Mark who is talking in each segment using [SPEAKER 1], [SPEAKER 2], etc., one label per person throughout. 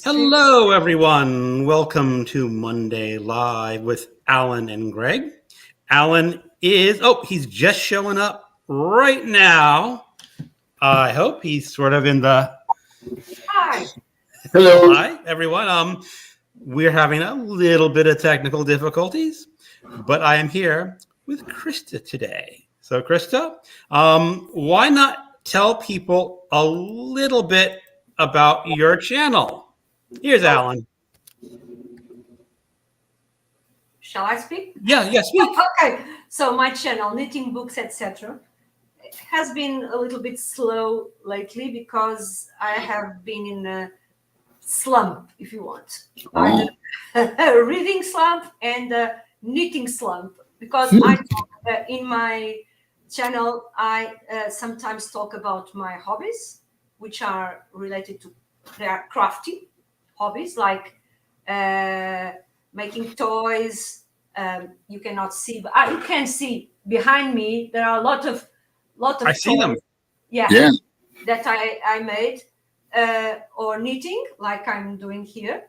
[SPEAKER 1] Hello, everyone. Welcome to Monday Live with Alan and Greg. Alan he's just showing up right now. I hope he's sort of in the.
[SPEAKER 2] Hi.
[SPEAKER 3] Hello.
[SPEAKER 1] Hi, everyone. We're having a little bit of technical difficulties, but I am here with Krista today. So, Krista, why not tell people a little bit about your channel? Here's Alan.
[SPEAKER 2] Shall I speak?
[SPEAKER 1] Yeah, speak.
[SPEAKER 2] Okay. So my channel, Knitting Books, etc., has been a little bit slow lately because I have been in a slump, if you want.
[SPEAKER 3] Oh.
[SPEAKER 2] A reading slump and a knitting slump. Because I talk in my channel, I sometimes talk about my hobbies, which are related to they are crafty hobbies like making toys. You cannot see, but you can see behind me. There are a lot of
[SPEAKER 1] I see them.
[SPEAKER 2] Yeah, that I made or knitting, like I'm doing here,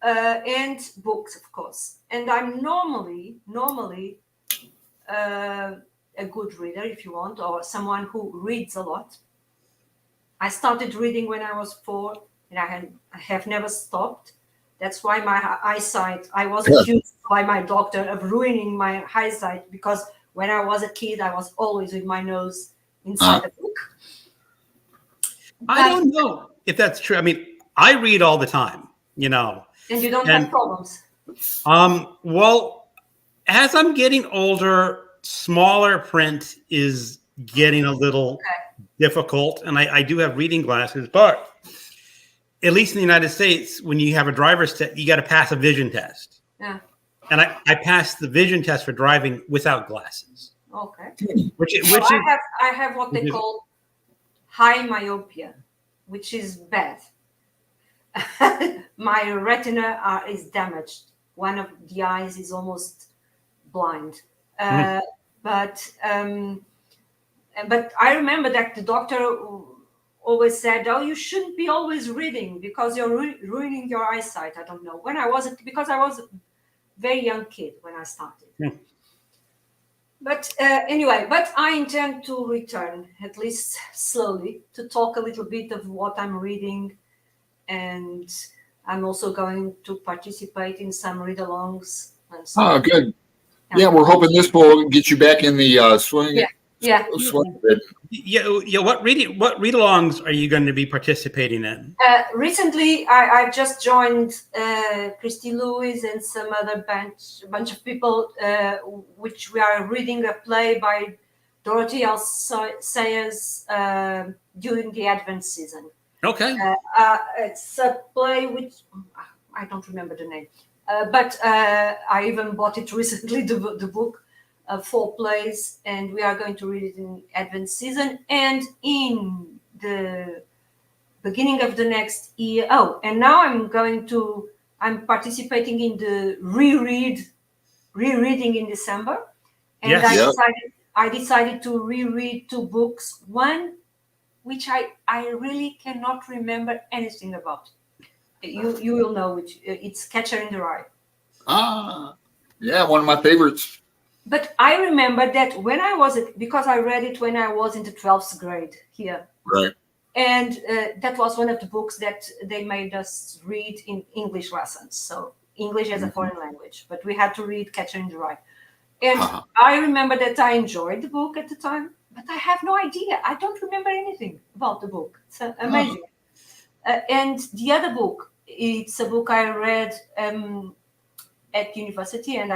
[SPEAKER 2] and books, of course. And I'm normally a good reader, if you want, or someone who reads a lot. I started reading when I was 4, and I have never stopped. That's why my eyesight, I was accused by my doctor of ruining my eyesight because when I was a kid, I was always with my nose inside the book.
[SPEAKER 1] I don't know if that's true. I mean, I read all the time,
[SPEAKER 2] And you don't have problems?
[SPEAKER 1] Well, as I'm getting older, smaller print is getting a little difficult. And I do have reading glasses, but at least in the United States, when you have a driver's test, you got to pass a vision test.
[SPEAKER 2] Yeah.
[SPEAKER 1] And I passed the vision test for driving without glasses.
[SPEAKER 2] Okay. I have what they call high myopia, which is bad. My retina is damaged. One of the eyes is almost blind. But I remember that the doctor always said, "Oh, you shouldn't be always reading because you're ruining your eyesight." I don't know. Because I was a very young kid when I started. But anyway, I intend to return, at least slowly, to talk a little bit of what I'm reading. And I'm also going to participate in some read-alongs. And so
[SPEAKER 3] Oh, good. Yeah, we're hoping this will get you back in the swing.
[SPEAKER 2] Yeah.
[SPEAKER 1] What read-alongs are you going to be participating in?
[SPEAKER 2] Recently, I've just joined Christy Lewis and some other bunch of people, which we are reading a play by Dorothy L. Sayers during the Advent season.
[SPEAKER 1] Okay.
[SPEAKER 2] It's a play which I don't remember the name, but I even bought it recently, the book, 4 plays, and we are going to read it in Advent season and in the beginning of the next year. Oh, and now I'm participating in the rereading in December, and
[SPEAKER 1] yes.
[SPEAKER 2] I decided to reread 2 books. One which I really cannot remember anything about. You will know which. It's Catcher in the Rye.
[SPEAKER 3] Yeah, one of my favorites.
[SPEAKER 2] But I remember that when I was because I read it when I was in the 12th grade here.
[SPEAKER 3] Right.
[SPEAKER 2] And that was one of the books that they made us read in English lessons. So English as a foreign language, but we had to read Catcher in the Rye. And I remember that I enjoyed the book at the time, but I have no idea. I don't remember anything about the book. It's amazing. And the other book, it's a book I read at university, and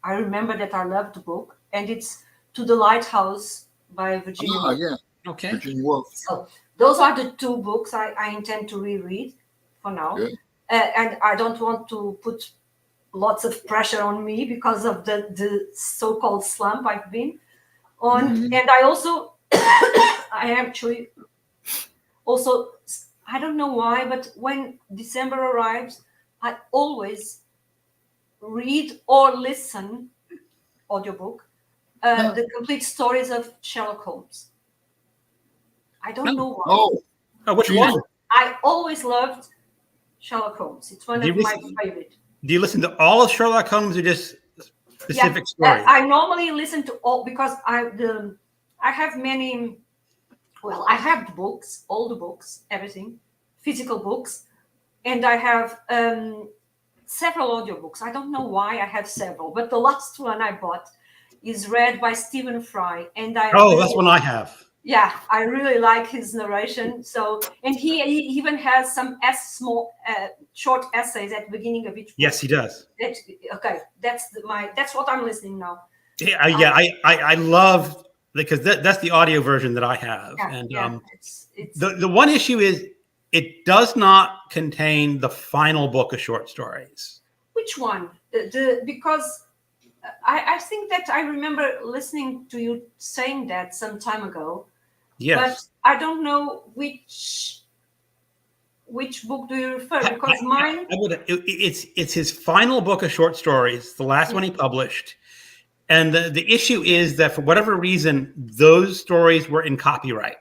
[SPEAKER 2] I remember that I loved the book, and it's To the Lighthouse by Virginia Woolf.
[SPEAKER 3] Yeah. Okay. Virginia Woolf.
[SPEAKER 2] So those are the 2 books I intend to reread for now. And I don't want to put lots of pressure on me because of the so-called slump I've been on. And I also, I actually also, I don't know why, but when December arrives, I always read or listen audiobook the complete stories of Sherlock Holmes. I don't know why.
[SPEAKER 1] Which one?
[SPEAKER 2] I always loved Sherlock Holmes. It's one
[SPEAKER 1] Do you
[SPEAKER 2] of my
[SPEAKER 1] listen,
[SPEAKER 2] favorite.
[SPEAKER 1] do you listen to all of Sherlock Holmes or just specific stories?
[SPEAKER 2] I normally listen to all because I have many. Well, I have the books, all the books, everything, physical books, and I have several audiobooks. I don't know why I have several, but the last one I bought is read by Stephen Fry, and
[SPEAKER 1] That's one I have.
[SPEAKER 2] Yeah, I really like his narration. So, and he even has some small, short essays at the beginning of each book.
[SPEAKER 1] Yes, he does.
[SPEAKER 2] That's what I'm listening now.
[SPEAKER 1] I love, because that's the audio version that I have. The one issue is it does not contain the final book of short stories.
[SPEAKER 2] Which one? Because I think that I remember listening to you saying that some time ago.
[SPEAKER 1] Yes.
[SPEAKER 2] But I don't know which book do you refer? Because mine.
[SPEAKER 1] It's his final book of short stories, the last one he published. And the issue is that for whatever reason, those stories were in copyright.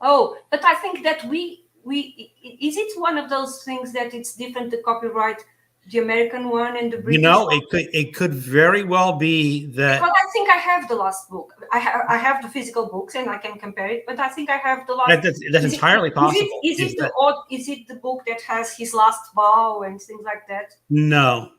[SPEAKER 2] Oh, but I think that we is it one of those things that it's different to copyright the American one and the British one?
[SPEAKER 1] It could very well be that.
[SPEAKER 2] Because I think I have the last book. I have the physical books and I can compare it. But I think I have the last.
[SPEAKER 1] That's entirely possible.
[SPEAKER 2] Is it the book that has his last bow and things like that?
[SPEAKER 1] No,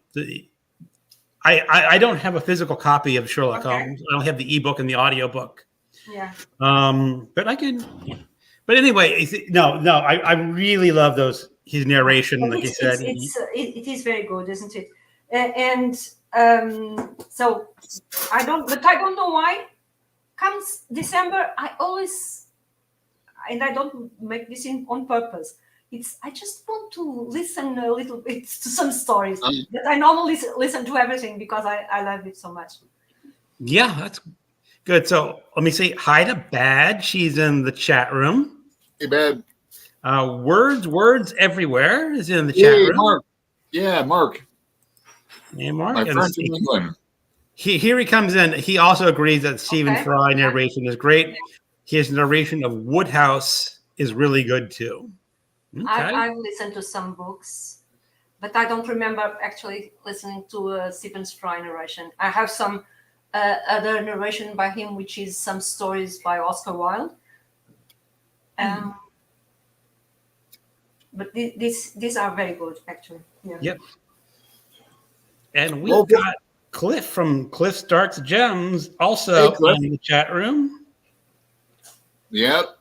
[SPEAKER 1] I don't have a physical copy of Sherlock Holmes. I don't have the ebook and the audiobook.
[SPEAKER 2] Yeah.
[SPEAKER 1] But I can. But anyway, I really love his narration. Like you said,
[SPEAKER 2] it is very good, isn't it? And so I don't know why. Comes December, I always, and I don't make this on purpose. I just want to listen a little bit to some stories. But I normally listen to everything because I love it so much.
[SPEAKER 1] Yeah, that's good. So let me say hi to Bad. She's in the chat room.
[SPEAKER 3] Hey, Bad.
[SPEAKER 1] Words everywhere is in the chat room.
[SPEAKER 3] Mark. Yeah, Mark.
[SPEAKER 1] Hey, Mark.
[SPEAKER 3] My friend from England.
[SPEAKER 1] Here he comes in. He also agrees that Stephen Fry narration is great. His narration of Woodhouse is really good too. Okay.
[SPEAKER 2] I've listened to some books, but I don't remember actually listening to Stephen Fry narration. I have some other narration by him, which is some stories by Oscar Wilde. But these are very good, actually. Yeah.
[SPEAKER 1] Yep. And we've got Cliff from Cliff Starts Gems also in the chat room.
[SPEAKER 3] Yep.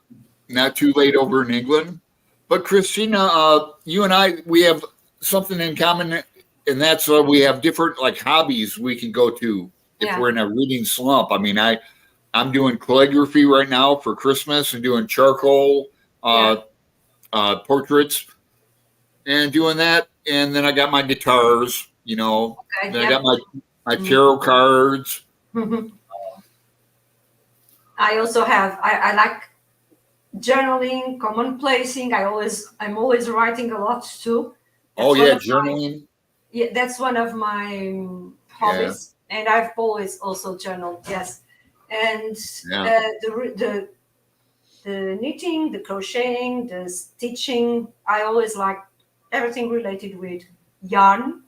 [SPEAKER 3] Not too late over in England. But Cristina, you and I, we have something in common, and that's we have different hobbies we can go to if we're in a reading slump. I mean, I'm doing calligraphy right now for Christmas and doing charcoal portraits and doing that. And then I got my guitars, then I got my tarot cards.
[SPEAKER 2] I also have, I like journaling, commonplacing. I'm always writing a lot too.
[SPEAKER 3] Journaling.
[SPEAKER 2] That's one of my hobbies. Yeah. And I've always also journaled, yes. And the knitting, the crocheting, the stitching, I always like everything related with yarn.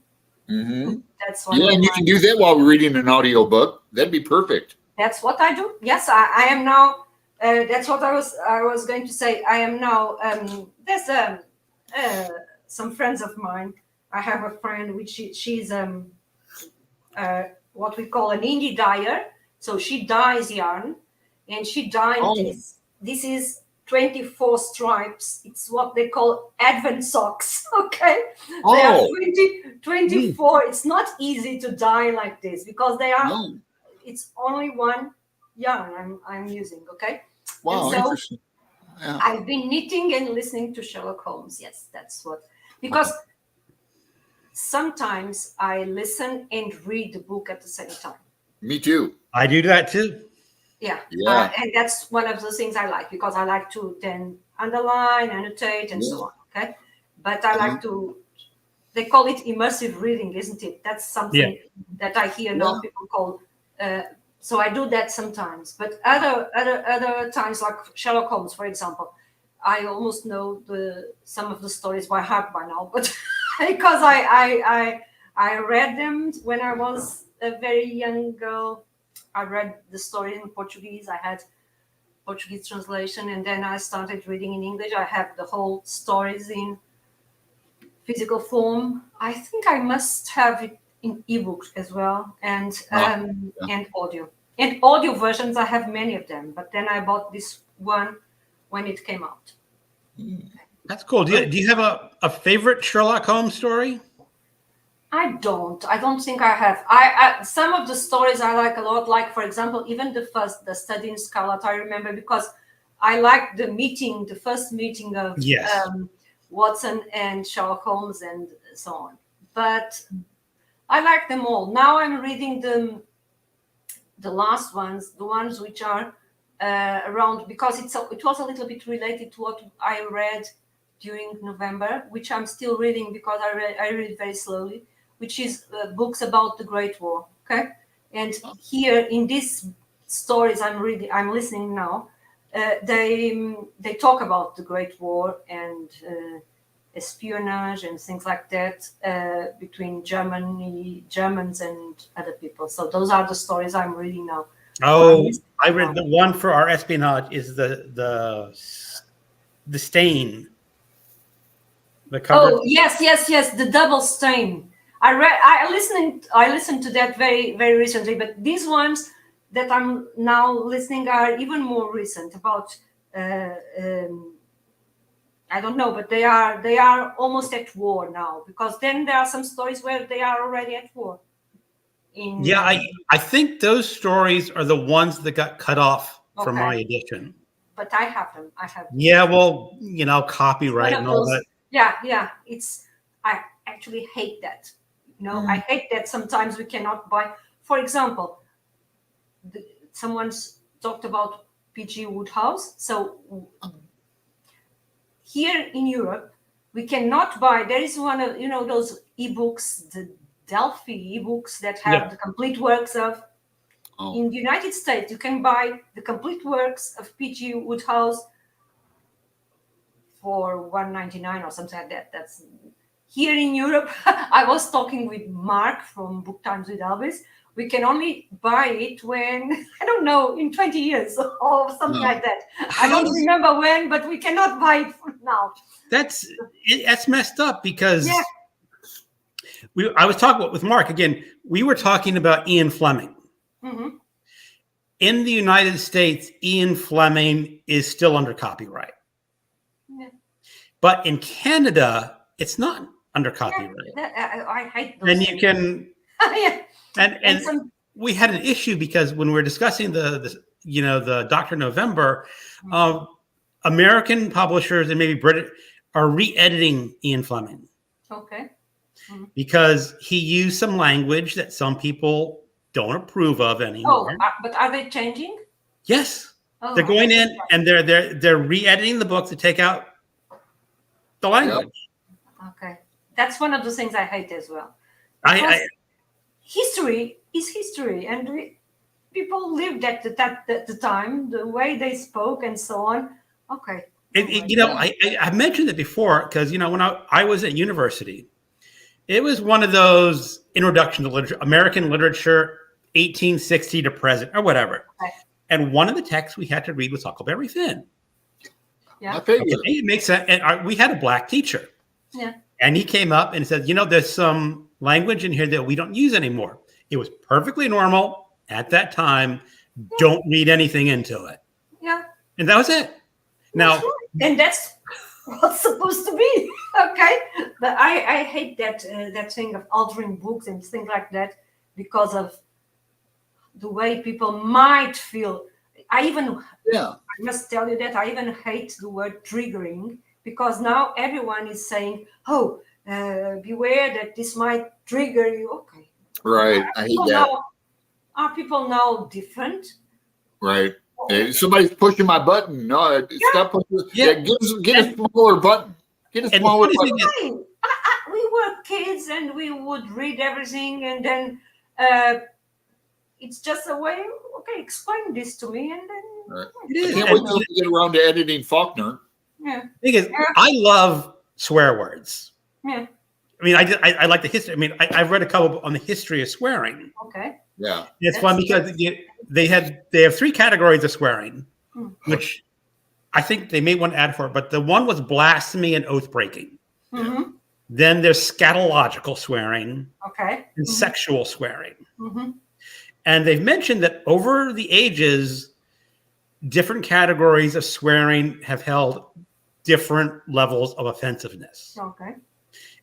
[SPEAKER 3] Mm-hmm.
[SPEAKER 2] That's what
[SPEAKER 3] and you can do that while reading an audiobook. That'd be perfect.
[SPEAKER 2] That's what I do. Yes, I am now. That's what I was going to say. I am now. There's some friends of mine. I have a friend which she's what we call an indie dyer. So she dyes yarn, and she dyed this. This is 24 stripes. It's what they call Advent socks. Okay, they are 24. It's not easy to dye like this because they are. No. It's only one yarn I'm using. Okay.
[SPEAKER 3] Wow,
[SPEAKER 2] so
[SPEAKER 3] interesting.
[SPEAKER 2] Yeah. I've been knitting and listening to Sherlock Holmes. Yes, that's what. Because sometimes I listen and read the book at the same time.
[SPEAKER 3] Me too.
[SPEAKER 1] I do that too.
[SPEAKER 2] Yeah. And that's one of those things I like because I like to then underline, annotate, and so on. Okay. But I like to. They call it immersive reading, isn't it? That's something that I hear now people call. So I do that sometimes, but other times, like Sherlock Holmes, for example, I almost know some of the stories by heart by now, but because I read them when I was a very young girl. I read the story in Portuguese. I had Portuguese translation, and then I started reading in English. I have the whole stories in physical form. I think I must have it in ebook as well, and audio. And audio versions, I have many of them. But then I bought this one when it came out.
[SPEAKER 1] That's cool. Do you have a favorite Sherlock Holmes story?
[SPEAKER 2] I don't think I have. Some of the stories I like a lot. Like, for example, even the Study in Scarlet, I remember because I liked the first meeting of Watson and Sherlock Holmes and so on. But I like them all. Now I'm reading the last ones, the ones which are around, because it was a little bit related to what I read during November, which I'm still reading because I read very slowly, which is books about the Great War. Okay, and here in these stories I'm listening now, they talk about the Great War and espionage and things like that between Germans and other people. So those are the stories I'm reading now.
[SPEAKER 1] Oh, I read the one for our espionage is the stain. The cover.
[SPEAKER 2] Oh yes, the double stain. I listened to that very, very recently, but these ones that I'm now listening are even more recent about I don't know, but they are almost at war now, because then there are some stories where they are already at war.
[SPEAKER 1] I think those stories are the ones that got cut off from my edition.
[SPEAKER 2] But I have them.
[SPEAKER 1] Yeah, well, copyright and all that.
[SPEAKER 2] Yeah. I actually hate that. I hate that sometimes we cannot buy. For example, someone's talked about P.G. Wodehouse. So here in Europe, we cannot buy. There is one of those ebooks, the Delphi ebooks that have the complete works of. Oh. In the United States, you can buy the complete works of P.G. Wodehouse for $1.99 or something like that. That's here in Europe. I was talking with Mark from Book Times with Elvis. We can only buy it when, I don't know, in 20 years or something like that. I don't remember when, but we cannot buy it now.
[SPEAKER 1] That's messed up because I was talking with Mark again. We were talking about Ian Fleming. Mm-hmm. In the United States, Ian Fleming is still under copyright. Yeah. But in Canada, it's not under copyright.
[SPEAKER 2] I hate those.
[SPEAKER 1] And you can... And we had an issue because when we were discussing the Dr. November, American publishers and maybe British are re-editing Ian Fleming.
[SPEAKER 2] Okay. Mm-hmm.
[SPEAKER 1] Because he used some language that some people don't approve of anymore.
[SPEAKER 2] Oh, but are they changing?
[SPEAKER 1] Yes. Oh, they're going in and they're re-editing the book to take out the language.
[SPEAKER 2] Okay. That's one of the things I hate as well. History is history, and people lived at the time, the way they spoke and so on. Okay.
[SPEAKER 1] I mentioned it before because, when I was at university, it was one of those introduction to literature, American literature, 1860 to present or whatever. Okay. And one of the texts we had to read was Huckleberry Finn.
[SPEAKER 2] Yeah.
[SPEAKER 1] Okay, it makes sense. And we had a black teacher.
[SPEAKER 2] Yeah.
[SPEAKER 1] And he came up and said, there's some language in here that we don't use anymore. It was perfectly normal at that time. Yeah. Don't read anything into it.
[SPEAKER 2] Yeah.
[SPEAKER 1] And that was it. Now,
[SPEAKER 2] and that's what's supposed to be. Okay. But I hate that thing of altering books and things like that because of the way people might feel. I must tell you that I even hate the word triggering, because now everyone is saying, beware that this might trigger you. Okay.
[SPEAKER 3] Right. I hate that.
[SPEAKER 2] Are people now different?
[SPEAKER 3] Right. Hey, somebody's pushing my button. No, stop pushing. Yeah. Get a smaller button. Get a smaller button.
[SPEAKER 2] We were kids and we would read everything, and then it's just a way, okay, explain this to me, and then
[SPEAKER 3] right. I can't wait till we get around to editing Faulkner.
[SPEAKER 2] Yeah.
[SPEAKER 1] Thing is,
[SPEAKER 2] Yeah.
[SPEAKER 1] I love swear words.
[SPEAKER 2] Yeah.
[SPEAKER 1] I mean, I like the history. I mean, I've read a couple on the history of swearing.
[SPEAKER 2] Okay.
[SPEAKER 3] Yeah.
[SPEAKER 1] It's fun because they have 3 categories of swearing, which I think they may want to add for it. But the one was blasphemy and oath breaking.
[SPEAKER 2] Mm-hmm.
[SPEAKER 1] Then there's scatological swearing
[SPEAKER 2] Okay.
[SPEAKER 1] and sexual swearing.
[SPEAKER 2] Mm-hmm.
[SPEAKER 1] And they've mentioned that over the ages, different categories of swearing have held different levels of offensiveness.
[SPEAKER 2] Okay.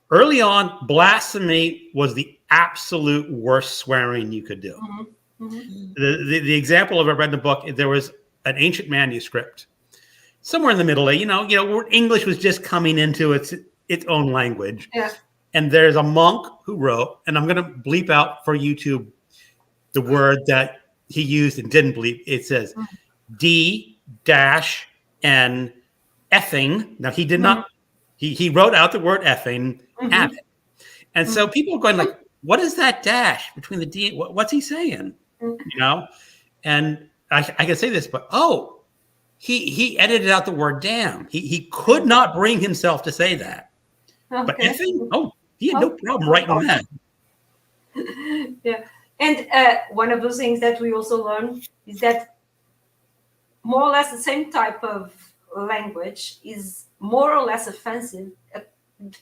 [SPEAKER 1] Early on, blasphemy was the absolute worst swearing you could do.
[SPEAKER 2] Mm-hmm. Mm-hmm.
[SPEAKER 1] The example of I read in the book, there was an ancient manuscript somewhere in the Middle Ages, where English was just coming into its own language.
[SPEAKER 2] Yeah.
[SPEAKER 1] And there's a monk who wrote, and I'm going to bleep out for YouTube the word that he used and didn't bleep. It says D-N effing. Now he did not. He wrote out the word effing at it, and so people are going like, "What is that dash between the D? What's he saying?" And I can say this, but he edited out the word damn. He could not bring himself to say that.
[SPEAKER 2] Okay.
[SPEAKER 1] But effing, he had no problem writing that.
[SPEAKER 2] Yeah. And one of those things that we also learn is that more or less the same type of language is more or less offensive.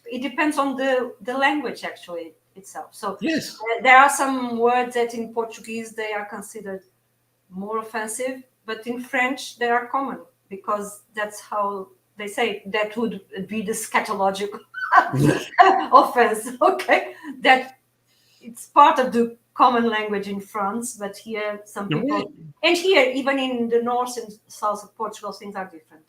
[SPEAKER 2] It depends on the language actually itself. So
[SPEAKER 1] Yes,
[SPEAKER 2] there are some words that in Portuguese they are considered more offensive, but in French they are common because that's how they say it. That would be the scatological offense. Okay, that it's part of the common language in France, but here some people,
[SPEAKER 1] right.
[SPEAKER 2] and here even in the north and south of Portugal, things are different.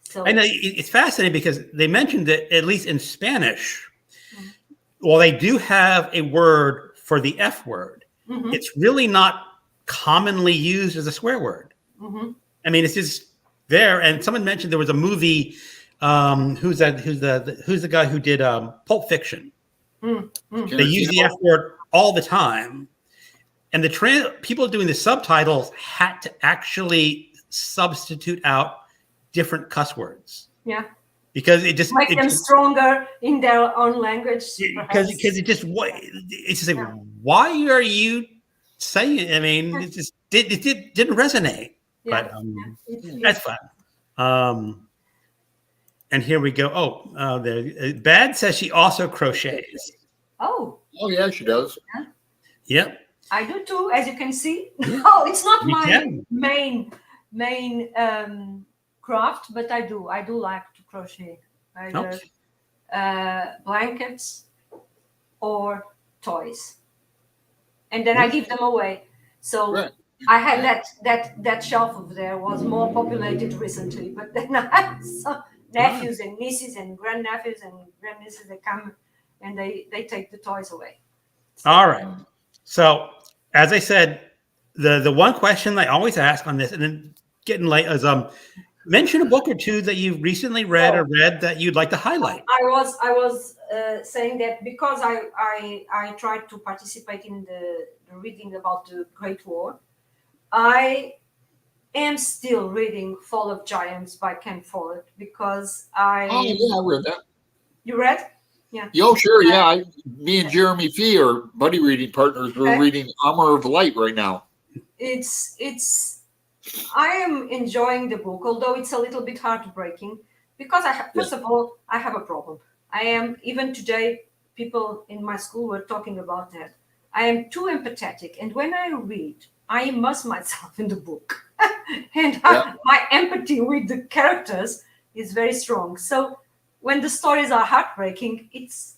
[SPEAKER 2] So
[SPEAKER 1] I know it's fascinating because they mentioned that at least in Spanish, while they do have a word for the F word, it's really not commonly used as a swear word. I mean, it's just there. And someone mentioned there was a movie. Who's the guy who did Pulp Fiction? They use the F word all the time, and the people doing the subtitles had to actually substitute out different cuss words.
[SPEAKER 2] Yeah,
[SPEAKER 1] Because it just
[SPEAKER 2] make them stronger in their own language.
[SPEAKER 1] Because it's just like, why are you saying it? I mean, it didn't resonate.
[SPEAKER 2] Yeah.
[SPEAKER 1] But that's fun. And here we go. Bad says she also crochets.
[SPEAKER 2] Oh
[SPEAKER 3] yeah, she does.
[SPEAKER 1] Yep.
[SPEAKER 2] I do too, as you can see.
[SPEAKER 1] Yeah.
[SPEAKER 2] It's not
[SPEAKER 1] You
[SPEAKER 2] my
[SPEAKER 1] can.
[SPEAKER 2] main craft, but I do like to crochet either blankets or toys, and then I give them away. So I had that shelf over there was more populated recently, but then I have some nephews and nieces and grandnephews and grandnieces that come and they take the toys away. So,
[SPEAKER 1] All right. So as I said, the one question I always ask on this, and then getting late, is mention a book or two that you've recently read or read that you'd like to highlight.
[SPEAKER 2] I was saying that because I tried to participate in the reading about the Great War. I am still reading Fall of Giants by Ken Follett because I
[SPEAKER 3] read that.
[SPEAKER 2] You read? Yeah.
[SPEAKER 3] Oh, sure. Yeah. Me and Jeremy Fee are buddy reading partners. We're reading Armor of Light right now.
[SPEAKER 2] I am enjoying the book, although it's a little bit heartbreaking because first of all, I have a problem. I am, even today, people in my school were talking about that. I am too empathetic. And when I read, I immerse myself in the book. And my empathy with the characters is very strong. So when the stories are heartbreaking, it's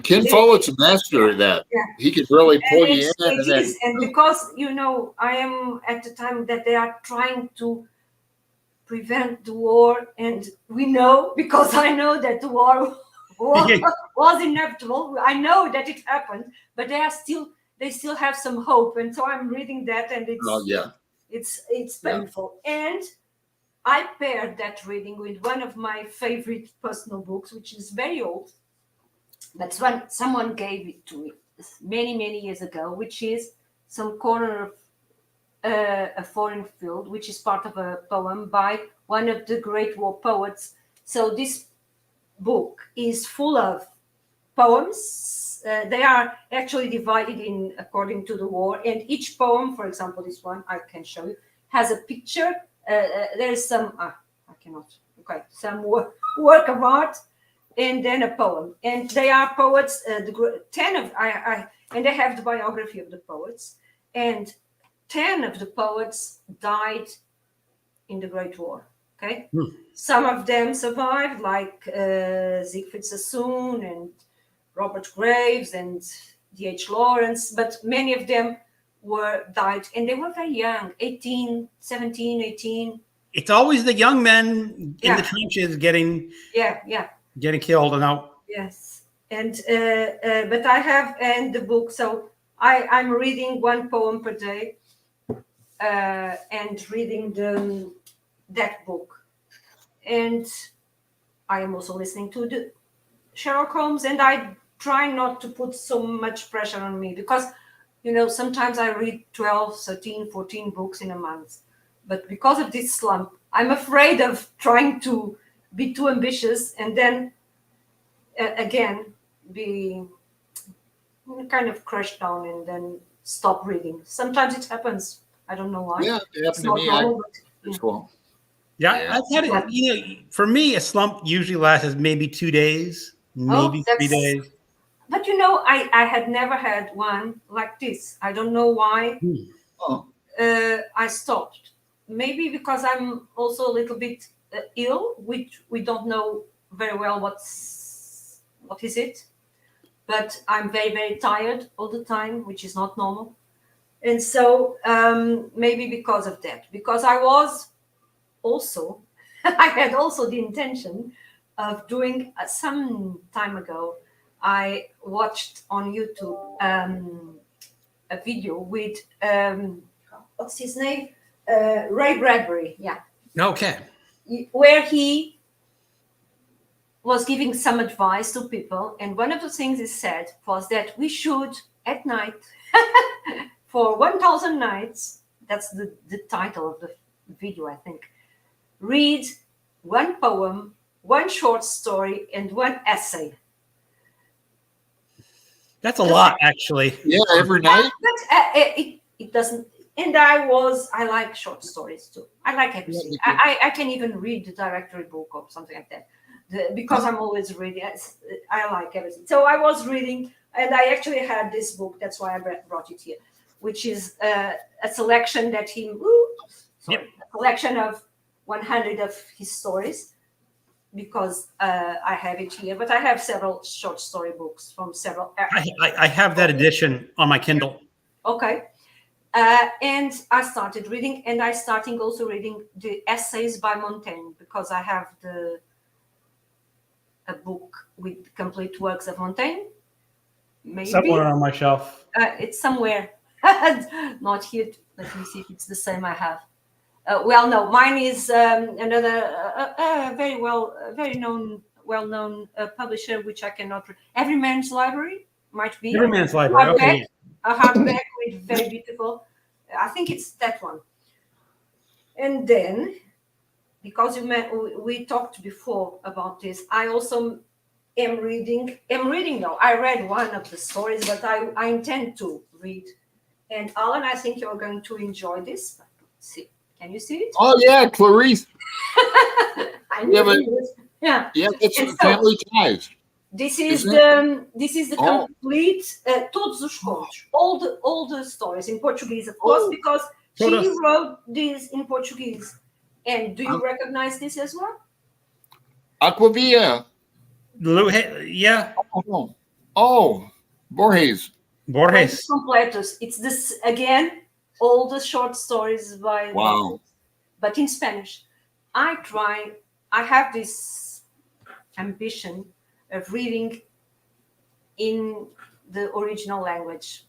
[SPEAKER 3] Ken Follett's a master of that.
[SPEAKER 2] Yeah.
[SPEAKER 3] He can really pull you in.
[SPEAKER 2] And because I am at the time that they are trying to prevent the war, and we know, because I know that the war was inevitable. I know that it happened, but they still have some hope, and so I'm reading that, and it's painful. And I paired that reading with one of my favorite personal books, which is very old, but someone gave it to me many years ago, which is Some Corner of a Foreign Field, which is part of a poem by one of the Great War poets. So this book is full of poems. They are actually divided in according to the war, and each poem, for example, this one I can show you, has a picture. There is some I cannot. Okay, some work of art, and then a poem. And they are poets. 10 of and they have the biography of the poets, and 10 of the poets died in the Great War. Okay, some of them survived, like Siegfried Sassoon and Robert Graves and D.H. Lawrence, but many of them died, and they were very young, 18, 17, 18.
[SPEAKER 1] It's always the young men in the trenches getting killed. And now,
[SPEAKER 2] yes, and but I have the book, so I'm reading one poem per day, and reading that book, and I am also listening to the Sherlock Holmes, and I try not to put so much pressure on me, because sometimes I read 12, 13, 14 books in a month, but because of this slump, I'm afraid of trying to be too ambitious and then again be kind of crushed down and then stop reading. Sometimes it happens. I don't know why.
[SPEAKER 3] Yeah, it happened to me.
[SPEAKER 1] I've had it. For me, a slump usually lasts maybe 2 days, maybe 3 days.
[SPEAKER 2] But I had never had one like this. I don't know why. I stopped. Maybe because I'm also a little bit ill, which we don't know very well what is it. But I'm very, very tired all the time, which is not normal. And so maybe because of that, because I was also, I had also the intention of doing some time ago, I watched on YouTube a video with, what's his name? Ray Bradbury, yeah.
[SPEAKER 1] Okay.
[SPEAKER 2] Where he was giving some advice to people. And one of the things he said was that we should, at night, for 1,000 nights, that's the title of the video, I think, read one poem, one short story, and one essay.
[SPEAKER 1] That's a lot, actually.
[SPEAKER 3] Yeah, every night.
[SPEAKER 2] But it doesn't. And I like short stories too. I like everything. I can even read the directory book or something like that, because I'm always reading. I like everything. So I was reading, and I actually had this book. That's why I brought it here, which is a selection that a collection of 100 of his stories, because I have it here. But I have several short story books from several.
[SPEAKER 1] I have that edition on my Kindle.
[SPEAKER 2] Okay. And I started reading, and I started also reading the essays by Montaigne, because I have a book with complete works of Montaigne. Maybe
[SPEAKER 1] somewhere on my shelf.
[SPEAKER 2] It's somewhere, not here. Let me see if it's the same I have. Well, no, mine is another very well-known publisher, which I cannot read. Everyman's Library might be.
[SPEAKER 1] Everyman's Library. Okay.
[SPEAKER 2] A hardback with very beautiful. I think it's that one. And then, because we talked before about this, I also am reading. Now, I read one of the stories, but I intend to read. And Alan, I think you're going to enjoy this. Let's see, can you see it?
[SPEAKER 3] Oh yeah, Clarice.
[SPEAKER 2] Yeah,
[SPEAKER 3] it's family ties.
[SPEAKER 2] This is the complete todos os contos, all the stories in Portuguese, of course, because she wrote this in Portuguese. And do you recognize this as well?
[SPEAKER 3] Aquavia.
[SPEAKER 1] Yeah.
[SPEAKER 3] Oh, Borges.
[SPEAKER 2] Completos. It's this again, all the short stories by.
[SPEAKER 3] Wow.
[SPEAKER 2] But in Spanish. I have this ambition of reading in the original language.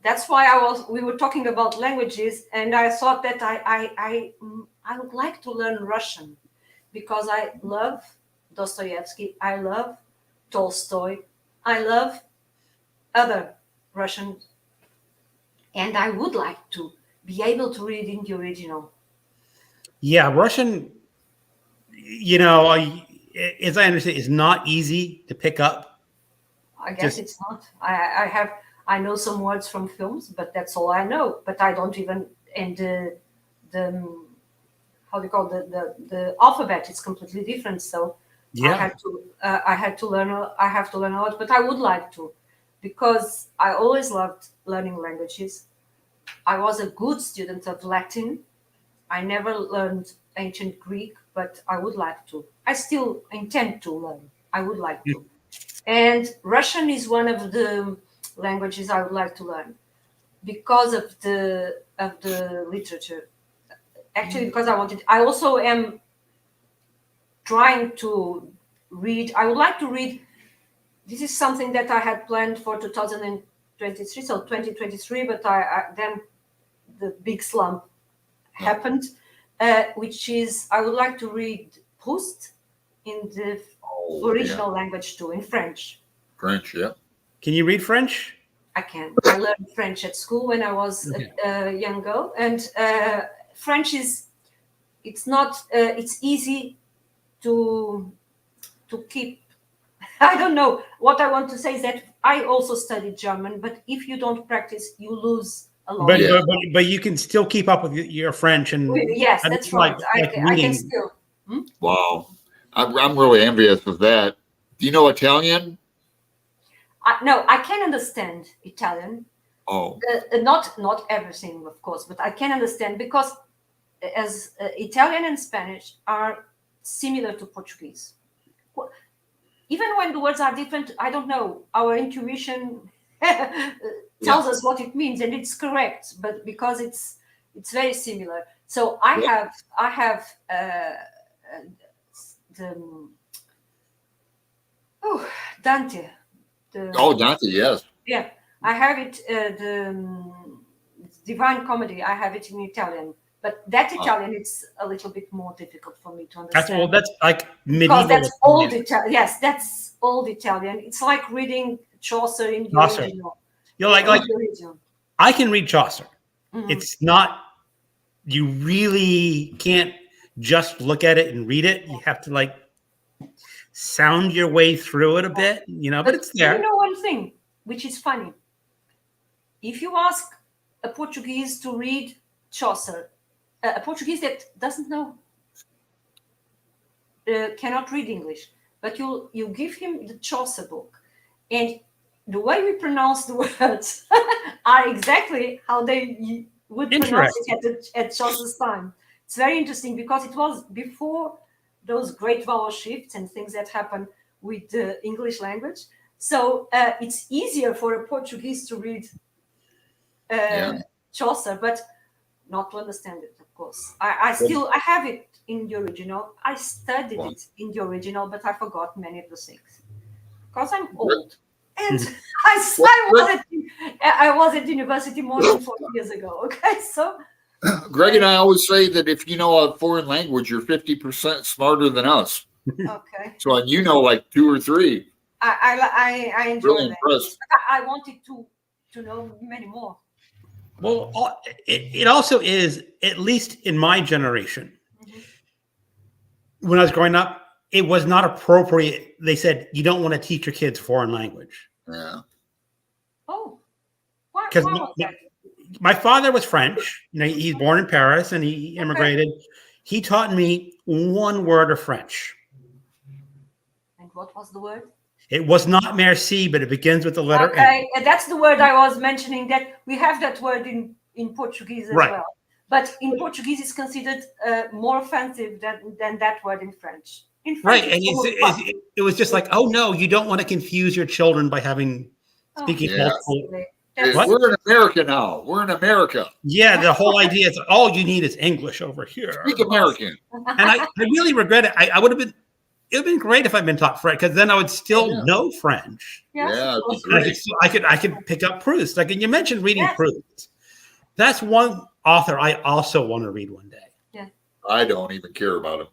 [SPEAKER 2] That's why we were talking about languages, and I thought that I would like to learn Russian, because I love Dostoevsky, I love Tolstoy, I love other Russians, and I would like to be able to read in the original.
[SPEAKER 1] Yeah, Russian, as I understand, is not easy to pick up.
[SPEAKER 2] I guess
[SPEAKER 1] Just
[SPEAKER 2] it's not. I know some words from films, but that's all I know. But I don't even, and the how do you call the alphabet is completely different. So
[SPEAKER 1] yeah,
[SPEAKER 2] I had to learn I have to learn a lot, but I would like to, because I always loved learning languages. I was a good student of Latin. I never learned ancient Greek, but I would like to. I still intend to learn. I would like to. And Russian is one of the languages I would like to learn because of the literature. Actually, because I wanted. I also am trying to read. I would like to read. This is something that I had planned for 2023, so 2023. But then the big slump happened, which is I would like to read Proust in the original language too, in French.
[SPEAKER 3] French, yeah.
[SPEAKER 1] can you read French?
[SPEAKER 2] I can. I learned French at school when I was a young girl, and French is. It's not. It's easy to keep. I don't know. What I want to say is that I also studied German, but if you don't practice, you lose a lot.
[SPEAKER 1] But you can still keep up with your French, and
[SPEAKER 2] Yes, that's right.
[SPEAKER 1] like
[SPEAKER 2] I can
[SPEAKER 1] reading.
[SPEAKER 2] still.
[SPEAKER 3] Wow. I'm really envious of that. Do you know Italian?
[SPEAKER 2] No, I can understand Italian.
[SPEAKER 3] Oh,
[SPEAKER 2] Not everything, of course, but I can understand because as Italian and Spanish are similar to Portuguese. Even when the words are different, I don't know. Our intuition tells us what it means, and it's correct. But because it's very similar, so I have Dante.
[SPEAKER 3] Dante, yes.
[SPEAKER 2] Yeah, I have it. Divine Comedy. I have it in Italian, but that Italian it's a little bit more difficult for me to understand.
[SPEAKER 1] That's like medieval.
[SPEAKER 2] Because that's old Italian. Yes, that's old Italian. It's like reading Chaucer in the original.
[SPEAKER 1] You're like I can read Chaucer.
[SPEAKER 2] Mm-hmm.
[SPEAKER 1] It's not. You really can't just look at it and read it. You have to like sound your way through it a bit, but it's there.
[SPEAKER 2] You know one thing, which is funny. If you ask a Portuguese to read Chaucer, a Portuguese that doesn't know, cannot read English, but you give him the Chaucer book, and the way we pronounce the words are exactly how they would pronounce it at Chaucer's time. It's very interesting because it was before those great vowel shifts and things that happen with the English language. So it's easier for a Portuguese to read Chaucer, but not to understand it, of course. I have it in the original. I studied it in the original, but I forgot many of the things because I'm old. And I was at university more than 40 years ago. Okay, so
[SPEAKER 3] Greg and I always say that if you know a foreign language, you're 50% smarter than us.
[SPEAKER 2] Okay.
[SPEAKER 3] So and you know like 2 or 3.
[SPEAKER 2] I enjoy
[SPEAKER 3] really
[SPEAKER 2] that.
[SPEAKER 3] Impressed.
[SPEAKER 2] I wanted to know many more.
[SPEAKER 1] Well, it also is, at least in my generation, when I was growing up, it was not appropriate. They said you don't want to teach your kids foreign language.
[SPEAKER 3] Yeah.
[SPEAKER 2] Oh, why
[SPEAKER 1] Because
[SPEAKER 2] was that?
[SPEAKER 1] my father was French. He's born in Paris and he immigrated. Okay. He taught me one word of French.
[SPEAKER 2] And what was the word?
[SPEAKER 1] It was not merci, but it begins with the letter
[SPEAKER 2] N. Okay, that's the word I was mentioning. That we have that word in Portuguese as well. But in Portuguese, it's considered more offensive than that word in French.
[SPEAKER 1] Right, and it was just like, oh no, you don't want to confuse your children by speaking multiple.
[SPEAKER 3] We're in America now. We're in America.
[SPEAKER 1] Yeah, the whole idea is all you need is English over here.
[SPEAKER 3] Speak American.
[SPEAKER 1] And I really regret it. It would have been great if I'd been taught French, because then I would still know French.
[SPEAKER 2] Yeah,
[SPEAKER 1] I could pick up Proust. Like, and you mentioned reading Proust. That's one author I also want to read one day.
[SPEAKER 2] Yeah,
[SPEAKER 3] I don't even care about him.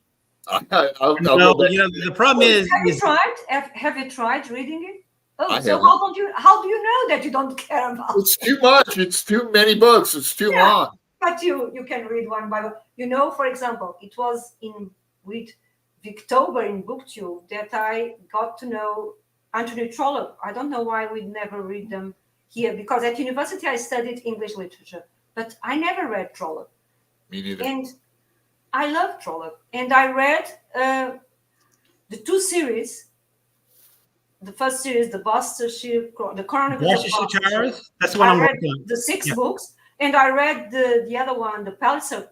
[SPEAKER 1] The problem is.
[SPEAKER 2] Have you tried reading it? Oh,
[SPEAKER 3] so
[SPEAKER 2] how do you know that you don't care about it?
[SPEAKER 3] It's too much. It's too many books. It's too long.
[SPEAKER 2] But you can read one by one. You know, for example, it was with Victober in BookTube that I got to know Anthony Trollope. I don't know why we never read them here, because at university I studied English literature, but I never read Trollope.
[SPEAKER 3] Me neither.
[SPEAKER 2] And I love Trollope. And I read the two series. The first series, the Gloucestershire, the Chronicles of Gloucestershire.
[SPEAKER 1] That's the one I'm
[SPEAKER 2] read
[SPEAKER 1] working on.
[SPEAKER 2] the 6 books, and I read the other one, the Palliser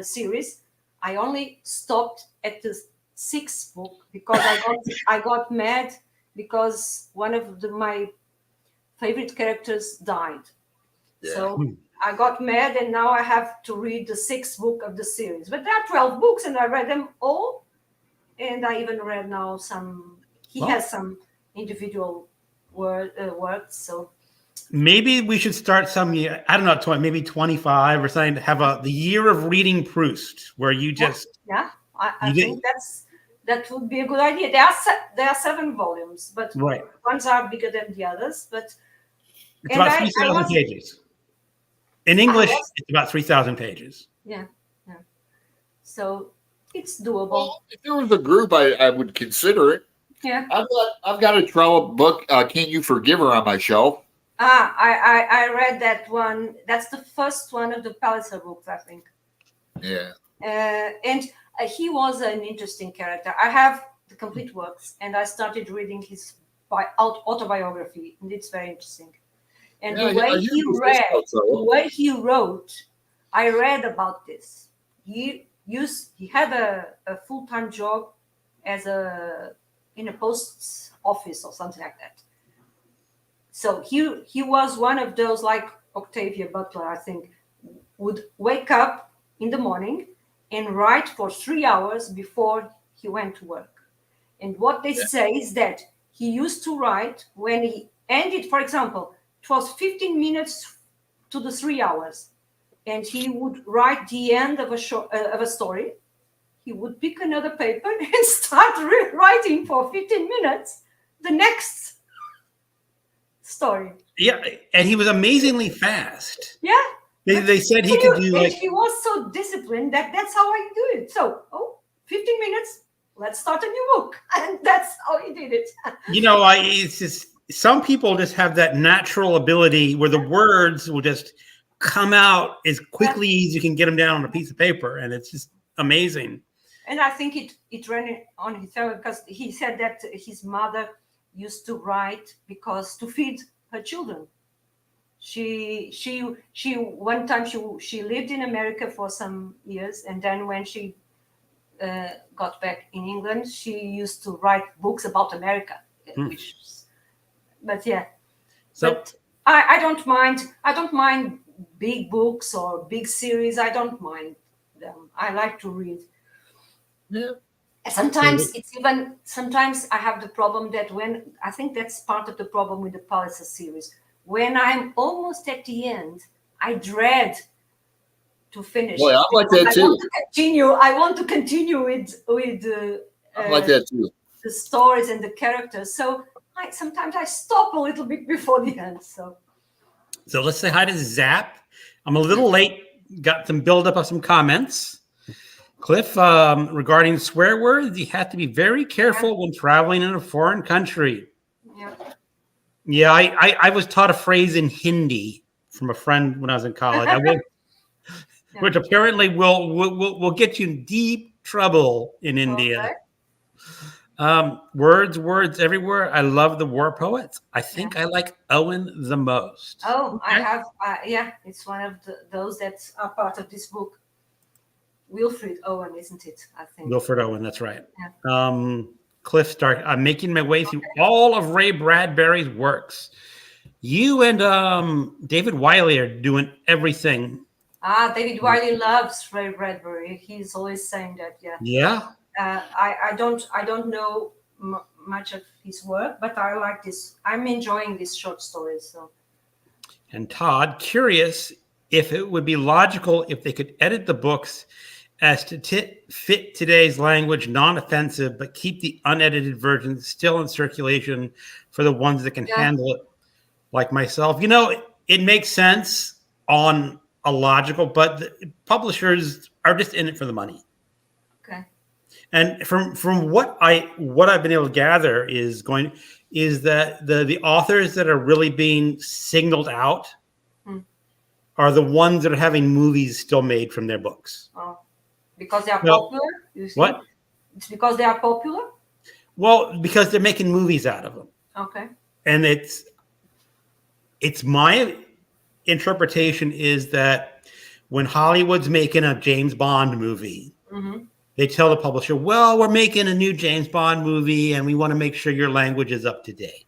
[SPEAKER 2] series. I only stopped at the 6th book because I got mad because one of my favorite characters died.
[SPEAKER 3] Yeah.
[SPEAKER 2] So I got mad, and now I have to read the 6th book of the series. But there are 12 books, and I read them all, and I even read now some. He has some individual works, so
[SPEAKER 1] maybe we should start some. I don't know, maybe 25 or something. To have the year of reading Proust, where you just
[SPEAKER 2] I think that would be a good idea. There are 7 volumes, but ones are bigger than the others. But
[SPEAKER 1] it's about 3,000 pages. In English, it's about 3,000 pages.
[SPEAKER 2] Yeah. So it's doable.
[SPEAKER 3] Well, if there was a group, I would consider it.
[SPEAKER 2] Yeah.
[SPEAKER 3] I've got a Trollope book, Can't You Forgive Her, on my shelf.
[SPEAKER 2] I read that one. That's the first one of the Palliser books, I think.
[SPEAKER 3] Yeah.
[SPEAKER 2] And he was an interesting character. I have the complete works, and I started reading his autobiography, and it's very interesting. And the way he wrote, I read about this. He had a full-time job as in a post office or something like that. So he was one of those, like Octavia Butler, I think, would wake up in the morning and write for 3 hours before he went to work. And what they say is that he used to write when he ended, for example, it was 15 minutes to the 3 hours, and he would write the end of a story. He would pick another paper and start writing for 15 minutes the next story.
[SPEAKER 1] Yeah, and he was amazingly fast.
[SPEAKER 2] Yeah.
[SPEAKER 1] They said he could do like...
[SPEAKER 2] He was so disciplined that's how I do it. So, 15 minutes, let's start a new book. And that's how he did it.
[SPEAKER 1] It's just, some people just have that natural ability where the words will just come out as quickly as you can get them down on a piece of paper. And it's just amazing.
[SPEAKER 2] And I think it ran on his family, because he said that his mother used to write to feed her children. She one time she lived in America for some years, and then when she got back in England, she used to write books about America. But I don't mind big books or big series. I don't mind them. I like to read.
[SPEAKER 3] Yeah.
[SPEAKER 2] Sometimes I have the problem that I think that's part of the problem with the Palliser series. When I'm almost at the end, I dread to finish.
[SPEAKER 3] Well, I'm like that too.
[SPEAKER 2] I want to continue with
[SPEAKER 3] I'm like that too.
[SPEAKER 2] The stories and the characters. So sometimes I stop a little bit before the end. So
[SPEAKER 1] let's say hi to Zap. I'm a little late. Got some build up of some comments. Cliff, regarding swear words, you have to be very careful when traveling in a foreign country. Yeah, I was taught a phrase in Hindi from a friend when I was in college. Which apparently will get you in deep trouble in India. Okay. Words everywhere. I love the war poets. I think I like Owen the most.
[SPEAKER 2] Oh, okay. I have. It's one of those that are part of this book. Wilfred Owen, isn't it? I think.
[SPEAKER 1] Wilfred Owen, that's right. Yeah. Cliff Stark. I'm making my way through all of Ray Bradbury's works. You and David Wiley are doing everything.
[SPEAKER 2] David Wiley loves Ray Bradbury. He's always saying that. Yeah.
[SPEAKER 1] Yeah.
[SPEAKER 2] I don't know much of his work, but I like this. I'm enjoying these short stories. So.
[SPEAKER 1] And Todd, curious if it would be logical if they could edit the books as to fit today's language, non-offensive, but keep the unedited version still in circulation for the ones that can handle it, like myself. It makes sense on illogical, but the publishers are just in it for the money.
[SPEAKER 2] Okay.
[SPEAKER 1] And from what I've been able to gather is that the authors that are really being signaled out are the ones that are having movies still made from their books.
[SPEAKER 2] Oh, because they are
[SPEAKER 1] Well,
[SPEAKER 2] popular. You see,
[SPEAKER 1] what?
[SPEAKER 2] it's because they are popular.
[SPEAKER 1] Well, because they're making movies out of them.
[SPEAKER 2] Okay.
[SPEAKER 1] And it's my interpretation is that when Hollywood's making a James Bond movie, they tell the publisher, well, we're making a new James Bond movie and we want to make sure your language is up to date.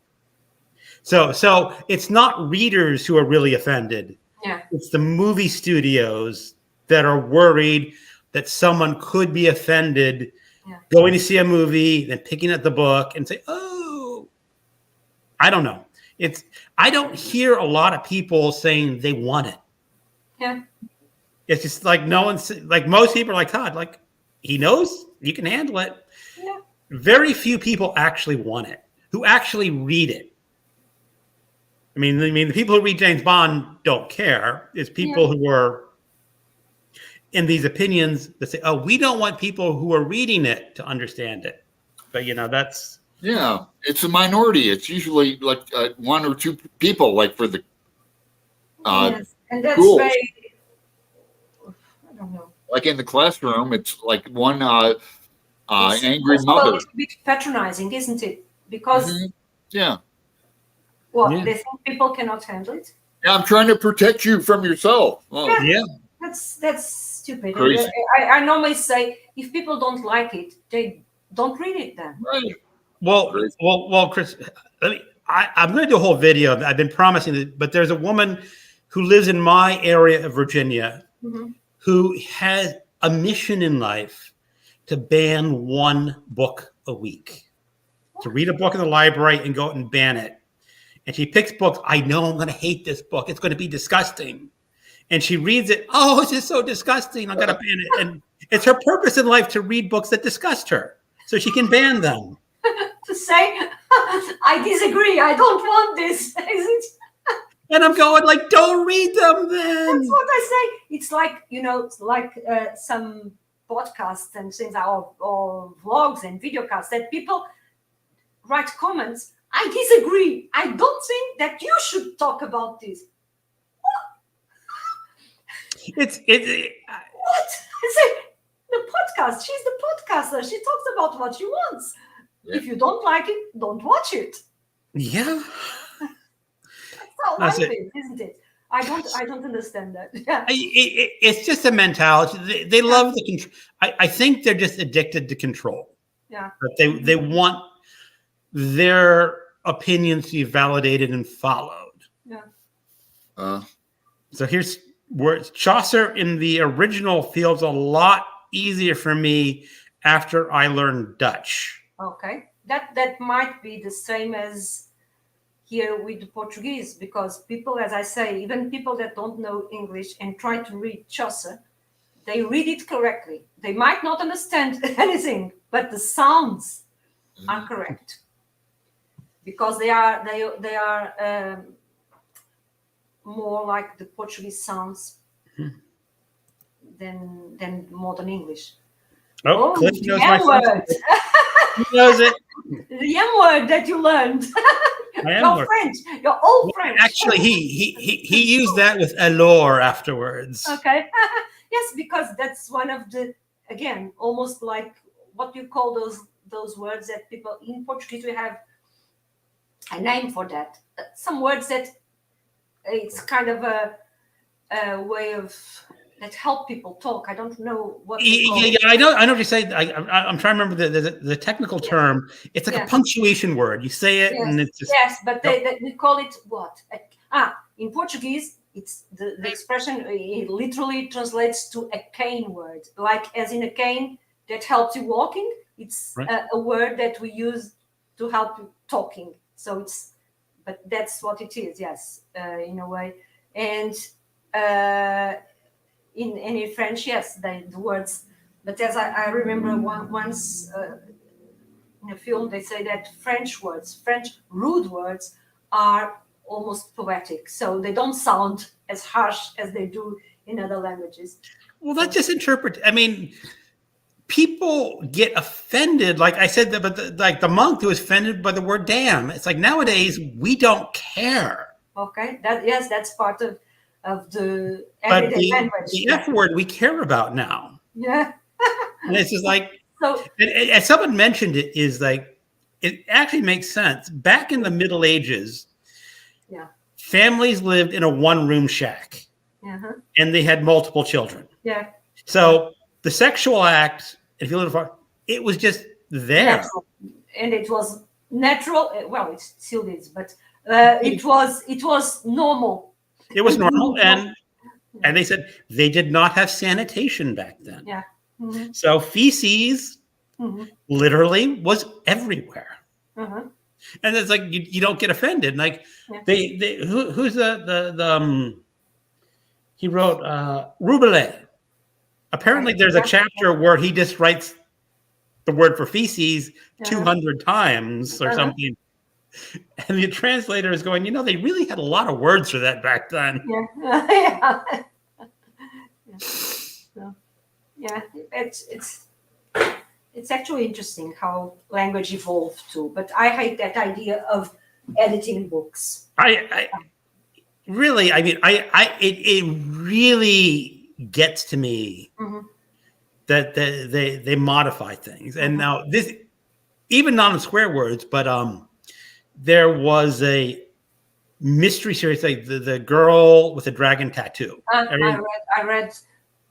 [SPEAKER 1] So it's not readers who are really offended.
[SPEAKER 2] Yeah.
[SPEAKER 1] It's the movie studios that are worried that someone could be offended going to see a movie, then picking up the book and say, oh, I don't know. I don't hear a lot of people saying they want it.
[SPEAKER 2] Yeah.
[SPEAKER 1] It's just like no one's like most people are like, Todd, like he knows you can handle it.
[SPEAKER 2] Yeah.
[SPEAKER 1] Very few people actually want it, who actually read it. I mean, the people who read James Bond don't care. It's people who are in these opinions that say, oh, we don't want people who are reading it to understand it. But, that's...
[SPEAKER 3] Yeah, it's a minority. It's usually like one or two people, like for the...
[SPEAKER 2] yes, and that's
[SPEAKER 3] schools.
[SPEAKER 2] very... I don't know.
[SPEAKER 3] Like in the classroom, it's like one angry mother.
[SPEAKER 2] It's a bit patronizing, isn't it? Because...
[SPEAKER 3] Yeah.
[SPEAKER 2] What, they think people cannot handle it?
[SPEAKER 3] Yeah, I'm trying to protect you from yourself. Oh.
[SPEAKER 1] Yeah.
[SPEAKER 2] That's stupid.
[SPEAKER 3] Crazy.
[SPEAKER 2] I normally say, if people don't like it, they don't read it then.
[SPEAKER 3] Right.
[SPEAKER 1] Well, Chris, I'm going to do a whole video. I've been promising it, but there's a woman who lives in my area of Virginia who has a mission in life to ban one book a week. To read a book in the library and go out and ban it. And she picks books. I know I'm going to hate this book. It's going to be disgusting. And she reads it. Oh, it's just so disgusting. I'm going to ban it. And it's her purpose in life to read books that disgust her so she can ban them.
[SPEAKER 2] To say, I disagree. I don't want this. Is it?
[SPEAKER 1] And I'm going like, don't read them then.
[SPEAKER 2] That's what I say. It's like, it's like some podcasts and things or vlogs and videocasts that people write comments. I disagree. I don't think that you should talk about this. What? What? I say, the podcast. She's the podcaster. She talks about what she wants. Yeah. If you don't like it, don't watch it.
[SPEAKER 1] Yeah.
[SPEAKER 2] That's how life is, isn't it? I don't understand that. Yeah.
[SPEAKER 1] It's just a mentality. They love the control. I think they're just addicted to control.
[SPEAKER 2] Yeah.
[SPEAKER 1] But they want their opinions to be validated and followed.
[SPEAKER 2] Yeah.
[SPEAKER 1] So here's where Chaucer in the original feels a lot easier for me after I learned Dutch.
[SPEAKER 2] Okay. That might be the same as here with the Portuguese, because people, as I say, even people that don't know English and try to read Chaucer, they read it correctly. They might not understand anything, but the sounds are correct. Because they are more like the Portuguese sounds than modern English.
[SPEAKER 1] Oh, Cliff knows
[SPEAKER 2] the M word.
[SPEAKER 1] He knows it.
[SPEAKER 2] The M word that you learned. Your French, your old French.
[SPEAKER 1] Actually, he used that with allure afterwards.
[SPEAKER 2] Okay. Yes, because that's one of the, again, almost like what you call those words that people in Portuguese, we have a name for that. Some words that it's kind of a way of that help people talk. I don't know what.
[SPEAKER 1] Yeah, I know what you say. I'm trying to remember the technical term. It's like a punctuation word. You say it, and it's just
[SPEAKER 2] but we call it what? In Portuguese, it's the expression. It literally translates to a cane word, like as in a cane that helps you walking. It's a word that we use to help you talking. So but that's what it is, yes, in a way. And in French, yes, the words. But as I remember once in a film, they say that French rude words are almost poetic. So they don't sound as harsh as they do in other languages.
[SPEAKER 1] Well, that's just interpret. I mean, people get offended. Like I said, but like the monk who was offended by the word "damn." It's like nowadays we don't care.
[SPEAKER 2] Okay, that's part of the
[SPEAKER 1] But
[SPEAKER 2] everyday language.
[SPEAKER 1] the F word we care about now.
[SPEAKER 2] Yeah.
[SPEAKER 1] And it's just like,
[SPEAKER 2] So
[SPEAKER 1] and someone mentioned it, is like, it actually makes sense. Back in the Middle Ages,
[SPEAKER 2] yeah.
[SPEAKER 1] families lived in a one-room shack,
[SPEAKER 2] Uh-huh.
[SPEAKER 1] and they had multiple children.
[SPEAKER 2] Yeah.
[SPEAKER 1] So the sexual act, if you look far, it was just there.
[SPEAKER 2] Natural. And it was natural. Well, it still is, but it was normal.
[SPEAKER 1] It was normal, and they said they did not have sanitation back then.
[SPEAKER 2] Yeah. Mm-hmm.
[SPEAKER 1] So feces literally was everywhere.
[SPEAKER 2] Uh-huh.
[SPEAKER 1] And it's like you don't get offended. Like who's the he wrote Rabelais. Apparently, there's a chapter where he just writes the word for feces 200 times or something. And the translator is going, they really had a lot of words for that back then.
[SPEAKER 2] Yeah. So, yeah, it's actually interesting how language evolved too. But I hate that idea of editing books.
[SPEAKER 1] It really gets to me that they modify things. And now this, even not in swear words, but there was a mystery series, like the girl with the dragon tattoo.
[SPEAKER 2] I read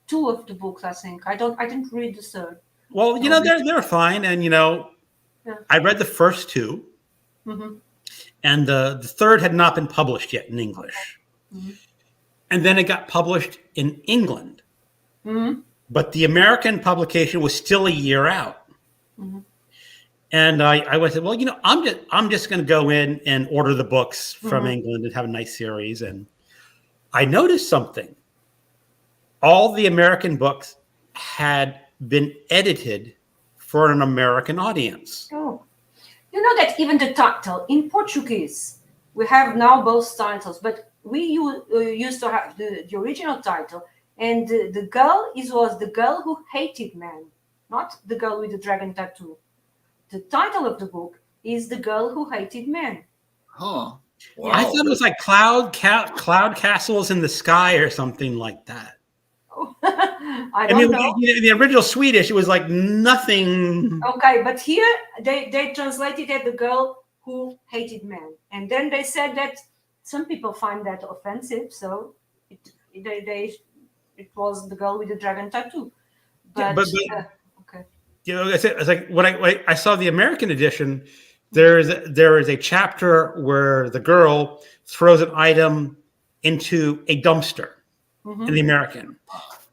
[SPEAKER 2] 2 of the books. I think I didn't read the third.
[SPEAKER 1] Well, they're fine, and I read the first 2, and the third had not been published yet in English, and then it got published in England, but the American publication was still a year out. And I said, well, I'm just going to go in and order the books from England and have a nice series. And I noticed something. All the American books had been edited for an American audience.
[SPEAKER 2] Oh, you know that even the title in Portuguese, we have now both titles, but we used to have the original title, and the girl was the girl who hated men, not the girl with the dragon tattoo. The title of the book is The Girl Who Hated Men.
[SPEAKER 3] Huh. Wow.
[SPEAKER 1] I thought it was like cloud castles in the sky or something like that.
[SPEAKER 2] I don't know.
[SPEAKER 1] In the original Swedish, it was like nothing.
[SPEAKER 2] Okay, but here they translated it The Girl Who Hated Men. And then they said that some people find that offensive, so it was The Girl with the Dragon Tattoo. But okay.
[SPEAKER 1] It's like when I saw the American edition, there is a chapter where the girl throws an item into a dumpster in the American,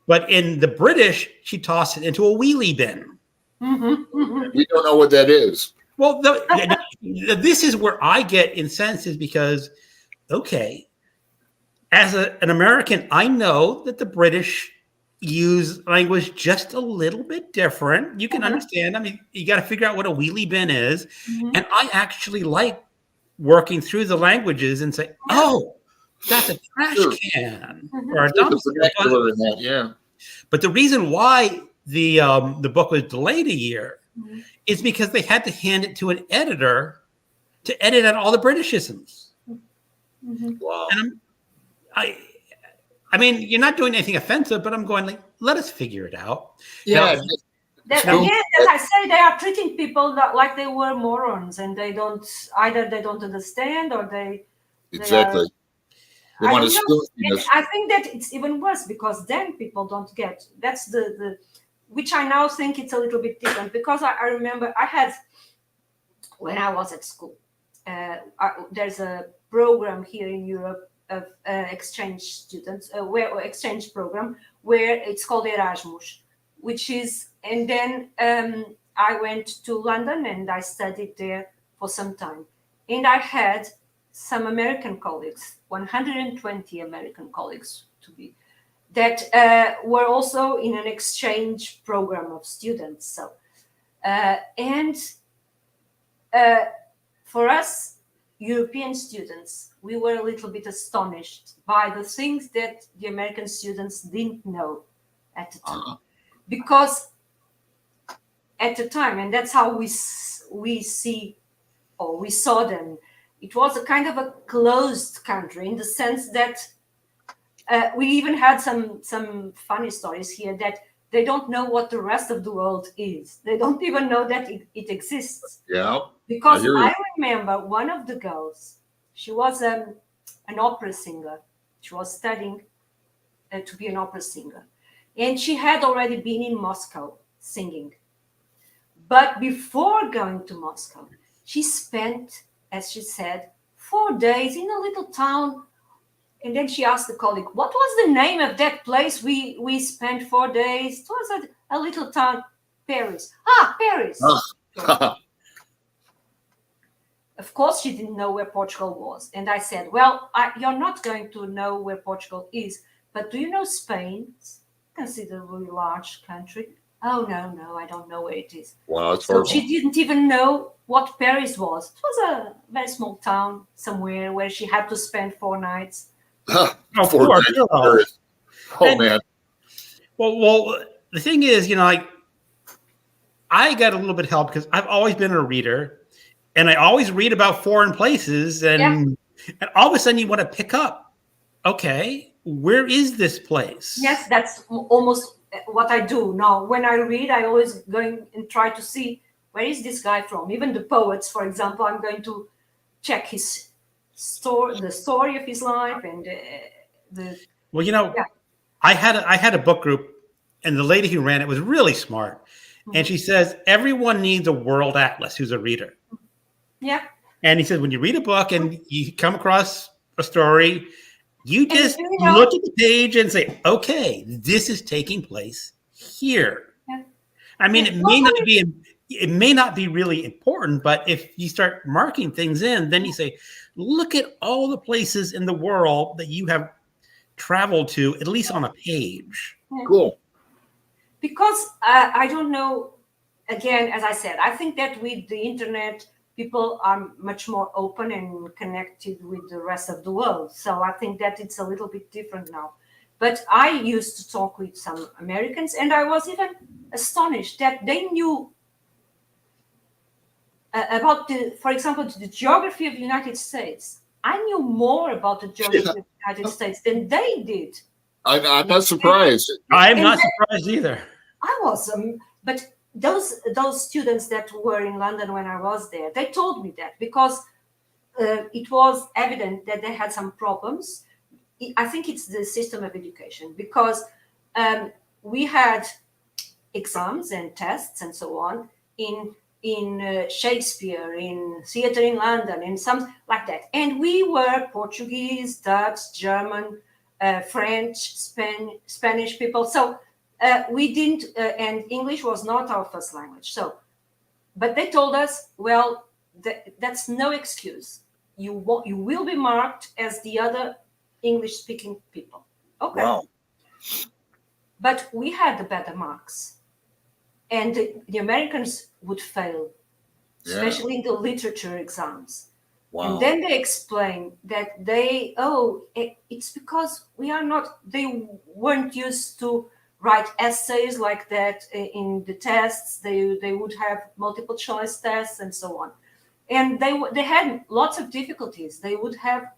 [SPEAKER 1] but in the British, she tossed it into a wheelie bin.
[SPEAKER 3] We don't know what that is.
[SPEAKER 1] Well, this is where I get incensed, is because, okay, as an American, I know that the British use language just a little bit different. You can understand. I mean, you got to figure out what a wheelie bin is. And I actually like working through the languages and say, oh, that's a trash can or a dumpster. But the reason why the book was delayed a year is because they had to hand it to an editor to edit out all the Britishisms.
[SPEAKER 3] Wow.
[SPEAKER 1] And I mean, you're not doing anything offensive, but I'm going like, let us figure it out.
[SPEAKER 3] Yeah.
[SPEAKER 2] As I say, they are treating people like they were morons, and they don't understand, or they
[SPEAKER 3] exactly. They want to spoon us.
[SPEAKER 2] I think that it's even worse, because then people don't get. That's the which I now think it's a little bit different, because I remember I had, when I was at school, there's a program here in Europe of exchange students, exchange program, where it's called Erasmus, which is, and then I went to London and I studied there for some time. And I had some American colleagues, 120 American colleagues to be, that were also in an exchange program of students. So, and for us, European students, we were a little bit astonished by the things that the American students didn't know at the time. Because at the time, and that's how we see, or we saw them, it was a kind of a closed country in the sense that we even had some funny stories here that they don't know what the rest of the world is. They don't even know that it exists.
[SPEAKER 3] Yeah.
[SPEAKER 2] Because I remember one of the girls, she was an opera singer. She was studying to be an opera singer. And she had already been in Moscow singing. But before going to Moscow, she spent, as she said, 4 days in a little town. And then she asked the colleague, what was the name of that place we spent 4 days? It was a little town, Paris. Paris. Of course, she didn't know where Portugal was. And I said, well, you're not going to know where Portugal is, but do you know Spain? It's a considerably large country. Oh, no, I don't know where it is.
[SPEAKER 3] Wow, that's
[SPEAKER 2] so
[SPEAKER 3] horrible.
[SPEAKER 2] She didn't even know what Paris was. It was a very small town somewhere where she had to spend 4 nights.
[SPEAKER 1] Oh,
[SPEAKER 3] man.
[SPEAKER 1] Well, the thing is, like I got a little bit of help because I've always been a reader, and I always read about foreign places, and all of a sudden you want to pick up, okay, where is this place?
[SPEAKER 2] Yes, that's almost what I do now. When I read, I always go and try to see where is this guy from. Even the poets, for example, I'm going to check his story, the story of his life, and
[SPEAKER 1] I had a book group, and the lady who ran it was really smart. And she says, everyone needs a world atlas who's a reader.
[SPEAKER 2] Yeah.
[SPEAKER 1] And he said, when you read a book and you come across a story, you just look at the page and say, okay, this is taking place here. Yeah. I mean, it may not be really important, but if you start marking things in, then you say, look at all the places in the world that you have traveled to, at least on a page.
[SPEAKER 3] Cool.
[SPEAKER 2] Because I don't know, again, as I said, I think that with the internet, people are much more open and connected with the rest of the world. So I think that it's a little bit different now. But I used to talk with some Americans, and I was even astonished that they knew about, for example, the geography of the United States. I knew more about the geography of the United States than they did.
[SPEAKER 3] I'm not surprised.
[SPEAKER 1] I'm not surprised either.
[SPEAKER 2] I was, but those students that were in London when I was there, they told me that because it was evident that they had some problems. I think it's the system of education because we had exams and tests and so on in Shakespeare, in theater in London, in some like that. And we were Portuguese, Dutch, German, French, Spanish people. So we didn't, and English was not our first language. So, but they told us, well, that's no excuse. You will be marked as the other English-speaking people. Okay.
[SPEAKER 3] Wow.
[SPEAKER 2] But we had the better marks. And the Americans would fail, especially in the literature exams. Wow. And then they explained that it's because they weren't used to write essays like that in the tests. They would have multiple choice tests and so on. And they had lots of difficulties. They would have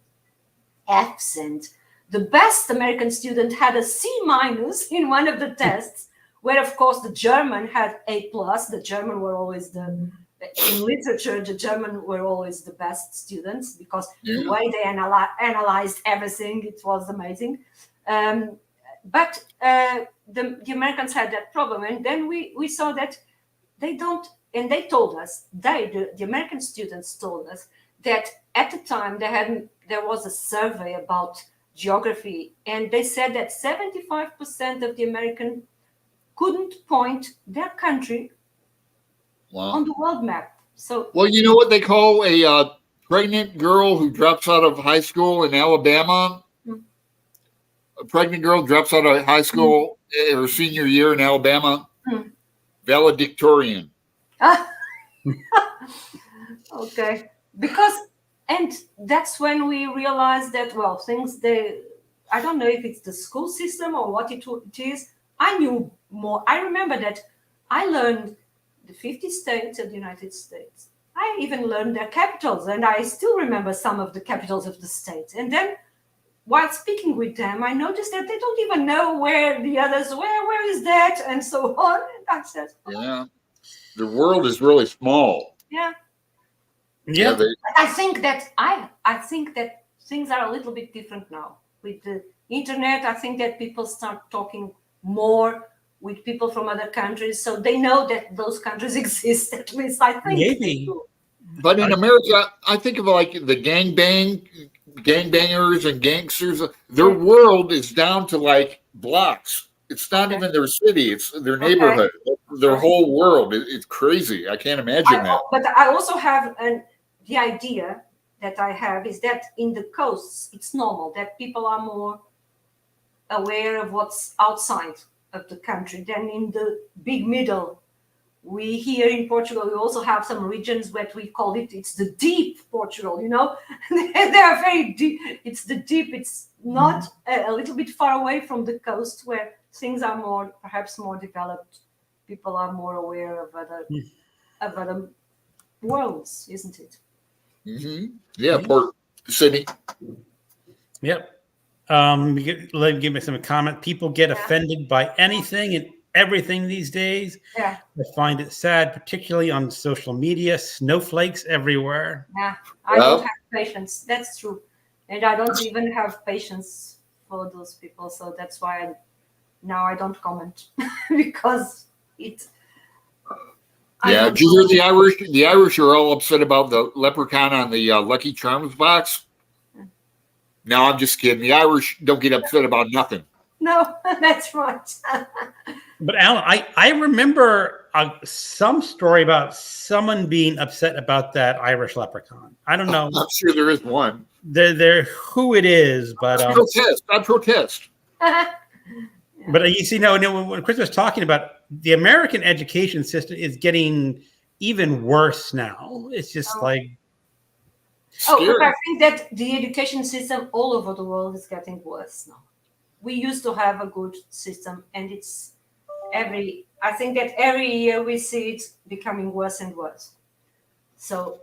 [SPEAKER 2] F's, and the best American student had a C- in one of the tests, where of course the German had A+. The German were always in literature, the German were always the best students because the way they analyzed everything, it was amazing. But the Americans had that problem, and then we saw that they don't. And they told us, the American students told us that at the time there was a survey about geography, and they said that 75% of the American couldn't point their country on the world map. So,
[SPEAKER 3] well, you know what they call a pregnant girl who drops out of high school in Alabama? A pregnant girl drops out of high school her senior year in Alabama. Valedictorian.
[SPEAKER 2] Okay, because And that's when we realized that, well, I don't know if it's the school system or what it is. I knew more. I remember that I learned the 50 states of the United States. I even learned their capitals, and I still remember some of the capitals of the states. And then while speaking with them, I noticed that they don't even know where the others, where is that, and so on. And I said,
[SPEAKER 3] Yeah. The world is really small.
[SPEAKER 2] yeah.
[SPEAKER 1] Yeah.
[SPEAKER 2] I think that things are a little bit different now with the internet. I think that people start talking more with people from other countries, so they know that those countries exist. At least I think they
[SPEAKER 1] Maybe.
[SPEAKER 2] do.
[SPEAKER 3] But in America, I think of like the gangbangers and gangsters. Their world is down to like blocks. It's not even their city; it's their neighborhood. Their whole world. It's crazy. I can't imagine that.
[SPEAKER 2] But I also have the idea that I have is that in the coasts, it's normal that people are more aware of what's outside of the country than in the big middle. We here in Portugal, we also have some regions where we call it's the deep Portugal, you know. They are very deep. It's the deep. It's not a little bit far away from the coast where things are perhaps more developed. People are more aware of other worlds, isn't it?
[SPEAKER 3] Mm-hmm. Yeah, Port City.
[SPEAKER 1] Yep. Let me give me some comment. People get offended by anything and everything these days.
[SPEAKER 2] Yeah.
[SPEAKER 1] I find it sad, particularly on social media. Snowflakes everywhere.
[SPEAKER 2] Yeah. I don't have patience. That's true. And I don't even have patience for those people. So that's why now I don't comment because it.
[SPEAKER 3] Yeah, did you hear the Irish? The Irish are all upset about the leprechaun on the Lucky Charms box. No, I'm just kidding. The Irish don't get upset about nothing.
[SPEAKER 2] No, that's right.
[SPEAKER 1] But Alan, I remember some story about someone being upset about that Irish leprechaun. I don't know.
[SPEAKER 3] I'm sure there is one.
[SPEAKER 1] There who it is, but
[SPEAKER 3] I protest.
[SPEAKER 1] But you see, when Chris was talking about the American education system is getting even worse now. It's just like
[SPEAKER 3] scary.
[SPEAKER 2] I think that the education system all over the world is getting worse now. We used to have a good system, and I think that every year we see it becoming worse and worse. So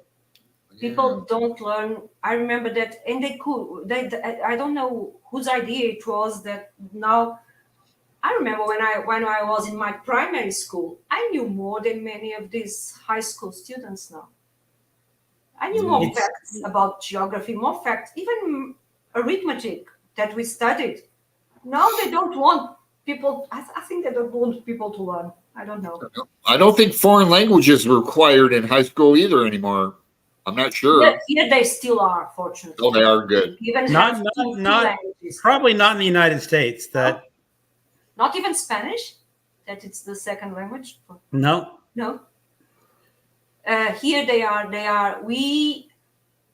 [SPEAKER 2] people don't learn. I remember that, and I don't know whose idea it was that now. I remember when I was in my primary school, I knew more than many of these high school students now. I knew more facts about geography, more facts, even arithmetic that we studied. Now they don't want people. I think they don't want people to learn. I don't know.
[SPEAKER 3] I don't think foreign languages are required in high school either anymore. I'm not sure.
[SPEAKER 2] Here they still are, fortunately.
[SPEAKER 3] Oh, they are good.
[SPEAKER 2] Even
[SPEAKER 1] not
[SPEAKER 2] languages.
[SPEAKER 1] Probably not in the United States. That
[SPEAKER 2] not even Spanish. That it's the second language.
[SPEAKER 1] No.
[SPEAKER 2] Here they are.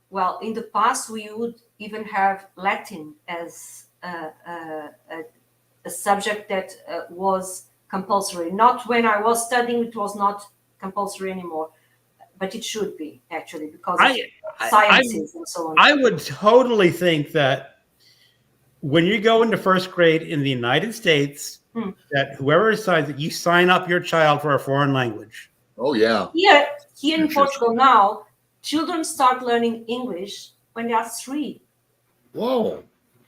[SPEAKER 2] Well, in the past we would even have Latin as a subject that was compulsory. Not when I was studying, it was not compulsory anymore, but it should be actually because of sciences and so on.
[SPEAKER 1] I would totally think that when you go into first grade in the United States, that whoever decides that you sign up your child for a foreign language.
[SPEAKER 3] Oh yeah.
[SPEAKER 2] Here in Portugal now, children start learning English when they are 3.
[SPEAKER 3] Whoa.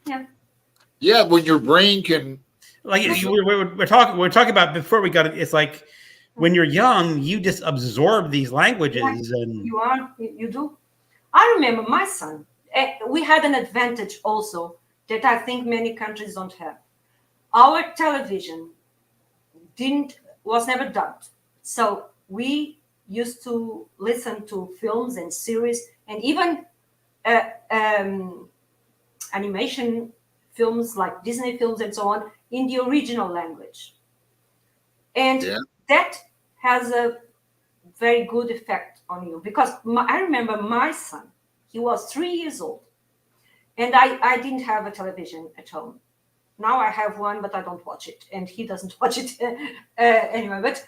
[SPEAKER 2] Yeah.
[SPEAKER 3] Yeah, when your brain can.
[SPEAKER 1] Like we're talking about before we got it. It's like when you're young, you just absorb these languages, and
[SPEAKER 2] you do. I remember my son. We had an advantage also that I think many countries don't have. Our television was never dubbed, so we used to listen to films and series and even animation films like Disney films and so on in the original language. And that has a very good effect on you because I remember my son, he was 3 years old and I didn't have a television at home. Now I have one, but I don't watch it and he doesn't watch it anyway. But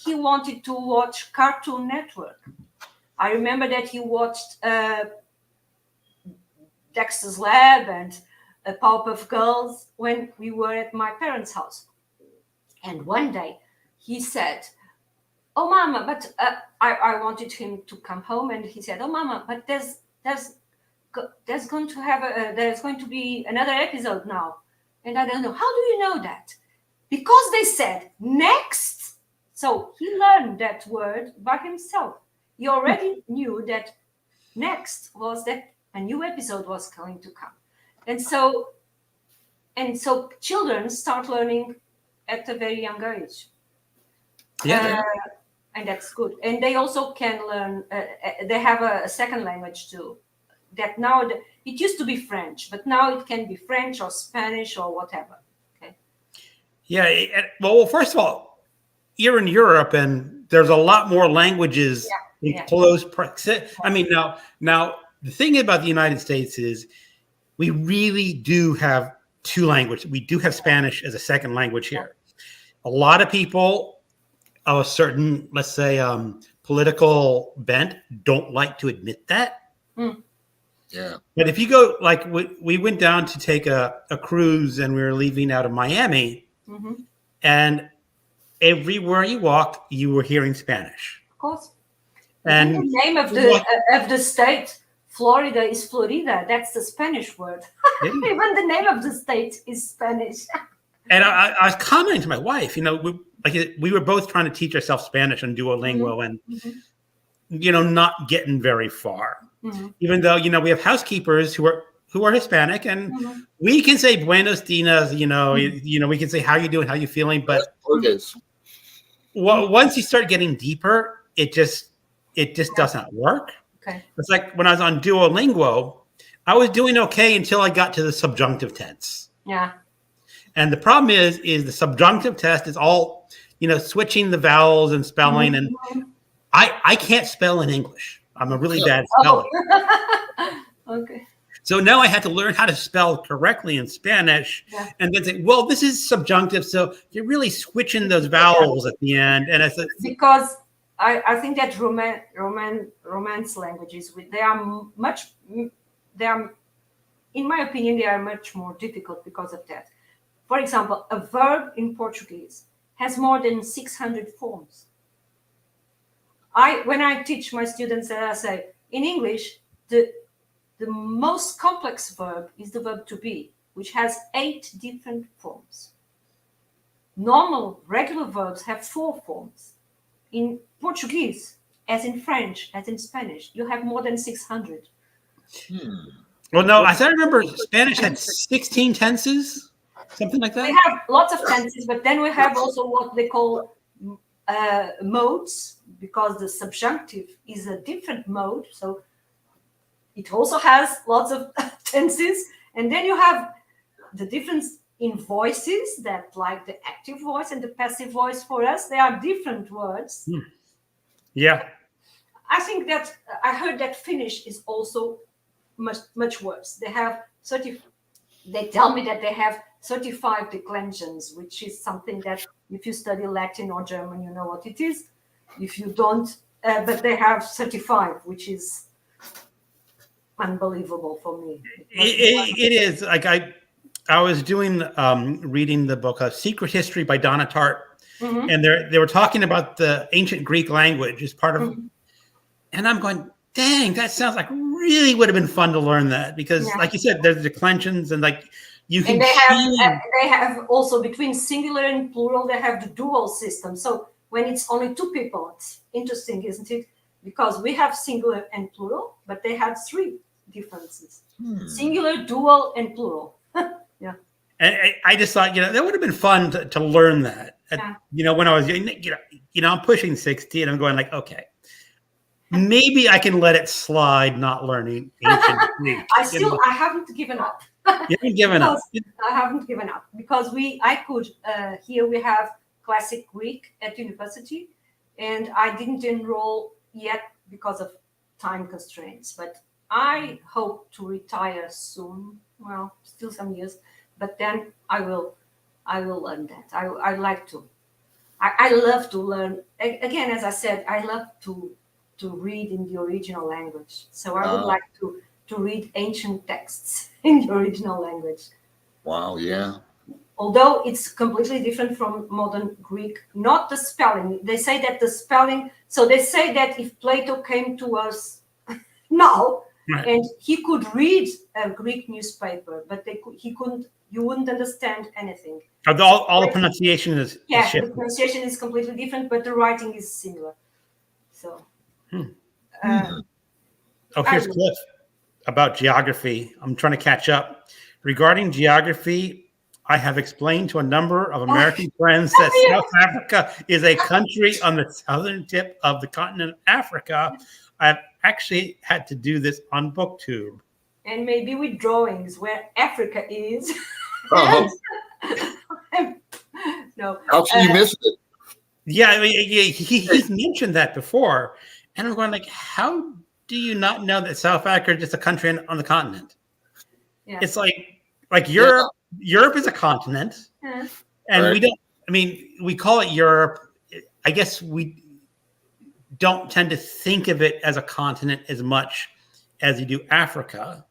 [SPEAKER 2] he wanted to watch Cartoon Network. I remember that he watched Dexter's Lab and Powerpuff Girls when we were at my parents' house. And one day he said, "Oh, Mama," but I wanted him to come home, and he said, "Oh, Mama, but there's going to be another episode now," and I don't know. How do you know that? Because they said next. So he learned that word by himself. He already knew that next was that a new episode was going to come, and so children start learning at a very young age.
[SPEAKER 1] Yeah.
[SPEAKER 2] And that's good. And they also can learn. They have a second language too. That now it used to be French, but now it can be French or Spanish or whatever. Okay.
[SPEAKER 1] Yeah. Well, first of all, you're in Europe, and there's a lot more languages in close proximity. I mean, now the thing about the United States is we really do have two languages. We do have Spanish as a second language here. A lot of people of a certain, let's say, political bent don't like to admit that.
[SPEAKER 3] Yeah.
[SPEAKER 1] But if you go, like we went down to take a cruise, and we were leaving out of Miami, and everywhere you walked, you were hearing Spanish.
[SPEAKER 2] Of course.
[SPEAKER 1] And
[SPEAKER 2] the name of the state, Florida, is Florida. That's the Spanish word. Even the name of the state is Spanish.
[SPEAKER 1] And I was commenting to my wife, we were both trying to teach ourselves Spanish on Duolingo, and not getting very far. Even though we have housekeepers who are Hispanic, and we can say buenos dias, we can say how you doing, how you feeling, but once you start getting deeper, it just doesn't work.
[SPEAKER 2] Okay.
[SPEAKER 1] It's like when I was on Duolingo, I was doing okay until I got to the subjunctive tense.
[SPEAKER 2] Yeah.
[SPEAKER 1] And the problem is the subjunctive test is all, switching the vowels and spelling. And I can't spell in English. I'm a really bad speller.
[SPEAKER 2] Okay.
[SPEAKER 1] So now I had to learn how to spell correctly in Spanish, and then say, well, this is subjunctive. So you're really switching those vowels at the end. And I said,
[SPEAKER 2] because I think that Romance languages, in my opinion, they are much more difficult because of that. For example, a verb in Portuguese has more than 600 forms. When I teach my students, I say, in English, the most complex verb is the verb to be, which has 8 different forms. Normal, regular verbs have 4 forms. In Portuguese, as in French, as in Spanish, you have more than 600.
[SPEAKER 1] Well, no, as I remember, Spanish had 16 tenses. Something like that?
[SPEAKER 2] We have lots of tenses, but then we have also what they call modes, because the subjunctive is a different mode. So it also has lots of tenses. And then you have the difference in voices, that like the active voice and the passive voice for us, they are different words.
[SPEAKER 1] Yeah.
[SPEAKER 2] I think that I heard that Finnish is also much worse. They tell me that they have 35 declensions, which is something that if you study Latin or German, you know what it is. If you don't, but they have 35, which is unbelievable for me.
[SPEAKER 1] It is. Like I was reading the book Secret History by Donna Tartt, and they were talking about the ancient Greek language as part of, and I'm going, dang, that sounds like really would have been fun to learn that, because like you said, there's declensions, and like you can.
[SPEAKER 2] And they have also between singular and plural, they have the dual system. So when it's only 2 people, it's interesting, isn't it? Because we have singular and plural, but they had 3 differences: singular, dual, and plural. Yeah.
[SPEAKER 1] And I just thought, that would have been fun to learn that. When I was, I'm pushing 60, and I'm going like, okay, maybe I can let it slide, not learning ancient Greek.
[SPEAKER 2] I haven't given up.
[SPEAKER 1] You haven't given up.
[SPEAKER 2] I haven't given up because here we have classic Greek at university, and I didn't enroll yet because of time constraints. But I hope to retire soon. Well, still some years, but then I will learn that. I like to. I love to learn. Again, as I said, I love to to read in the original language. So I would like to read ancient texts in the original language.
[SPEAKER 3] Wow, yeah.
[SPEAKER 2] Although it's completely different from modern Greek, not the spelling. They say that the spelling, so they say that if Plato came to us now and he could read a Greek newspaper, but he couldn't, you wouldn't understand anything.
[SPEAKER 1] All the pronunciation is
[SPEAKER 2] the
[SPEAKER 1] shifted.
[SPEAKER 2] pronunciation is completely different, but the writing is similar. So,
[SPEAKER 1] Here's Cliff about geography. I'm trying to catch up. Regarding geography, I have explained to a number of American friends that South Africa is a country on the southern tip of the continent of Africa. I've actually had to do this on BookTube.
[SPEAKER 2] And maybe with drawings where Africa is. No.
[SPEAKER 3] How can you miss it?
[SPEAKER 1] Yeah, I mean, he's mentioned that before. And I'm going like, how do you not know that South Africa is just a country on the continent?
[SPEAKER 2] Yeah.
[SPEAKER 1] It's like Europe. Europe is a continent, and we don't. I mean, we call it Europe. I guess we don't tend to think of it as a continent as much as you do Africa.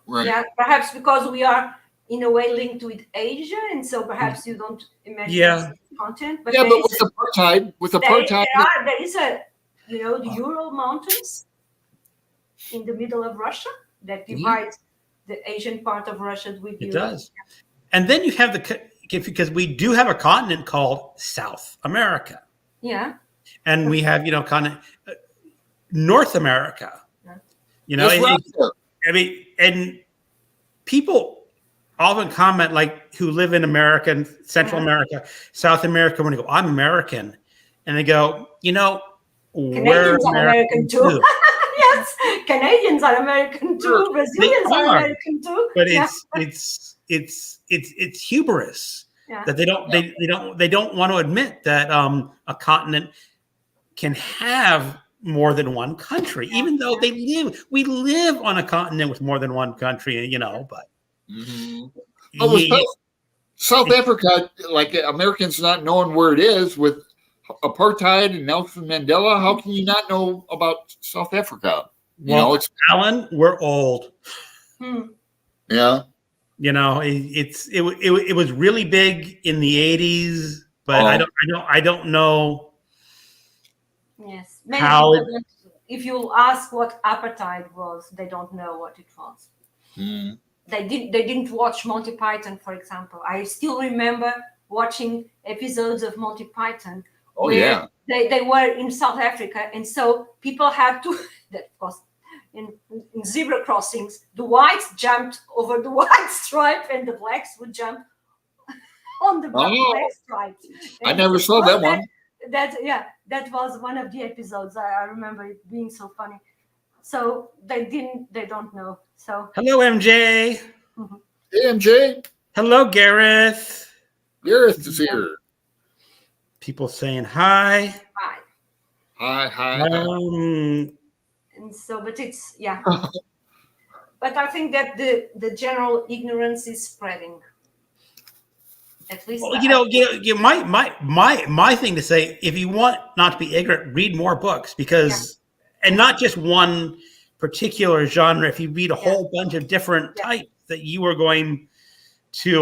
[SPEAKER 2] Well, yeah, perhaps because we are in a way linked with Asia, and so perhaps you don't imagine it's a continent. But
[SPEAKER 3] with apartheid,
[SPEAKER 2] there is a, the Ural Mountains in the middle of Russia that divides the Asian part of Russia with Europe.
[SPEAKER 1] It does. And then you have because we do have a continent called South America.
[SPEAKER 2] Yeah.
[SPEAKER 1] And we have, North America. I mean, and people often comment, like, who live in America and Central America, South America, when they go, I'm American. And they go, we're
[SPEAKER 2] American too. Yes, Canadians are American too. Brazilians are American too.
[SPEAKER 1] But it's hubris that they don't want to admit that a continent can have more than one country, even though we live on a continent with more than one country, but
[SPEAKER 3] South Africa, like Americans not knowing where it is with apartheid and Nelson Mandela, how can you not know about South Africa?
[SPEAKER 1] It's Alan, we're old.
[SPEAKER 3] Yeah.
[SPEAKER 1] It was really big in the 80s, but I don't know.
[SPEAKER 2] Yes. Many people if you ask what apartheid was, they don't know what it was. They didn't watch Monty Python, for example. I still remember watching episodes of Monty Python where they were in South Africa, and so people had to of course in zebra crossings, the whites jumped over the white stripe and the blacks would jump on the black stripe.
[SPEAKER 3] I never saw that one.
[SPEAKER 2] That was one of the episodes. I remember it being so funny. So they don't know. So
[SPEAKER 1] hello, MJ.
[SPEAKER 3] Hey, MJ.
[SPEAKER 1] Hello, Gareth.
[SPEAKER 3] Gareth is here.
[SPEAKER 1] People saying hi.
[SPEAKER 3] Hi.
[SPEAKER 2] And so, but it's but I think that the general ignorance is spreading. At least, my thing to say, if you want not to be ignorant, read more books because, and not just one particular genre. If you read a whole bunch of different types, that you are going to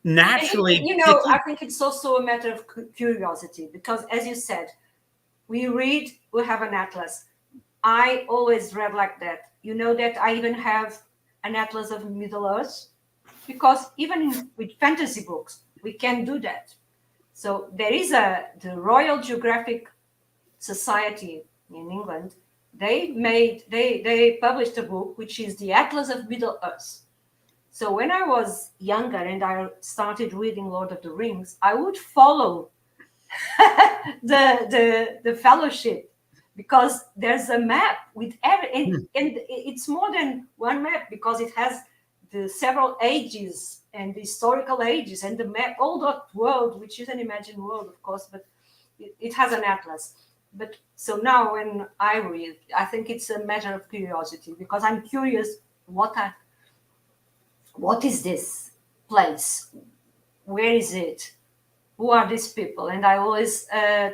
[SPEAKER 2] naturally. I think it's also a matter of curiosity because, as you said, we have an atlas. I always read like that. You know that I even have an atlas of Middle Earth because even with fantasy books, we can do that. So there is the Royal Geographic Society in England. They published a book which is the Atlas of Middle Earth. So when I was younger and I started reading Lord of the Rings, I would follow the fellowship because there's a map with and it's more than one map because it has the several ages and the historical ages and the map, all that world, which is an imagined world, of course, but it has an atlas. But so now when I read, I think it's a matter of curiosity because I'm curious what is this place? Where is it? Who are these people? And I always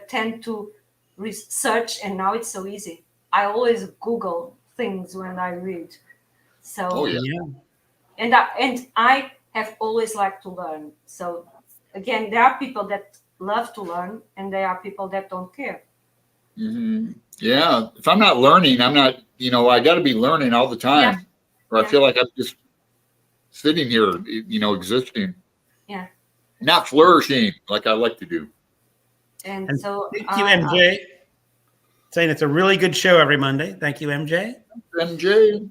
[SPEAKER 2] tend to research, and now it's so easy. I always Google things when I read. So
[SPEAKER 3] Oh, yeah.
[SPEAKER 2] and I have always liked to learn. So again, there are people that love to learn, and there are people that don't care.
[SPEAKER 3] Mm-hmm. Yeah. If I'm not learning, I'm not. I got to be learning all the time, or I feel like I'm just sitting here, existing, not flourishing like I like to do.
[SPEAKER 2] And so
[SPEAKER 1] thank you, MJ. Saying it's a really good show every Monday. Thank you, MJ.
[SPEAKER 3] MJ.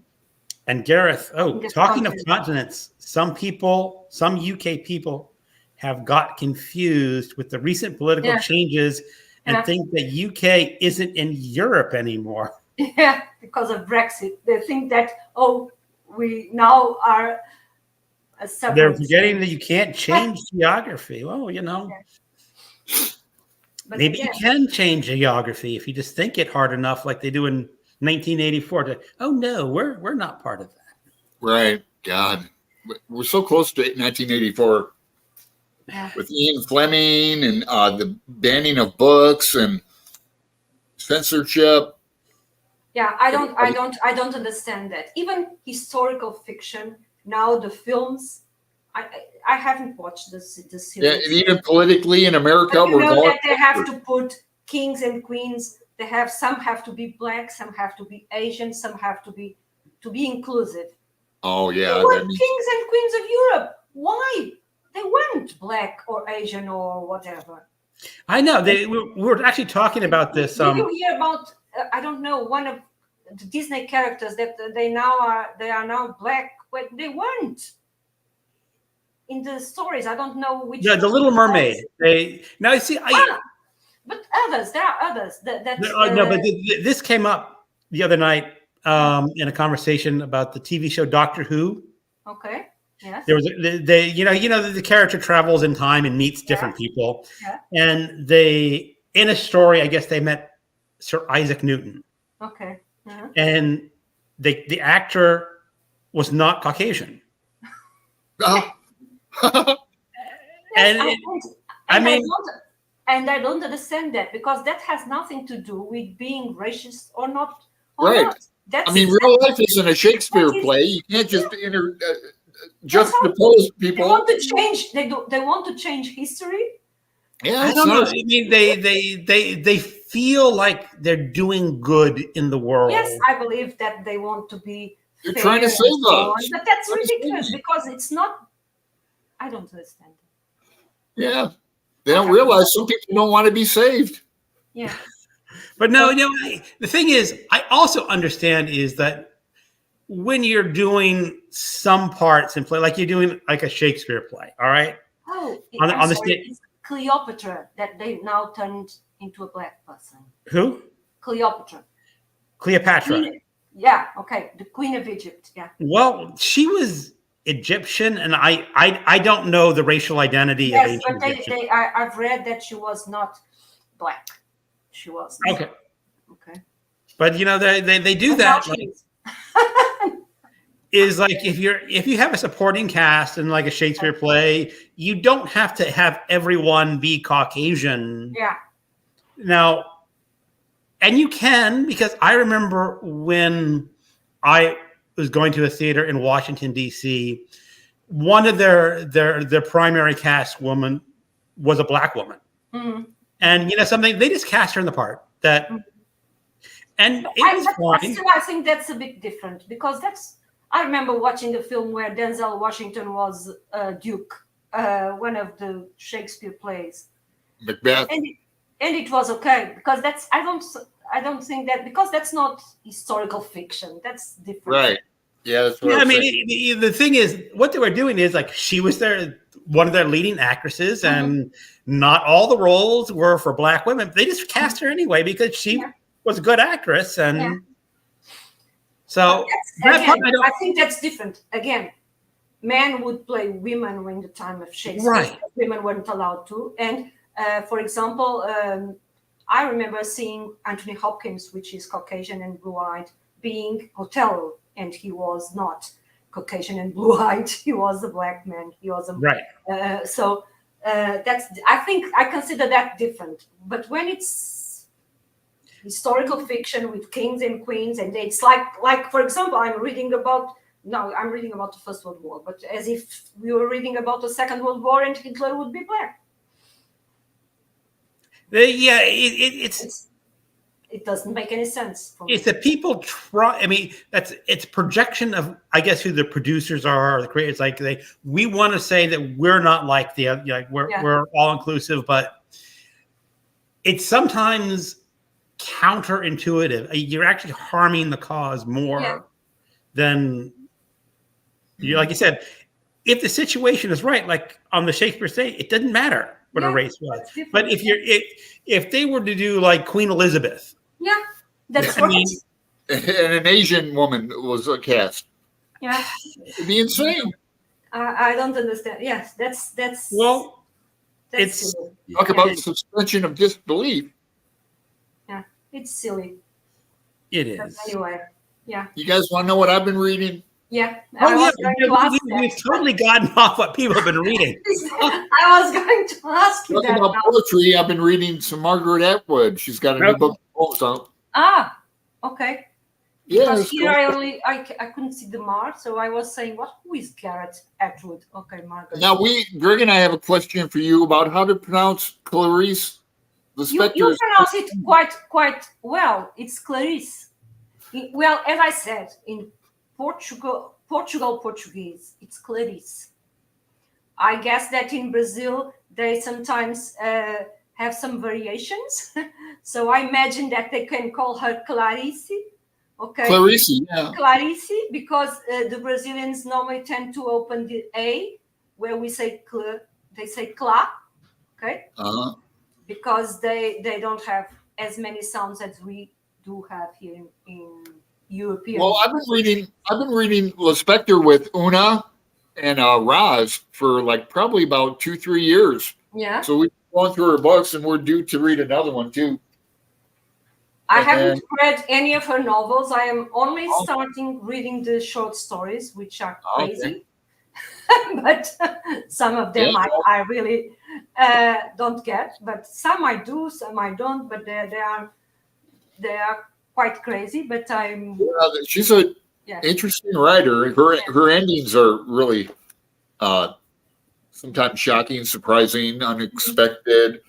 [SPEAKER 1] And Gareth. Oh, talking of continents, some UK people have got confused with the recent political changes and think that UK isn't in Europe anymore.
[SPEAKER 2] Yeah, because of Brexit. They think that, we now are a separate.
[SPEAKER 1] They're forgetting that you can't change geography. Well, maybe you can change geography if you just think it hard enough, like they do in 1984. Oh no, we're not part of that.
[SPEAKER 3] Right. God, we're so close to 1984 with Ian Fleming and the banning of books and censorship.
[SPEAKER 2] Yeah, I don't understand that. Even historical fiction now, the films. I haven't watched the series.
[SPEAKER 3] Yeah, and even politically in America,
[SPEAKER 2] we're going that they have to put kings and queens. Some have to be black, some have to be Asian, some have to be inclusive.
[SPEAKER 3] Oh yeah,
[SPEAKER 2] they weren't kings and queens of Europe. Why? They weren't black or Asian or whatever.
[SPEAKER 1] I know. We were actually talking about this.
[SPEAKER 2] Did you hear about? I don't know. One of the Disney characters that they are now black, but they weren't in the stories. I don't know which.
[SPEAKER 1] Yeah, the Little Mermaid.
[SPEAKER 2] But others. There are others.
[SPEAKER 1] But this came up the other night in a conversation about the TV show Doctor Who.
[SPEAKER 2] Okay. Yes.
[SPEAKER 1] There was the character travels in time and meets different people, and they in a story I guess they met Sir Isaac Newton.
[SPEAKER 2] Okay.
[SPEAKER 1] And the actor was not Caucasian.
[SPEAKER 2] And I don't understand that, because that has nothing to do with being racist or not.
[SPEAKER 3] Right. Real life isn't a Shakespeare play. You can't just juxtapose people.
[SPEAKER 2] They want to change. They want to change history.
[SPEAKER 3] Yeah,
[SPEAKER 1] I don't know. I mean, they feel like they're doing good in the world.
[SPEAKER 2] Yes, I believe that they want to be.
[SPEAKER 3] You're trying to save us,
[SPEAKER 2] but that's ridiculous because it's not. I don't understand.
[SPEAKER 3] Yeah, they don't realize some people don't want to be saved.
[SPEAKER 2] Yeah.
[SPEAKER 1] But no, the thing is, I also understand is that when you're doing some parts in play, like you're doing like a Shakespeare play, all right?
[SPEAKER 2] Oh,
[SPEAKER 1] on the stage.
[SPEAKER 2] It's Cleopatra that they now turned into a black person.
[SPEAKER 1] Who?
[SPEAKER 2] Cleopatra.
[SPEAKER 1] Yeah,
[SPEAKER 2] okay. The Queen of Egypt, yeah.
[SPEAKER 1] Well, she was Egyptian, and I don't know the racial identity of ancient Egyptian.
[SPEAKER 2] I've read that she was not black. She was
[SPEAKER 1] okay. But they do that. Is like if you have a supporting cast in like a Shakespeare play, you don't have to have everyone be Caucasian.
[SPEAKER 2] Yeah.
[SPEAKER 1] Now, and you can, because I remember when I was going to a theater in Washington D.C., one of their primary cast woman was a black woman.
[SPEAKER 2] Mm-hmm.
[SPEAKER 1] And something, they just cast her in the part that, and it was fine.
[SPEAKER 2] I think that's a bit different, because I remember watching a film where Denzel Washington was Duke, one of the Shakespeare plays.
[SPEAKER 3] Macbeth.
[SPEAKER 2] And it was okay, because I don't think that, because that's not historical fiction. That's different.
[SPEAKER 3] Right. Yeah. That's what
[SPEAKER 1] the thing is, what they were doing is like she was one of their leading actresses, and not all the roles were for black women. They just cast her anyway because she was a good actress, and so
[SPEAKER 2] I think that's different. Again, men would play women in the time of Shakespeare.
[SPEAKER 1] Right.
[SPEAKER 2] Women weren't allowed to. And for example, I remember seeing Anthony Hopkins, which is Caucasian and blue-eyed, being Othello, and he was not Caucasian and blue-eyed. He was a black man. He was
[SPEAKER 1] right.
[SPEAKER 2] So I think I consider that different. But when it's historical fiction with kings and queens, and it's like for example, I'm reading about the First World War, but as if we were reading about the Second World War and Hitler would be black.
[SPEAKER 1] Yeah,
[SPEAKER 2] it doesn't make any sense for me.
[SPEAKER 1] It's that people try. I mean, it's projection of, I guess, who the producers are, or the creators. Like we want to say that we're not like we're all inclusive, but it's sometimes counterintuitive. You're actually harming the cause more than you. Like you said, if the situation is right, like on the Shakespeare stage, it doesn't matter what a race was. But if they were to do like Queen Elizabeth.
[SPEAKER 2] Yeah, that's right.
[SPEAKER 3] And an Asian woman was cast.
[SPEAKER 2] Yeah,
[SPEAKER 3] it'd be insane.
[SPEAKER 2] I don't understand. Yes, that's
[SPEAKER 1] well,
[SPEAKER 2] that's
[SPEAKER 1] it's
[SPEAKER 2] silly.
[SPEAKER 3] Talk about suspension of disbelief.
[SPEAKER 2] Yeah, it's silly.
[SPEAKER 1] It
[SPEAKER 2] But
[SPEAKER 1] is.
[SPEAKER 2] anyway, yeah.
[SPEAKER 3] You guys want to know what I've been reading?
[SPEAKER 2] Yeah.
[SPEAKER 1] We've totally gotten off what people have been reading.
[SPEAKER 2] I was going to ask you
[SPEAKER 3] Talking
[SPEAKER 2] that.
[SPEAKER 3] about poetry, I've been reading some Margaret Atwood. She's got a new book of poems out.
[SPEAKER 2] Ah, okay.
[SPEAKER 3] Yeah,
[SPEAKER 2] Because
[SPEAKER 3] it's
[SPEAKER 2] here
[SPEAKER 3] cool.
[SPEAKER 2] I couldn't see the mark, so I was saying, who is Garrett Atwood? Okay, Margaret.
[SPEAKER 3] Now Greg and I have a question for you about how to pronounce Clarice Lispector.
[SPEAKER 2] You pronounce it quite well. It's Clarice. Well, as I said, in Portuguese, it's Clarice. I guess that in Brazil they sometimes have some variations. So I imagine that they can call her Clarice. Okay.
[SPEAKER 3] Clarice, yeah.
[SPEAKER 2] Clarice, because the Brazilians normally tend to open the A, where we say they say cla. Okay.
[SPEAKER 3] Uh-huh.
[SPEAKER 2] Because they don't have as many sounds as we do have here in European.
[SPEAKER 3] Well, I've been reading Lispector with Una and Roz for like probably about 2-3 years.
[SPEAKER 2] Yeah.
[SPEAKER 3] So we've gone through her books, and we're due to read another one too.
[SPEAKER 2] I haven't read any of her novels. I am only starting reading the short stories, which are crazy. Okay. But some of them I really don't get. But some I do, some I don't. But they are quite crazy. But I'm.
[SPEAKER 3] Yeah, she's an interesting writer. Her endings are really sometimes shocking, surprising, unexpected,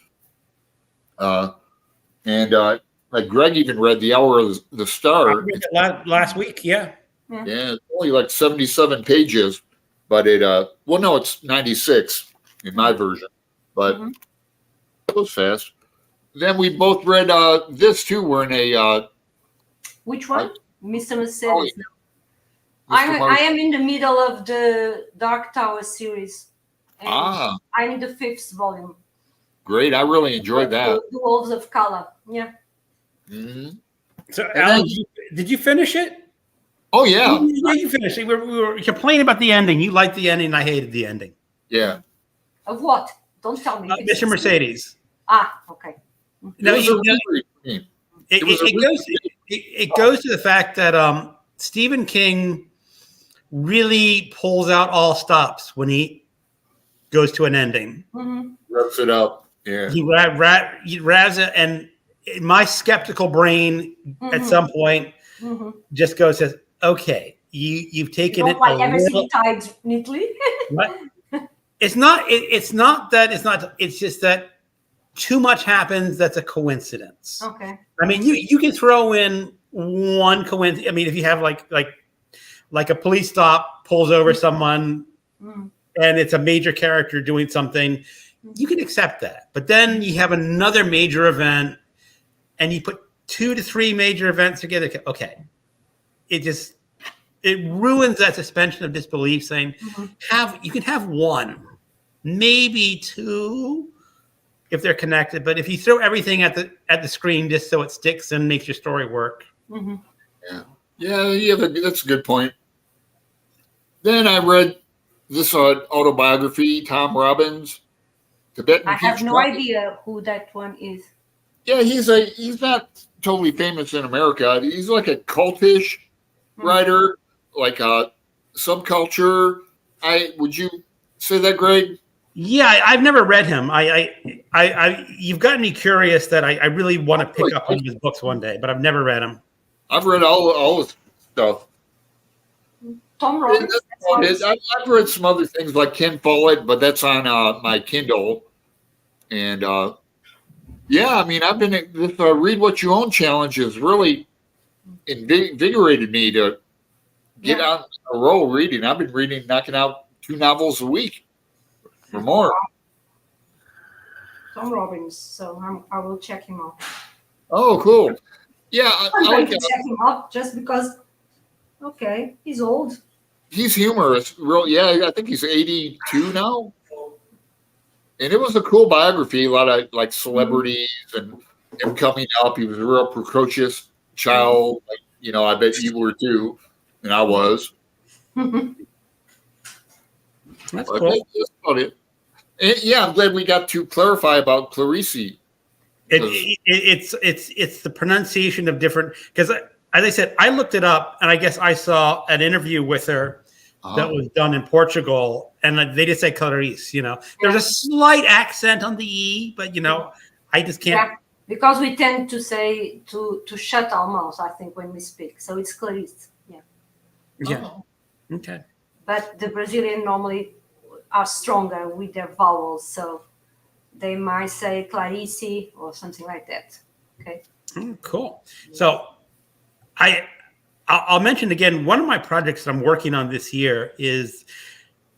[SPEAKER 3] and. Like Greg even read The Hour of the Star.
[SPEAKER 1] I read it last week, yeah.
[SPEAKER 3] Yeah, it's only like 77 pages, but it's 96 in my version, but it was fast. Then we both read this too. We're in a...
[SPEAKER 2] Which one? Mr. Mercedes. I am in the middle of the Dark Tower series. And I'm in the 5th volume.
[SPEAKER 3] Great. I really enjoyed that.
[SPEAKER 2] The Wolves of Kala. Yeah.
[SPEAKER 3] Mm-hmm.
[SPEAKER 1] So, Alan, did you finish it?
[SPEAKER 3] Oh, yeah.
[SPEAKER 1] Yeah, you finished it. We were complaining about the ending. You liked the ending, and I hated the ending.
[SPEAKER 3] Yeah.
[SPEAKER 2] Of what? Don't tell me.
[SPEAKER 1] Mr. Mercedes.
[SPEAKER 2] Okay.
[SPEAKER 1] No, it goes to the fact that Stephen King really pulls out all stops when he goes to an ending.
[SPEAKER 2] Mm-hmm.
[SPEAKER 3] Wraps it up. Yeah.
[SPEAKER 1] He wraps it, and my skeptical brain at some point just goes, says, okay, you've taken it
[SPEAKER 2] like everything tied neatly.
[SPEAKER 1] It's just that too much happens. That's a coincidence.
[SPEAKER 2] Okay.
[SPEAKER 1] I mean, you can throw in one coincidence. I mean, if you have like a police stop pulls over someone and it's a major character doing something, you can accept that. But then you have another major event and you put 2 to 3 major events together. Okay. It ruins that suspension of disbelief, saying you can have one, maybe 2 if they're connected, but if you throw everything at the screen just so it sticks and makes your story work.
[SPEAKER 3] Yeah, that's a good point. Then I read this autobiography, Tom Robbins, Tibetan.
[SPEAKER 2] I have no idea who that one is.
[SPEAKER 3] Yeah, he's not totally famous in America. He's like a cultish writer, like a subculture. Would you say that, Greg?
[SPEAKER 1] Yeah, I've never read him. You've gotten me curious that I really want to pick up one of his books one day, but I've never read him.
[SPEAKER 3] I've read all his stuff.
[SPEAKER 2] Tom Robbins.
[SPEAKER 3] I've read some other things like Ken Follett, but that's on my Kindle. And yeah, I mean, I've been this Read What You Own challenge has really invigorated me to get on a roll reading. I've been reading, knocking out 2 novels a week or more.
[SPEAKER 2] Tom Robbins. So I will check him out.
[SPEAKER 3] Oh, cool. Yeah,
[SPEAKER 2] I'm going to check him out just because. Okay, he's old.
[SPEAKER 3] He's humorous. Yeah, I think he's 82 now. And it was a cool biography. A lot of like celebrities and him coming up. He was a real precocious child. Like, I bet you were too, and I was.
[SPEAKER 1] That's cool.
[SPEAKER 3] That's about it. And yeah, I'm glad we got to clarify about Clarice.
[SPEAKER 1] It's the pronunciation of different, because as I said, I looked it up and I guess I saw an interview with her that was done in Portugal, and they just say Clarice. There's a slight accent on the E, but I just can't.
[SPEAKER 2] Yeah, because we tend to say to shut our mouth, I think, when we speak. So it's Clarice.
[SPEAKER 1] Yeah. Okay.
[SPEAKER 2] But the Brazilian normally are stronger with their vowels, so they might say Clarice or something like that. Okay.
[SPEAKER 1] Cool. So I'll mention again, one of my projects that I'm working on this year is,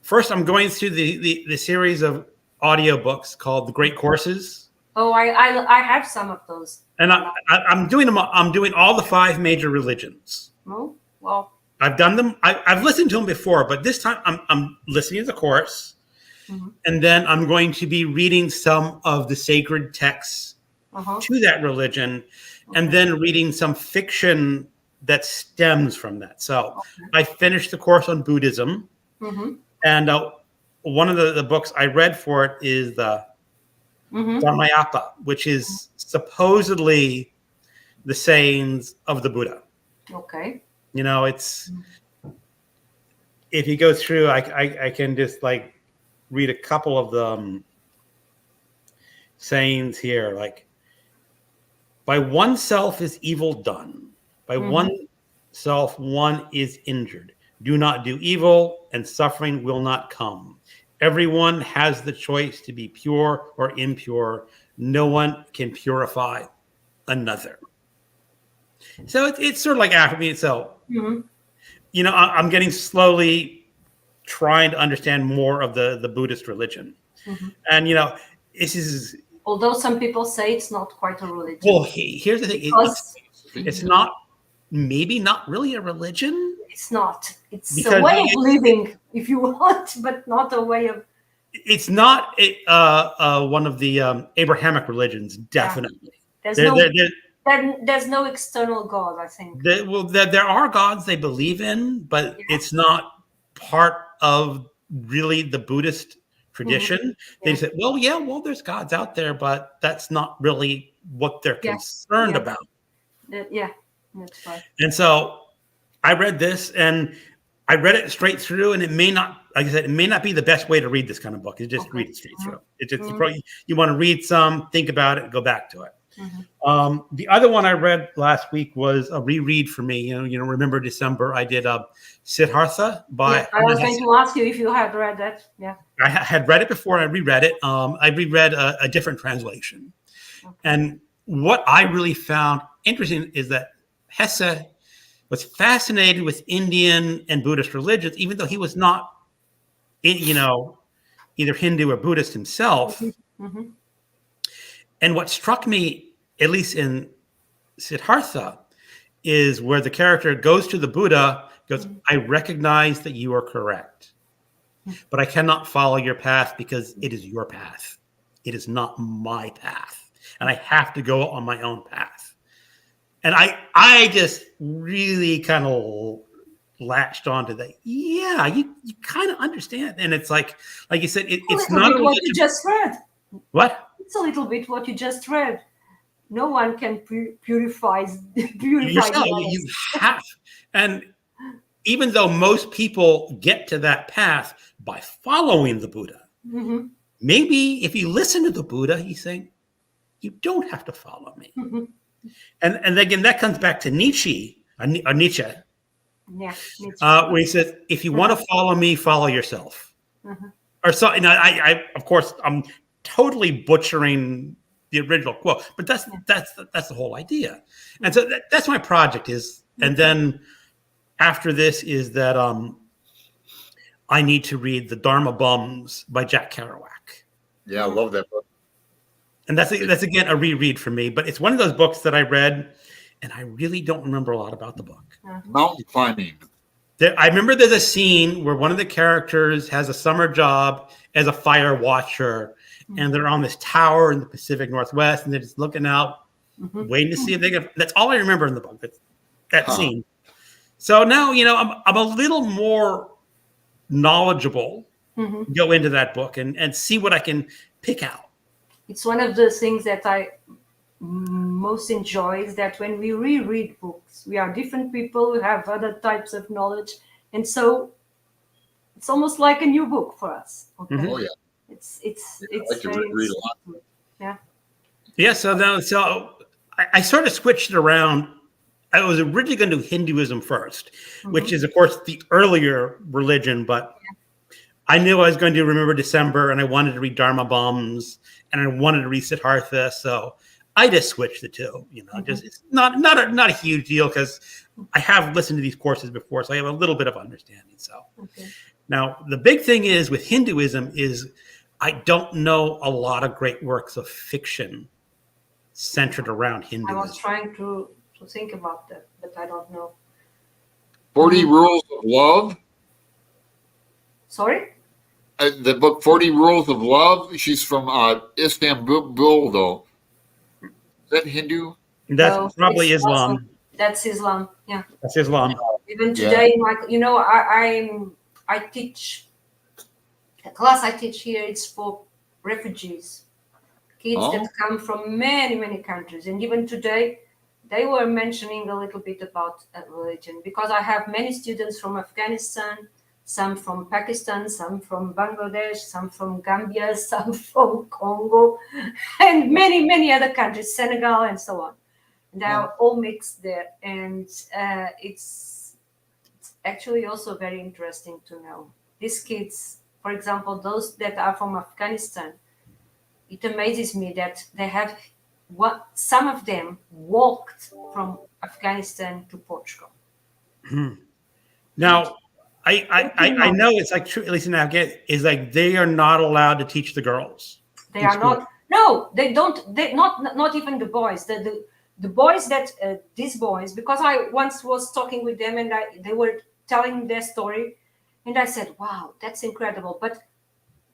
[SPEAKER 1] first I'm going through the series of audiobooks called The Great Courses.
[SPEAKER 2] Oh, I have some of those.
[SPEAKER 1] And I'm doing them. I'm doing all the 5 major religions.
[SPEAKER 2] Oh, well.
[SPEAKER 1] I've done them. I've listened to them before, but this time I'm listening to the course, and then I'm going to be reading some of the sacred texts to that religion, and then reading some fiction that stems from that. So I finished the course on Buddhism, and one of the books I read for it is the Dharmayapa, which is supposedly the sayings of the Buddha.
[SPEAKER 2] Okay.
[SPEAKER 1] It's, if you go through, I can just like read a couple of the sayings here, like, by oneself is evil done. By oneself, one is injured. Do not do evil, and suffering will not come. Everyone has the choice to be pure or impure. No one can purify another. So it's sort of like after me. So, I'm getting slowly trying to understand more of the Buddhist religion. And, this is.
[SPEAKER 2] Although some people say it's not quite a religion.
[SPEAKER 1] Well, here's the thing. It's not, maybe not really a religion.
[SPEAKER 2] It's not. It's a way of living, if you want, but not a way of.
[SPEAKER 1] It's not one of the Abrahamic religions, definitely.
[SPEAKER 2] There's no external God, I think.
[SPEAKER 1] There are gods they believe in, but it's not part of really the Buddhist tradition. They say, there's gods out there, but that's not really what they're concerned about.
[SPEAKER 2] Yeah, that's right.
[SPEAKER 1] And so I read this, and I read it straight through, and it may not, like I said, it may not be the best way to read this kind of book. It's just read it straight through. It's just you want to read some, think about it, and go back to it. The other one I read last week was a reread for me. Remember December I did Siddhartha by.
[SPEAKER 2] I was going to ask you if you had read that. Yeah,
[SPEAKER 1] I had read it before. I reread it. I reread a different translation, and what I really found interesting is that Hesse was fascinated with Indian and Buddhist religions, even though he was not, either Hindu or Buddhist himself. And what struck me, at least in Siddhartha, is where the character goes to the Buddha, goes, I recognize that you are correct, but I cannot follow your path because it is your path. It is not my path. And I have to go on my own path. And I just really kind of latched onto that. Yeah, you kind of understand. And it's like you said, it's not
[SPEAKER 2] what you just read.
[SPEAKER 1] What?
[SPEAKER 2] It's a little bit what you just read. No one can purify
[SPEAKER 1] yourself. You have. And even though most people get to that path by following the Buddha, maybe if you listen to the Buddha, he's saying, you don't have to follow me.
[SPEAKER 2] Mhm.
[SPEAKER 1] And again, that comes back to Nietzsche,
[SPEAKER 2] Yeah.
[SPEAKER 1] where he says, if you want to follow me, follow yourself.
[SPEAKER 2] Mhm.
[SPEAKER 1] Or so, and I, of course, I'm totally butchering the original quote, but that's the whole idea. And so that's my project is, and then after this is that I need to read The Dharma Bums by Jack Kerouac.
[SPEAKER 3] Yeah, I love that book.
[SPEAKER 1] And that's again a reread for me, but it's one of those books that I read and I really don't remember a lot about the book.
[SPEAKER 3] Mountain climbing.
[SPEAKER 1] I remember there's a scene where one of the characters has a summer job as a fire watcher, and they're on this tower in the Pacific Northwest, and they're just looking out, waiting to see if they can. That's all I remember in the book. That scene. So now I'm a little more knowledgeable. Go into that book and see what I can pick out.
[SPEAKER 2] It's one of the things that I most enjoy is that when we reread books, we are different people who have other types of knowledge, and so it's almost like a new book for us. Okay?
[SPEAKER 3] Oh yeah,
[SPEAKER 2] It's
[SPEAKER 3] I like to read a lot.
[SPEAKER 1] Yeah. So I sort of switched it around. I was originally going to do Hinduism first, which is of course the earlier religion, but I knew I was going to remember December, and I wanted to read Dharma Bums, and I wanted to read Siddhartha, so I just switched the two. Just it's not a huge deal because I have listened to these courses before, so I have a little bit of understanding. So now the big thing is with Hinduism is I don't know a lot of great works of fiction centered around Hinduism.
[SPEAKER 2] I was trying to think about that, but I don't know.
[SPEAKER 3] 40 Rules of Love.
[SPEAKER 2] Sorry?
[SPEAKER 3] The book 40 Rules of Love. She's from Istanbul, though. Is that Hindu?
[SPEAKER 1] That's probably Islam.
[SPEAKER 2] That's Islam. Yeah.
[SPEAKER 1] That's Islam.
[SPEAKER 2] Even today, I teach the class I teach here. It's for refugees, kids that come from many, many countries, and even today, they were mentioning a little bit about religion because I have many students from Afghanistan, some from Pakistan, some from Bangladesh, some from Gambia, some from Congo, and many, many other countries, Senegal, and so on. They are all mixed there, and it's actually also very interesting to know. These kids, for example, those that are from Afghanistan, it amazes me that they have some of them walked from Afghanistan to Portugal.
[SPEAKER 1] Now, I know it's like true, at least in Afghanistan, is like they are not allowed to teach the girls.
[SPEAKER 2] They are not. No, they don't. They not even the boys. The boys that these boys, because I once was talking with them and they were telling their story, and I said, "Wow, that's incredible." But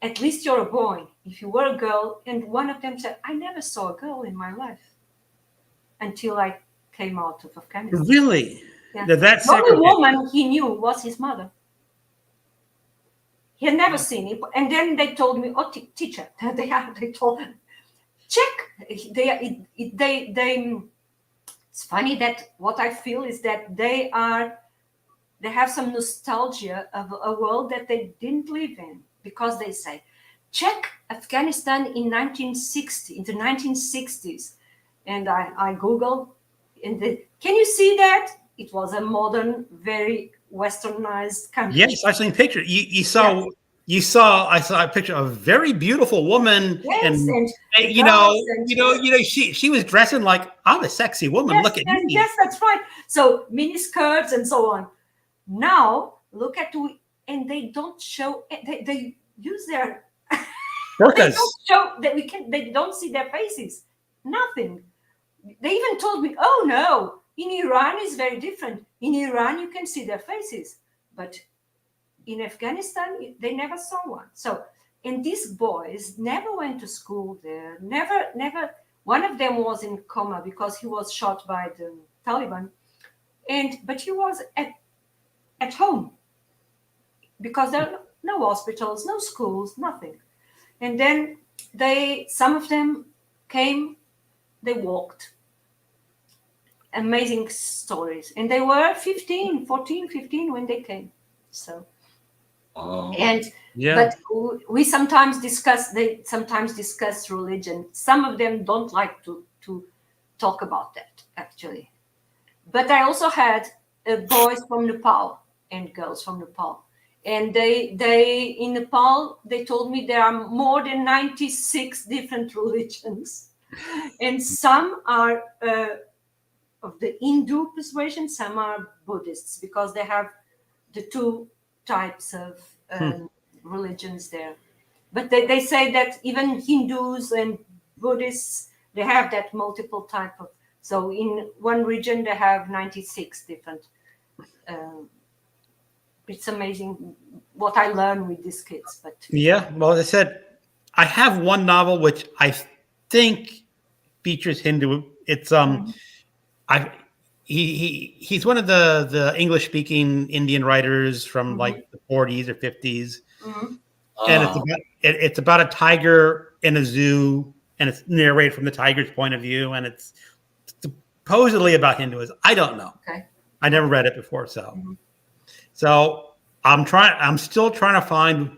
[SPEAKER 2] at least you're a boy. If you were a girl, and one of them said, "I never saw a girl in my life until I came out of Afghanistan."
[SPEAKER 1] Really?
[SPEAKER 2] Yeah.
[SPEAKER 1] That's
[SPEAKER 2] the only woman he knew was his mother. He had never seen it, and then they told me, "Oh, teacher," they told him, check. They. It's funny that what I feel is that they have some nostalgia of a world that they didn't live in because they say, check Afghanistan in the 1960s, and I Googled, and can you see that? It was a modern, very westernized country.
[SPEAKER 1] Yes, I've seen pictures. You saw. Yes. I saw a picture of a very beautiful woman,
[SPEAKER 2] yes,
[SPEAKER 1] and she was dressing like I'm a sexy woman.
[SPEAKER 2] Yes,
[SPEAKER 1] look at me.
[SPEAKER 2] Yes, that's right. So mini skirts and so on. Now look at and they don't show. They use their
[SPEAKER 1] burkas.
[SPEAKER 2] They don't show that we can. They don't see their faces. Nothing. They even told me, "Oh no, in Iran is very different. In Iran you can see their faces, but in Afghanistan they never saw one." So, and these boys never went to school there. Never. One of them was in coma because he was shot by the Taliban, but he was at home because there are no hospitals, no schools, nothing. And then some of them came. They walked. Amazing stories. And they were 14, 15 when they came. So. And but we sometimes discuss. They sometimes discuss religion. Some of them don't like to talk about that actually. But I also had boys from Nepal and girls from Nepal, and they in Nepal they told me there are more than 96 different religions, and some are of the Hindu persuasion, some are Buddhists because they have the two types of religions there. But they say that even Hindus and Buddhists, they have that multiple type of. So in one region they have 96 different. It's amazing what I learn with these kids. But
[SPEAKER 1] yeah, well, as I said, I have one novel which I think features Hindu. It's he's one of the English speaking Indian writers from like the 40s or 50s, and it's about a tiger in a zoo, and it's narrated from the tiger's point of view, and it's supposedly about Hinduism. I don't know.
[SPEAKER 2] Okay.
[SPEAKER 1] I never read it before, so I'm still trying to find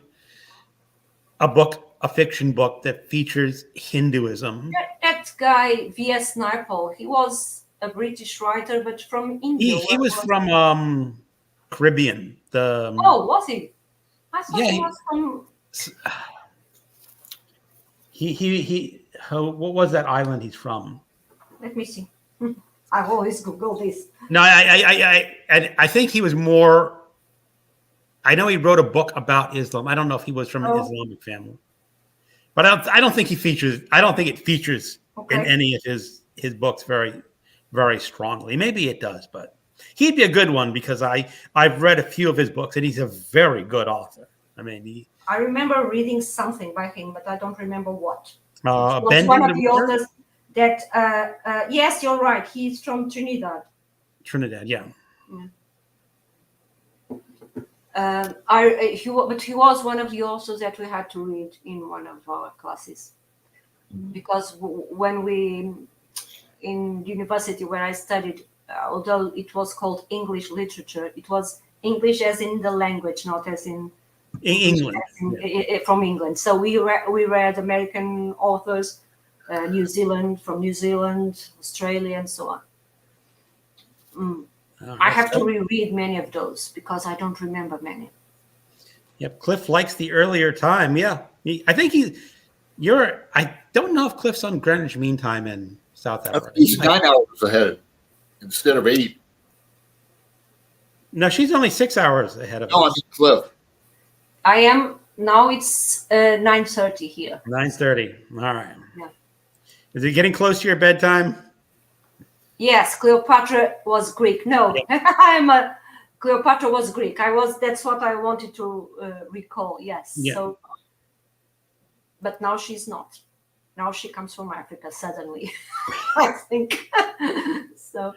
[SPEAKER 1] a fiction book that features Hinduism.
[SPEAKER 2] That guy V.S. Naipaul, he was a British writer, but from India.
[SPEAKER 1] He was from Caribbean.
[SPEAKER 2] Was he? I thought he was from.
[SPEAKER 1] What was that island he's from?
[SPEAKER 2] Let me see. I've always Googled this.
[SPEAKER 1] No, I think he was more. I know he wrote a book about Islam. I don't know if he was from an Islamic family, but I don't think he features. I don't think it features in any of his books very, very strongly. Maybe it does, but he'd be a good one because I've read a few of his books and he's a very good author. I mean,
[SPEAKER 2] I remember reading something by him, but I don't remember what.
[SPEAKER 1] Was
[SPEAKER 2] one of the authors that. Yes, you're right. He's from Trinidad.
[SPEAKER 1] Trinidad, yeah.
[SPEAKER 2] But he was one of the authors that we had to read in one of our classes, because when we in university where I studied, although it was called English literature, it was English as in the language, not as in
[SPEAKER 1] England,
[SPEAKER 2] from England. So we read American authors, from New Zealand, Australia, and so on. I have to reread many of those because I don't remember many.
[SPEAKER 1] Yep, Cliff likes the earlier time. Yeah, I think I don't know if Cliff's on Greenwich Mean Time in South Africa.
[SPEAKER 3] He's 9 hours ahead instead of 8.
[SPEAKER 1] No, she's only 6 hours ahead of us.
[SPEAKER 3] No, I mean Cliff.
[SPEAKER 2] I am now. It's 9:30 here.
[SPEAKER 1] 9:30. All right.
[SPEAKER 2] Yeah.
[SPEAKER 1] Is it getting close to your bedtime?
[SPEAKER 2] Yes, Cleopatra was Greek. No, Cleopatra was Greek. That's what I wanted to recall. Yes.
[SPEAKER 1] Yeah.
[SPEAKER 2] So, but now she's not. Now she comes from Africa suddenly, I think. So.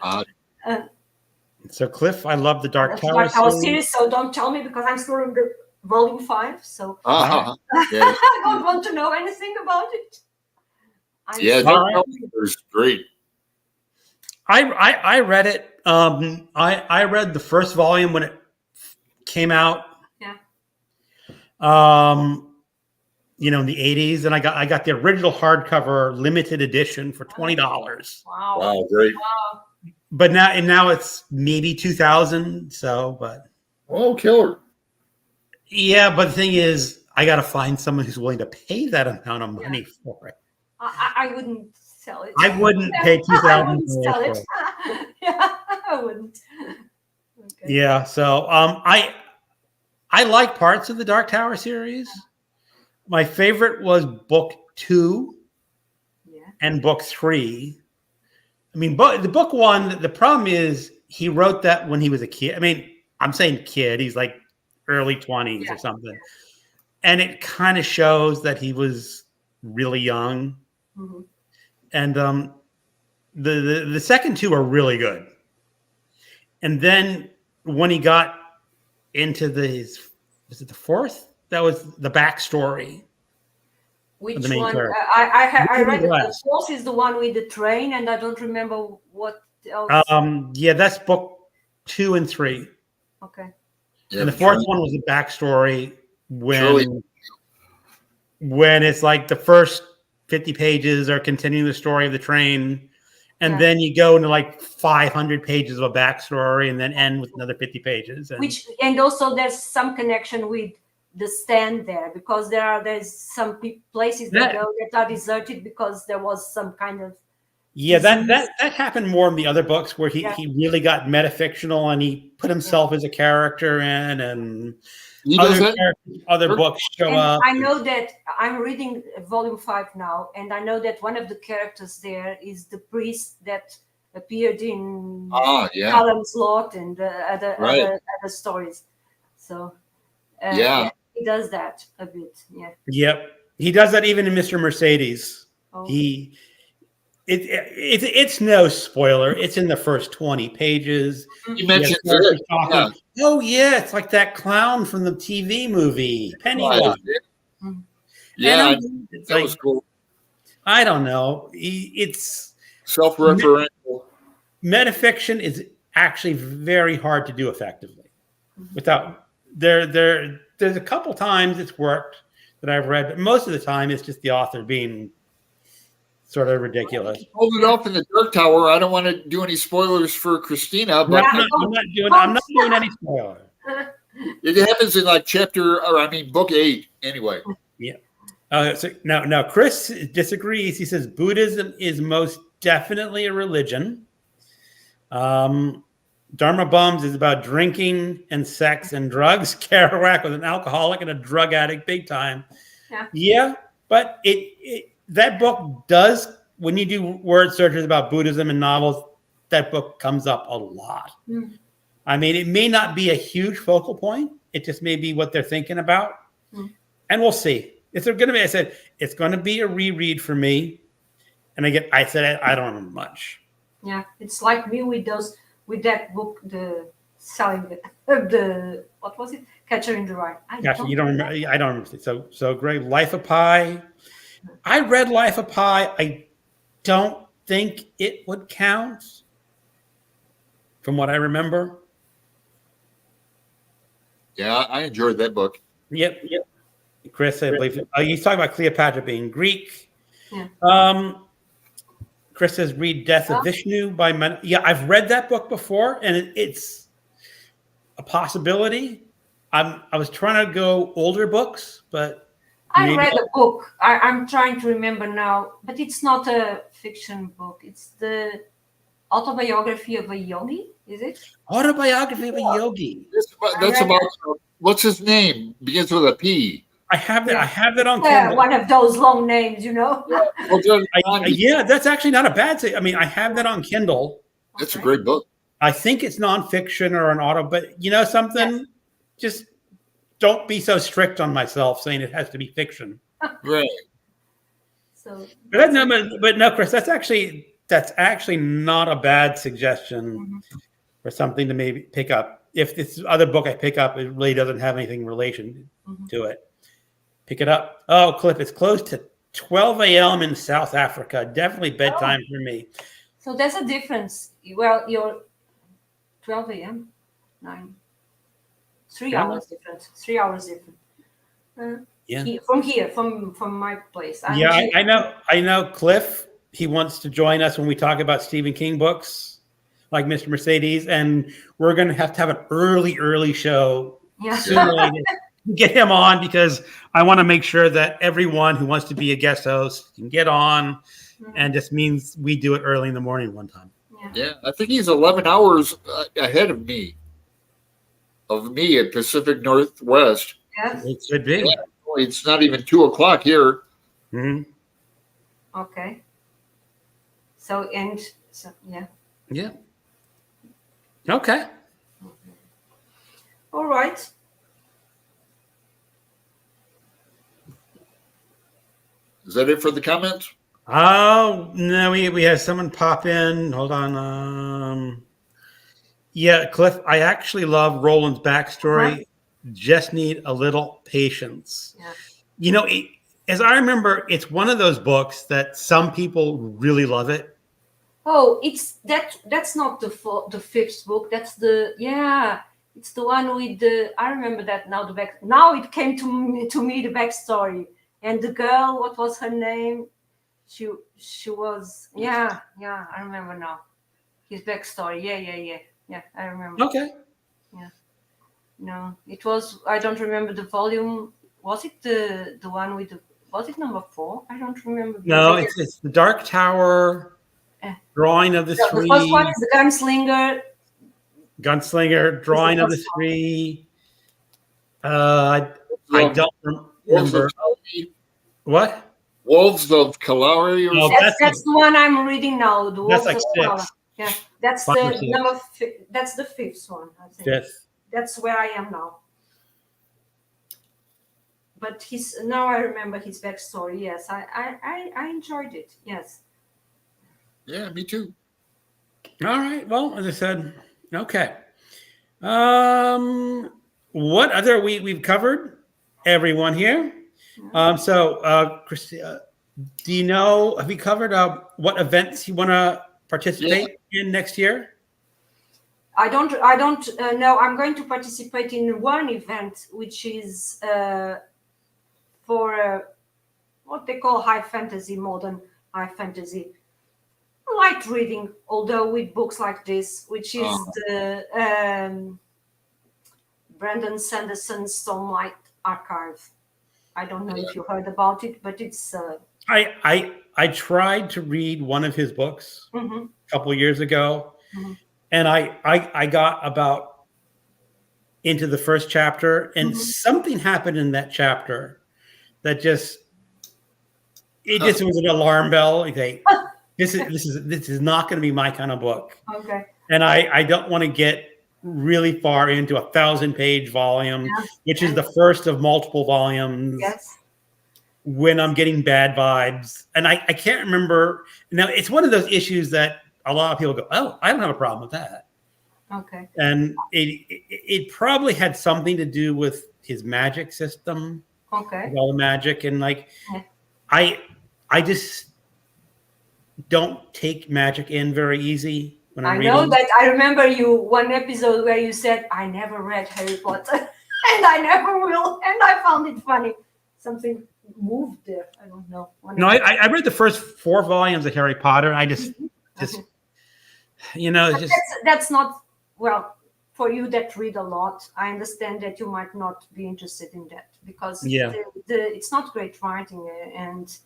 [SPEAKER 1] So Cliff, I love the Dark Tower,
[SPEAKER 2] Dark Tower series. So don't tell me because I'm still in the volume 5. So I don't want to know anything about it.
[SPEAKER 3] Dark Tower is great.
[SPEAKER 1] I read it. I read the first volume when it came out.
[SPEAKER 2] Yeah.
[SPEAKER 1] In the 80s, and I got the original hardcover limited edition for $20.
[SPEAKER 2] Wow,
[SPEAKER 3] great.
[SPEAKER 2] Wow.
[SPEAKER 1] But now it's maybe 2,000. So, but
[SPEAKER 3] killer.
[SPEAKER 1] Yeah, but the thing is, I got to find someone who's willing to pay that amount of money for it.
[SPEAKER 2] I wouldn't sell it.
[SPEAKER 1] I wouldn't pay $2,000.
[SPEAKER 2] I wouldn't sell it. Yeah, I wouldn't. Okay.
[SPEAKER 1] Yeah, so I like parts of the Dark Tower series. My favorite was book 2 and book 3. I mean, the book 1, the problem is he wrote that when he was a kid. I mean, I'm saying kid, he's like early 20s or something. And it kind of shows that he was really young. Mm-hmm. And the second 2 are really good. And then when he got into was it the 4th? That was the backstory.
[SPEAKER 2] Which one? I read the 4th is the one with the train, and I don't remember what else.
[SPEAKER 1] Yeah, that's book 2 and 3.
[SPEAKER 2] Okay.
[SPEAKER 3] Yeah,
[SPEAKER 1] and the fourth one was the backstory
[SPEAKER 3] Shirley.
[SPEAKER 1] when it's like the first 50 pages are continuing the story of the train, and then you go into like 500 pages of a backstory and then end with another 50 pages.
[SPEAKER 2] And also there's some connection with the stand there, because there's some places that are deserted because there was some kind of
[SPEAKER 1] that happened more in the other books where he really got metafictional and he put himself as a character in, and other books show up.
[SPEAKER 2] I know that I'm reading volume 5 now, and I know that one of the characters there is the priest that appeared in Callum's Lot and other stories. So he does that a bit.
[SPEAKER 1] Yep, he does that even in Mr. Mercedes.
[SPEAKER 2] Oh.
[SPEAKER 1] It's no spoiler. It's in the first 20 pages.
[SPEAKER 3] You mentioned talking,
[SPEAKER 1] oh yeah, it's like that clown from the TV movie Pennywise.
[SPEAKER 3] Yeah, that was cool.
[SPEAKER 1] I don't know. It's
[SPEAKER 3] self-referential.
[SPEAKER 1] Metafiction is actually very hard to do effectively. Without there's a couple times it's worked that I've read, but most of the time it's just the author being sort of ridiculous.
[SPEAKER 3] Hold it off in the Dark Tower. I don't want to do any spoilers for Cristina, but
[SPEAKER 1] I'm not doing any spoilers.
[SPEAKER 3] It happens in like book 8 anyway.
[SPEAKER 1] Yeah. So now Chris disagrees. He says Buddhism is most definitely a religion. Dharma Bums is about drinking and sex and drugs. Kerouac was an alcoholic and a drug addict, big time. Yeah, but that book does, when you do word searches about Buddhism in novels, that book comes up a lot. I mean, it may not be a huge focal point. It just may be what they're thinking about. And we'll see. It's going to be, I said, it's going to be a reread for me. And I said, I don't remember much.
[SPEAKER 2] Yeah, it's like me with that book, the what was it? Catcher in the Rye.
[SPEAKER 1] You don't remember? I don't remember. So great. Life of Pi. I read Life of Pi. I don't think it would count from what I remember.
[SPEAKER 3] Yeah, I enjoyed that book.
[SPEAKER 1] Yep. Chris, I believe he's talking about Cleopatra being Greek. Yeah. Chris says, read Death of Vishnu by I've read that book before, and it's a possibility. I was trying to go older books, but
[SPEAKER 2] I read a book. I'm trying to remember now, but it's not a fiction book. It's the autobiography of a yogi. Is it?
[SPEAKER 1] Autobiography of a yogi.
[SPEAKER 3] That's about what's his name? Begins with a P.
[SPEAKER 1] I have that. I have that on Kindle.
[SPEAKER 2] One of those long names,
[SPEAKER 1] Yeah, that's actually not a bad thing. I mean, I have that on Kindle.
[SPEAKER 3] It's a great book.
[SPEAKER 1] I think it's nonfiction or an auto, but you know something? Just don't be so strict on myself saying it has to be fiction.
[SPEAKER 3] Right.
[SPEAKER 1] But no, Chris, that's actually not a bad suggestion for something to maybe pick up. If this other book I pick up, it really doesn't have anything in relation to it. Pick it up. Oh, Cliff, it's close to 12 a.m. in South Africa. Definitely bedtime for me.
[SPEAKER 2] So there's a difference. Well, you're 12 a.m. 9. 3 hours different. 3 hours different. From my place.
[SPEAKER 1] I know Cliff, he wants to join us when we talk about Stephen King books like Mr. Mercedes, and we're going to have an early show sooner to get him on, because I want to make sure that everyone who wants to be a guest host can get on, and just means we do it early in the morning one time.
[SPEAKER 3] Yeah, I think he's 11 hours ahead of me at Pacific Northwest.
[SPEAKER 2] Yes.
[SPEAKER 1] It should be.
[SPEAKER 3] Yeah, it's not even 2 o'clock here.
[SPEAKER 1] Mm-hmm.
[SPEAKER 2] Okay.
[SPEAKER 1] Yeah. Okay.
[SPEAKER 2] All right.
[SPEAKER 3] Is that it for the comments?
[SPEAKER 1] Oh, no, we have someone pop in. Hold on. Yeah, Cliff, I actually love Roland's backstory. Just need a little patience.
[SPEAKER 2] Yeah.
[SPEAKER 1] You know, as I remember, it's one of those books that some people really love it.
[SPEAKER 2] Oh, that's not the fifth book. That's It's the one with the. I remember that now. The back. Now it came to me the backstory. And the girl, what was her name? She was. Yeah. I remember now. His backstory. Yeah. I remember.
[SPEAKER 1] Okay.
[SPEAKER 2] Yeah. No, it was. I don't remember the volume. Was it the one with the? Was it number 4? I don't remember.
[SPEAKER 1] No, it's the Dark Tower, Drawing of the
[SPEAKER 2] The
[SPEAKER 1] Three.
[SPEAKER 2] first one is the Gunslinger.
[SPEAKER 1] Gunslinger, Drawing of the Three. I don't remember. What?
[SPEAKER 3] Wolves of Calari.
[SPEAKER 1] No,
[SPEAKER 2] That's the one I'm reading now. The
[SPEAKER 1] That's
[SPEAKER 2] Wolves
[SPEAKER 1] like
[SPEAKER 2] of
[SPEAKER 1] 6.
[SPEAKER 2] Power. Yeah, that's
[SPEAKER 1] Five or
[SPEAKER 2] the
[SPEAKER 1] six.
[SPEAKER 2] number. That's the 5th one. I think.
[SPEAKER 1] 5th.
[SPEAKER 2] That's where I am now. But now I remember his backstory. Yes, I enjoyed it. Yes.
[SPEAKER 3] Yeah, me too.
[SPEAKER 1] All right. Well, as I said, okay. What other we've covered everyone here. So, Cristina, do you know? Have we covered what events you want to participate in next year?
[SPEAKER 2] I don't know. I'm going to participate in one event, which is for what they call high fantasy, modern high fantasy. Light reading, although with books like this, which is the Brandon Sanderson's Stormlight Archive. I don't know if you heard about it, but it's.
[SPEAKER 1] I tried to read one of his books a couple of years ago, and I got about into the first chapter, and something happened in that chapter that just was an alarm bell. Okay, this is not going to be my kind of book.
[SPEAKER 2] Okay.
[SPEAKER 1] And I don't want to get really far into 1,000-page volume, which is the first of multiple volumes.
[SPEAKER 2] Yes.
[SPEAKER 1] When I'm getting bad vibes. And I can't remember. Now, it's one of those issues that a lot of people go, oh, I don't have a problem with that.
[SPEAKER 2] Okay.
[SPEAKER 1] And it probably had something to do with his magic system.
[SPEAKER 2] Okay.
[SPEAKER 1] All the magic. And I just don't take magic in very easy when I'm reading.
[SPEAKER 2] I know that. I remember one episode where you said, I never read Harry Potter and I never will. And I found it funny. Something moved there. I don't know.
[SPEAKER 1] No, I read the first 4 volumes of Harry Potter. I just
[SPEAKER 2] that's not, well, for you that read a lot, I understand that you might not be interested in that because it's not great writing and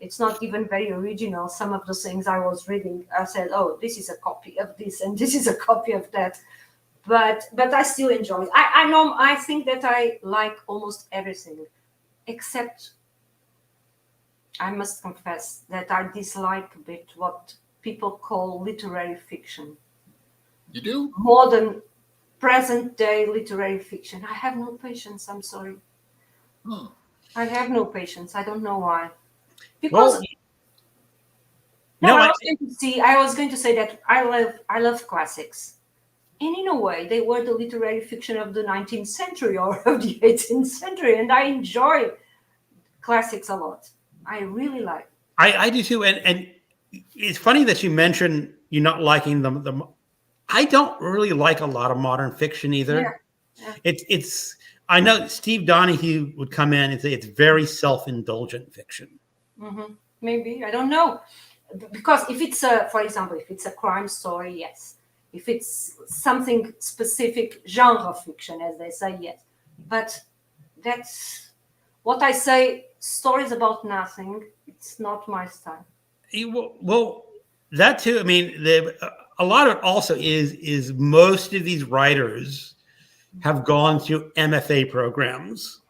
[SPEAKER 2] it's not even very original. Some of the things I was reading, I said, oh, this is a copy of this and this is a copy of that. But I still enjoy it. I think that I like almost everything, except I must confess that I dislike a bit what people call literary fiction.
[SPEAKER 3] You do?
[SPEAKER 2] Modern, present-day literary fiction. I have no patience. I'm sorry. I have no patience. I don't know why. Because I was going to say that I love classics. And in a way, they were the literary fiction of the 19th century or of the 18th century. And I enjoy classics a lot. I really like.
[SPEAKER 1] I do too. And it's funny that you mentioned you not liking them. I don't really like a lot of modern fiction either. Yeah. It's. I know Steve Donahue would come in and say it's very self-indulgent fiction.
[SPEAKER 2] Maybe, I don't know, because if it's for example, if it's a crime story, yes. If it's something specific, genre fiction, as they say, yes. But that's what I say. Stories about nothing. It's not my style.
[SPEAKER 1] Well, that too. I mean, a lot of it also is most of these writers have gone through MFA programs.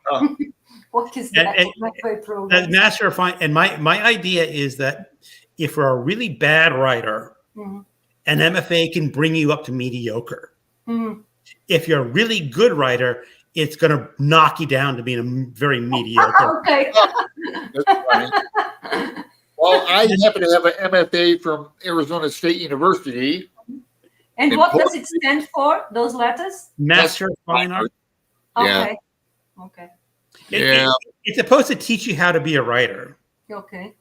[SPEAKER 2] What is that? MFA program?
[SPEAKER 1] Master of Fine. And my idea is that if you're a really bad writer, an MFA can bring you up to mediocre. If you're a really good writer, it's going to knock you down to being a very mediocre.
[SPEAKER 2] Okay.
[SPEAKER 3] That's funny. Well, I happen to have an MFA from Arizona State University.
[SPEAKER 2] And what does it stand for, those letters?
[SPEAKER 1] Master of Fine Art.
[SPEAKER 2] Okay. Okay.
[SPEAKER 1] It's supposed to teach you how to be a writer.
[SPEAKER 2] Okay.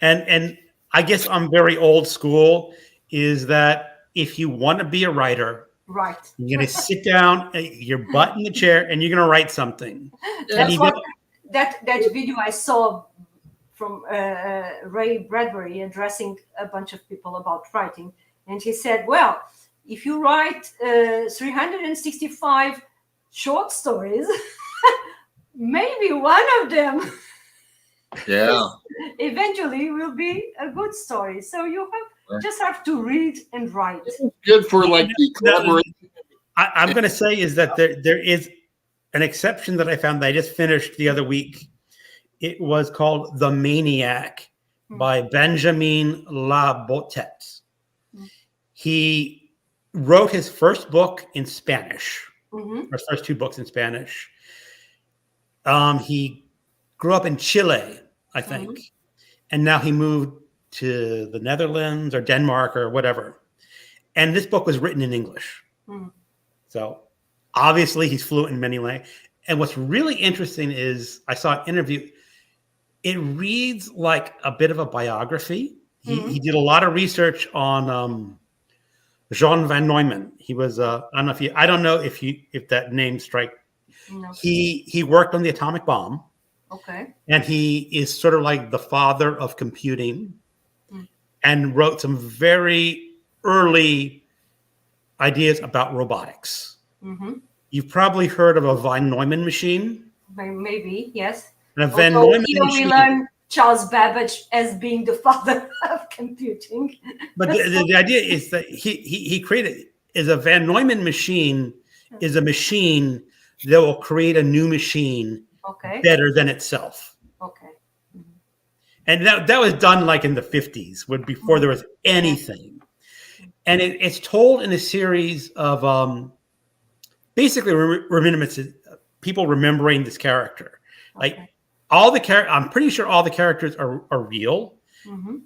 [SPEAKER 1] And I guess I'm very old school, is that if you want to be a writer,
[SPEAKER 2] Right.
[SPEAKER 1] You're going to sit down, your butt in the chair, and you're going to write something.
[SPEAKER 2] That's
[SPEAKER 1] you
[SPEAKER 2] what
[SPEAKER 1] don't-
[SPEAKER 2] that video I saw from Ray Bradbury addressing a bunch of people about writing, and he said, "Well, if you write 365 short stories, maybe one of them eventually will be a good story. So you just have to read and write."
[SPEAKER 3] Good for like the collaboration.
[SPEAKER 1] I'm going to say is that there is an exception that I found that I just finished the other week. It was called The Maniac by Benjamin Labotet. He wrote his first book in Spanish, or his first two books in Spanish. He grew up in Chile, I think, and now he moved to the Netherlands or Denmark or whatever. And this book was written in English. So obviously he's fluent in many languages. And what's really interesting is I saw an interview. It reads like a bit of a biography. He did a lot of research on Jean van Neumann. He was I don't know if that name strike.
[SPEAKER 2] No.
[SPEAKER 1] He worked on the atomic bomb.
[SPEAKER 2] Okay.
[SPEAKER 1] And he is sort of like the father of computing, and wrote some very early ideas about robotics. You've probably heard of a von Neumann machine.
[SPEAKER 2] Maybe, yes.
[SPEAKER 1] And a von Neumann
[SPEAKER 2] here
[SPEAKER 1] machine.
[SPEAKER 2] we learn Charles Babbage as being the father of computing.
[SPEAKER 1] But the idea is that he created is a von Neumann machine is a machine that will create a new machine better than itself.
[SPEAKER 2] Okay.
[SPEAKER 1] And that was done like in the 50s, when before there was anything. And it's told in a series of basically people remembering this character. Like all the I'm pretty sure all the characters are real.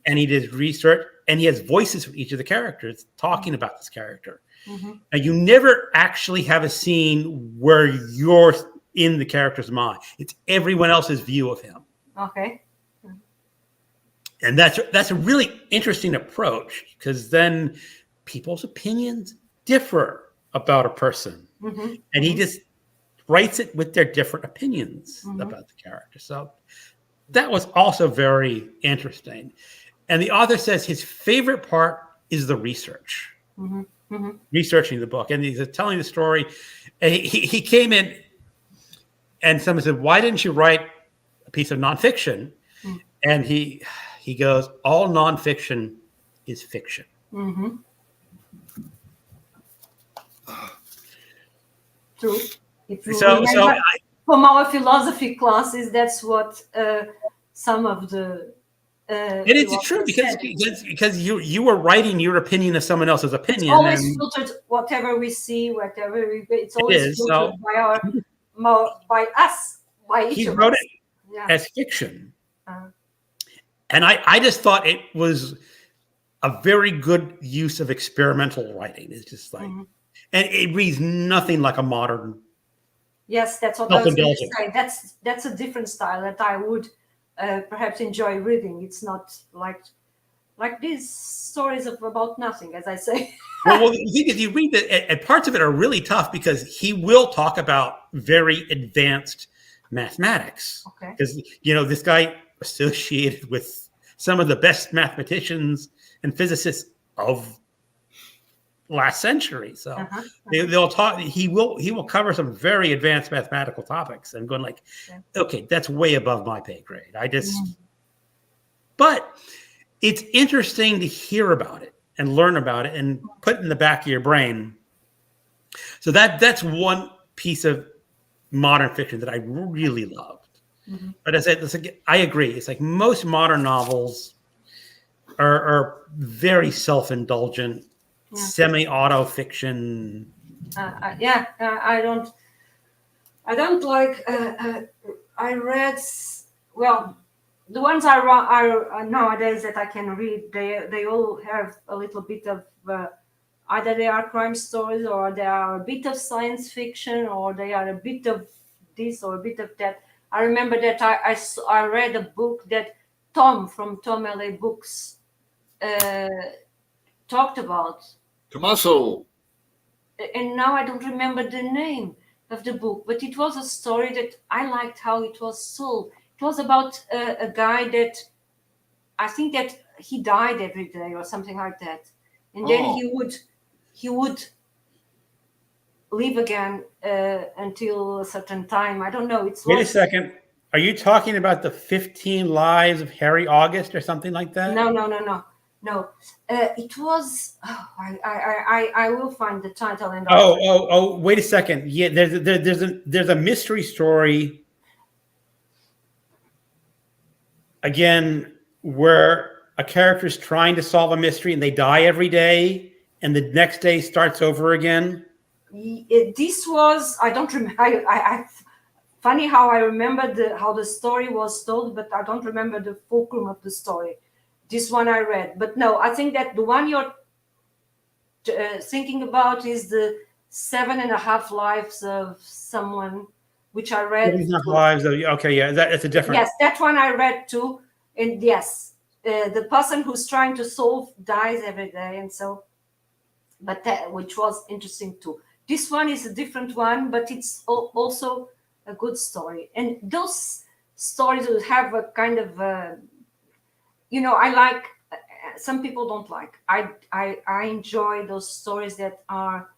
[SPEAKER 1] And he did research, and he has voices for each of the characters talking about this character. Now you never actually have a scene where you're in the character's mind. It's everyone else's view of him.
[SPEAKER 2] Okay.
[SPEAKER 1] And that's a really interesting approach, because then people's opinions differ about a person. And he just writes it with their different opinions about the character. So that was also very interesting. And the author says his favorite part is the research, researching the book. And he's telling the story. And he came in, and someone said, "Why didn't you write a piece of nonfiction?" And he goes, "All nonfiction is fiction."
[SPEAKER 2] True. If you remember, from our philosophy classes, that's what some of the
[SPEAKER 1] and it's true because you were writing your opinion of someone else's opinion.
[SPEAKER 2] It's always filtered. Whatever we see, it's always filtered by us, by each of us.
[SPEAKER 1] He wrote it as fiction. And I just thought it was a very good use of experimental writing. It's just like, and it reads nothing like a modern.
[SPEAKER 2] Yes, that's what I was going to say. That's a different style that I would perhaps enjoy reading. It's not like these stories about nothing, as I say.
[SPEAKER 1] well, the thing is, you read that, and parts of it are really tough because he will talk about very advanced mathematics.
[SPEAKER 2] Okay.
[SPEAKER 1] Because this guy associated with some of the best mathematicians and physicists of last century. So they'll talk. He will cover some very advanced mathematical topics. And going like, okay, that's way above my pay grade. But it's interesting to hear about it and learn about it and put it in the back of your brain. So that's one piece of modern fiction that I really loved. But as I agree, it's like most modern novels are very self-indulgent, semi-auto fiction.
[SPEAKER 2] I don't like. I read the ones are nowadays that I can read. They all have a little bit of either they are crime stories, or they are a bit of science fiction, or they are a bit of this or a bit of that. I remember that I read a book that Tom from Tom LA Books talked about.
[SPEAKER 3] Tommaso.
[SPEAKER 2] and now I don't remember the name of the book, but it was a story that I liked how it was told. It was about a guy that I think that he died every day or something like that, and then he would live again until a certain time. I don't know.
[SPEAKER 1] Wait a second. Are you talking about the 15 Lives of Harry August or something like that?
[SPEAKER 2] No. It was. Oh, I will find the title and.
[SPEAKER 1] Oh! Wait a second. Yeah, there's a mystery story again where a character is trying to solve a mystery and they die every day, and the next day starts over again.
[SPEAKER 2] This was. I don't remember. I funny how I remember how the story was told, but I don't remember the fulcrum of the story. This one I read, but no, I think that the one you're thinking about is the 7.5 Lives of Someone, which I read.
[SPEAKER 1] 7.5 Lives of, okay, yeah, that's a different.
[SPEAKER 2] Yes, that one I read too, and yes, the person who's trying to solve dies every day, and so, but that, which was interesting too. This one is a different one, but it's also a good story, and those stories will have a kind of I like, some people don't like. I enjoy those stories that are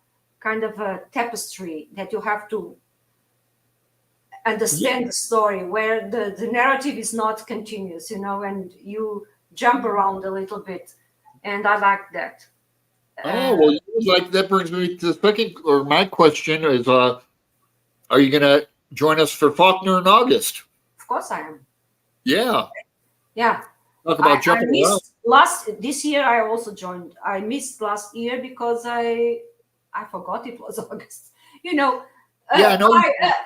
[SPEAKER 2] kind of a tapestry that you have to understand the story, where the narrative is not continuous, and you jump around a little bit, and I like that.
[SPEAKER 3] Well, that brings me to the second, or my question is, are you going to join us for Faulkner in August?
[SPEAKER 2] Of course I am.
[SPEAKER 3] Yeah. Talk
[SPEAKER 2] I
[SPEAKER 3] about jumping around.
[SPEAKER 2] This year I also joined. I missed last year because I forgot it was August.
[SPEAKER 3] I know.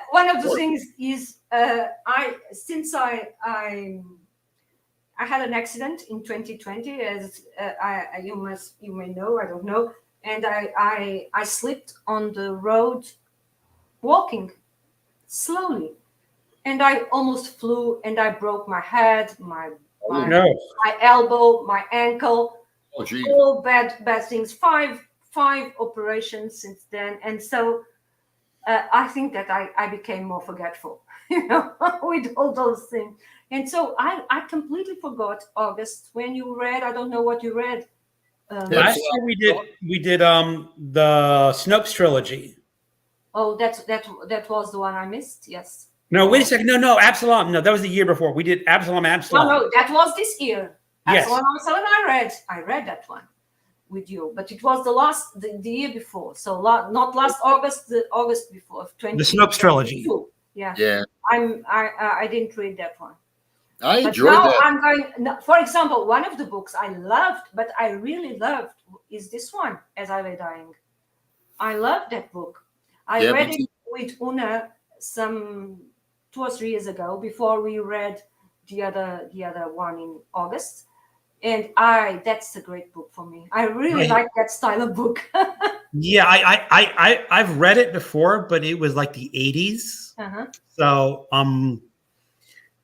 [SPEAKER 2] One of the things is since I had an accident in 2020, as you may know, I don't know, and I slipped on the road walking slowly, and I almost flew, and I broke my head, my elbow, my ankle, all bad things. Five operations since then, and so I think that I became more forgetful, with all those things. And so I completely forgot August when you read. I don't know what you read.
[SPEAKER 1] Last year we did the Snopes trilogy.
[SPEAKER 2] Oh, that was the one I missed. Yes.
[SPEAKER 1] No, wait a second. No, Absalom. No, that was the year before. We did Absalom.
[SPEAKER 2] No, that was this year.
[SPEAKER 1] Yes.
[SPEAKER 2] Absalom, I read that one with you, but it was the year before. So not last August, the August before of 20.
[SPEAKER 1] The Snopes trilogy.
[SPEAKER 2] Yeah. I didn't read that one.
[SPEAKER 3] I enjoyed that.
[SPEAKER 2] I'm going. For example, one of the books I loved, but I really loved, is this one, As I Lay Dying. I loved that book. I read it with Una some 2 or 3 years ago, before we read the other one in August, and that's a great book for me. I really like that style of book.
[SPEAKER 1] Yeah, I've read it before, but it was like the 80s. So I'm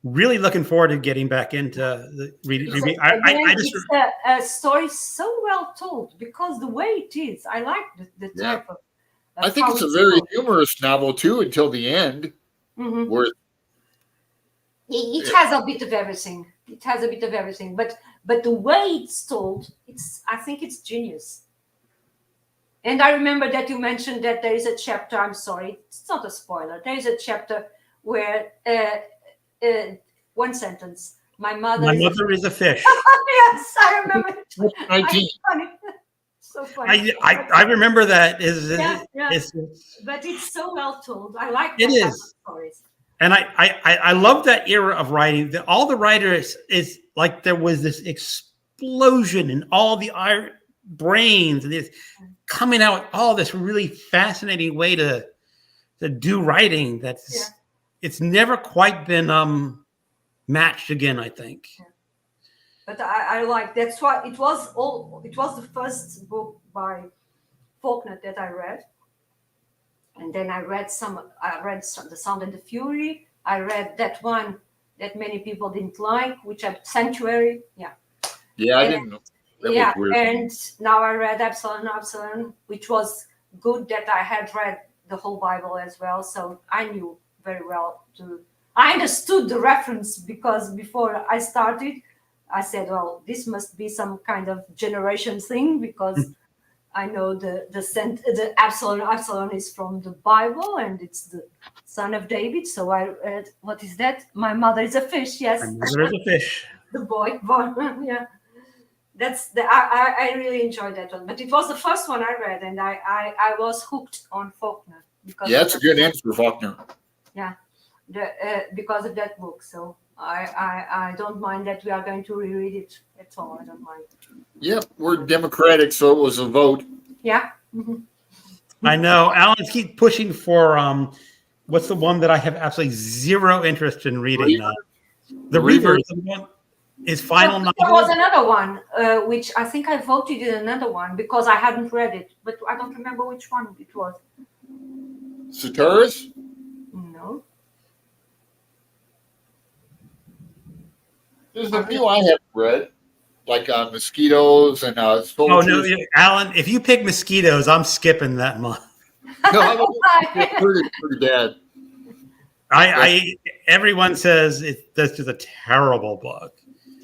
[SPEAKER 1] really looking forward to getting back into the reading.
[SPEAKER 2] It's a story so well told, because the way it is, I like the type of.
[SPEAKER 3] I think it's a very humorous novel too, until the end.
[SPEAKER 2] Mm-hmm.
[SPEAKER 3] Where
[SPEAKER 2] it has a bit of everything. But the way it's told, I think it's genius. And I remember that you mentioned that there is a chapter. I'm sorry, it's not a spoiler. There is a chapter where one sentence. My mother
[SPEAKER 1] is a fish.
[SPEAKER 2] Yes, I remember.
[SPEAKER 3] 19.
[SPEAKER 2] So funny.
[SPEAKER 1] I remember that.
[SPEAKER 2] But it's so well told. I like
[SPEAKER 1] it is
[SPEAKER 2] stories.
[SPEAKER 1] And I love that era of writing. All the writers is like there was this explosion in all the brains, and it's coming out all this really fascinating way to do writing. It's never quite been matched again, I think.
[SPEAKER 2] Yeah. But I like, that's why it was the first book by Faulkner that I read. And then I read The Sound and the Fury. I read that one that many people didn't like, which is Sanctuary. Yeah,
[SPEAKER 3] I didn't know.
[SPEAKER 2] And now I read Absalom, which was good that I had read the whole Bible as well, so I knew very well I understood the reference, because before I started, I said, well, this must be some kind of generation thing, because I know the Absalom is from the Bible, and it's the son of David. So I read, what is that? My mother is a fish. Yes,
[SPEAKER 1] My mother is a fish.
[SPEAKER 2] the boy. Yeah, I really enjoyed that one. But it was the first one I read, and I was hooked on Faulkner because
[SPEAKER 3] that's a good answer for Faulkner.
[SPEAKER 2] Yeah, because of that book. So I don't mind that we are going to reread it at all. I don't mind.
[SPEAKER 3] Yep, we're democratic, so it was a vote.
[SPEAKER 2] Yeah.
[SPEAKER 1] I know. Alan's keep pushing for what's the one that I have absolutely zero interest in reading? The Reaver is final novel.
[SPEAKER 2] There was another one, which I think I voted in another one because I hadn't read it, but I don't remember which one it was.
[SPEAKER 3] Soteris?
[SPEAKER 2] No.
[SPEAKER 3] There's a few I haven't read, like mosquitoes and soldiers.
[SPEAKER 1] Oh no, Alan! If you pick mosquitoes, I'm skipping that month.
[SPEAKER 3] No, pretty bad.
[SPEAKER 1] Everyone says that's just a terrible book.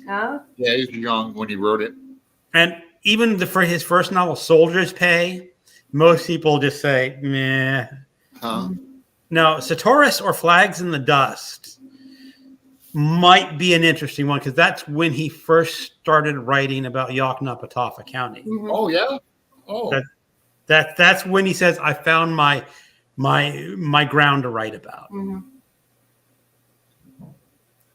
[SPEAKER 2] Oh.
[SPEAKER 3] Yeah, he was young when he wrote it.
[SPEAKER 1] And even for his first novel, Soldier's Pay, most people just say, meh.
[SPEAKER 3] Huh?
[SPEAKER 1] No, Soteris or Flags in the Dust might be an interesting one, because that's when he first started writing about Yoknapatawpha County.
[SPEAKER 2] Mm-hmm.
[SPEAKER 3] Oh, yeah? Oh.
[SPEAKER 1] That's when he says, I found my ground to write about.
[SPEAKER 2] Mm-hmm.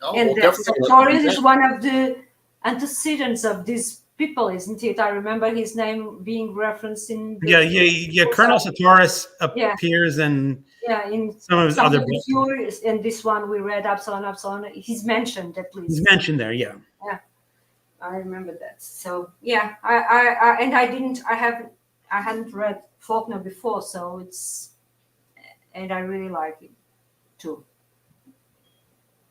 [SPEAKER 3] Oh,
[SPEAKER 2] and
[SPEAKER 3] well,
[SPEAKER 2] Soteris is one of the antecedents of these people, isn't it? I remember his name being referenced in
[SPEAKER 1] the Colonel Soteris appears in some of his other books.
[SPEAKER 2] In this one we read Absalom, he's mentioned at least.
[SPEAKER 1] He's mentioned there, yeah.
[SPEAKER 2] Yeah, I remember that. So yeah, I hadn't read Faulkner before, so and I really like it too.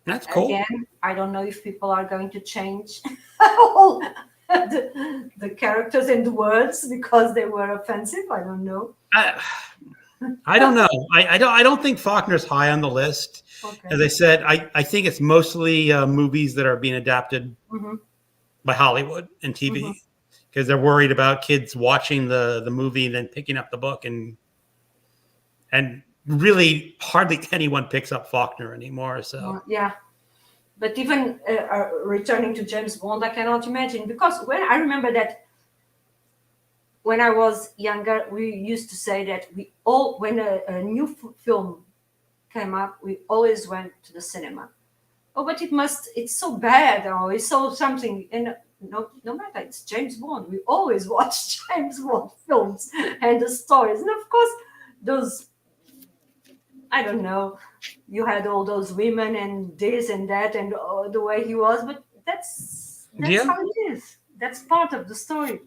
[SPEAKER 1] That's cool.
[SPEAKER 2] Again, I don't know if people are going to change all the characters and the words because they were offensive. I don't know.
[SPEAKER 1] I don't know. I don't think Faulkner's high on the list. Okay. As I said, I think it's mostly movies that are being adapted by Hollywood and TV, because they're worried about kids watching the movie and then picking up the book, and really hardly anyone picks up Faulkner anymore. So
[SPEAKER 2] yeah, but even returning to James Bond, I cannot imagine, because I remember that when I was younger, we used to say that when a new film came up, we always went to the cinema. Oh, but it's so bad, or it's so something. And no matter, it's James Bond. We always watch James Bond films and the stories. And of course, those, I don't know, you had all those women and this and that and the way he was, but that's how it is. That's part of the story.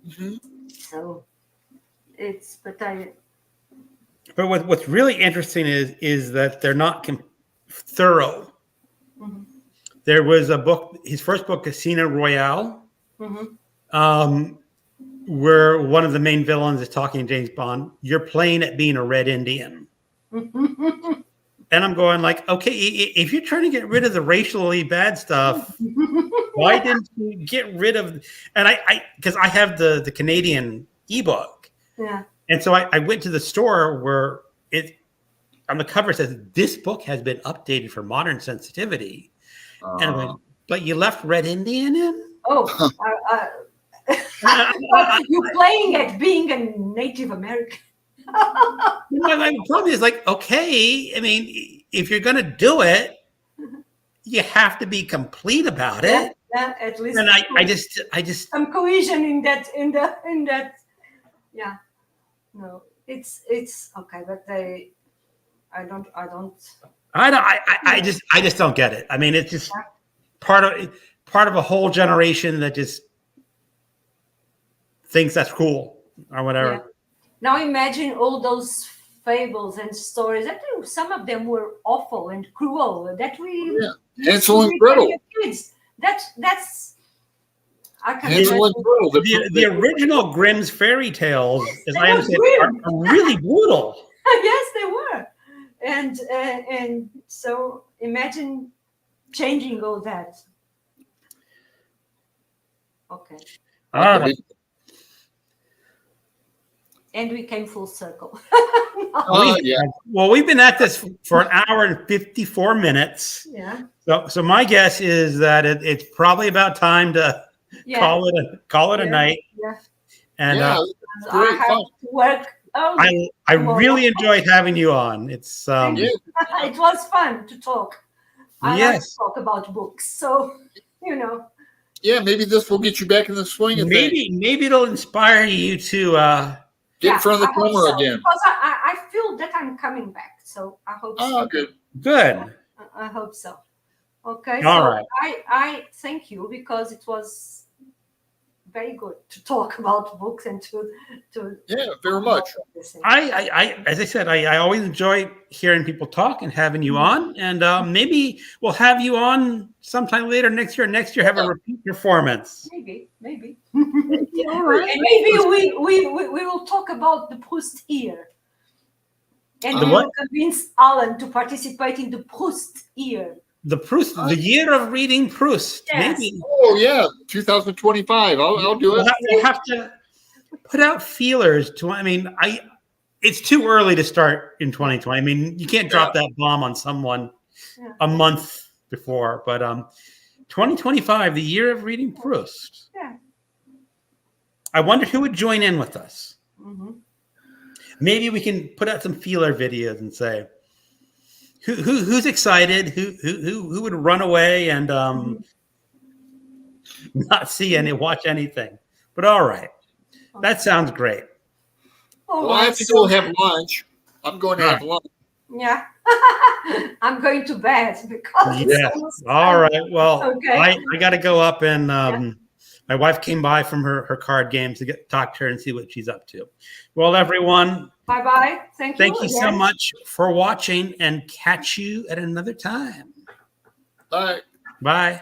[SPEAKER 2] Mm-hmm. So
[SPEAKER 1] but what's really interesting is that they're not thorough. Mm-hmm. There was a book, his first book, Casino Royale, where one of the main villains is talking to James Bond. You're playing at being a Red Indian. And I'm going like, okay, if you're trying to get rid of the racially bad stuff, why didn't you get rid of? And because I have the Canadian ebook, and so I went to the store where it on the cover says this book has been updated for modern sensitivity, and I went, but you left Red Indian in?
[SPEAKER 2] Oh, you're playing at being a Native American.
[SPEAKER 1] My problem is like, okay, I mean, if you're going to do it, you have to be complete about it.
[SPEAKER 2] Yeah, at least.
[SPEAKER 1] And I just
[SPEAKER 2] some cohesion in that. Yeah, no, it's okay, but
[SPEAKER 1] I just don't get it. I mean, it's just part of a whole generation that just thinks that's cool or whatever.
[SPEAKER 2] Yeah. Now imagine all those fables and stories. That some of them were awful and cruel. That we
[SPEAKER 3] Hansel and Gretel.
[SPEAKER 2] Kids. That's I can
[SPEAKER 3] Hansel and Gretel.
[SPEAKER 1] The original Grimm's fairy tales, as
[SPEAKER 2] they
[SPEAKER 1] I
[SPEAKER 2] were
[SPEAKER 1] understand,
[SPEAKER 2] grim.
[SPEAKER 1] are really brutal.
[SPEAKER 2] Yes, they were. And so imagine changing all that. Okay.
[SPEAKER 1] All right.
[SPEAKER 2] And we came full circle.
[SPEAKER 3] Yeah.
[SPEAKER 1] Well, we've been at this for an hour and 54 minutes.
[SPEAKER 2] Yeah.
[SPEAKER 1] So my guess is that it's probably about time to
[SPEAKER 2] Yeah.
[SPEAKER 1] call it a night.
[SPEAKER 2] Yeah.
[SPEAKER 1] And
[SPEAKER 3] Yeah,
[SPEAKER 2] I have to work.
[SPEAKER 1] I really enjoyed having you on. It's
[SPEAKER 2] It was fun to talk. I like to
[SPEAKER 1] yes.
[SPEAKER 2] talk about books. So,
[SPEAKER 3] Yeah, maybe this will get you back in the swing of things.
[SPEAKER 1] Maybe it'll inspire you to
[SPEAKER 3] Get in front of the camera again.
[SPEAKER 2] Because I feel that I'm coming back. So I hope so.
[SPEAKER 3] Oh, good.
[SPEAKER 1] good.
[SPEAKER 2] I hope so. Okay.
[SPEAKER 1] All
[SPEAKER 2] so
[SPEAKER 1] right.
[SPEAKER 2] I thank you because it was very good to talk about books and to
[SPEAKER 3] Yeah, very much.
[SPEAKER 1] I as I said, I always enjoy hearing people talk and having you on, and maybe we'll have you on sometime later next year. Next year, have a repeat performance.
[SPEAKER 2] Maybe.
[SPEAKER 1] All right.
[SPEAKER 2] And maybe we will talk about the Proust year. And we will convince Alan to participate in the Proust year.
[SPEAKER 1] The year of reading Proust.
[SPEAKER 2] Yes.
[SPEAKER 1] Maybe.
[SPEAKER 3] Oh yeah, 2025. I'll do it.
[SPEAKER 1] We'll have to put out feelers to. I mean, it's too early to start in 2020. I mean, you can't drop that bomb on someone a month before, but 2025, the year of reading Proust.
[SPEAKER 2] Yeah.
[SPEAKER 1] I wonder who would join in with us.
[SPEAKER 2] Mm-hmm.
[SPEAKER 1] Maybe we can put out some feeler videos and say who's excited, who would run away and not see watch anything. But all right, that sounds great.
[SPEAKER 3] Well, I have to go have lunch. I'm going to have lunch.
[SPEAKER 2] Yeah. I'm going to bed because it's
[SPEAKER 1] all right. Well,
[SPEAKER 2] okay.
[SPEAKER 1] I got to go up and my wife came by from her card game to talk to her and see what she's up to. Well, everyone.
[SPEAKER 2] Bye-bye. Thank you
[SPEAKER 1] so much for watching, and catch you at another time.
[SPEAKER 3] Bye.
[SPEAKER 1] Bye.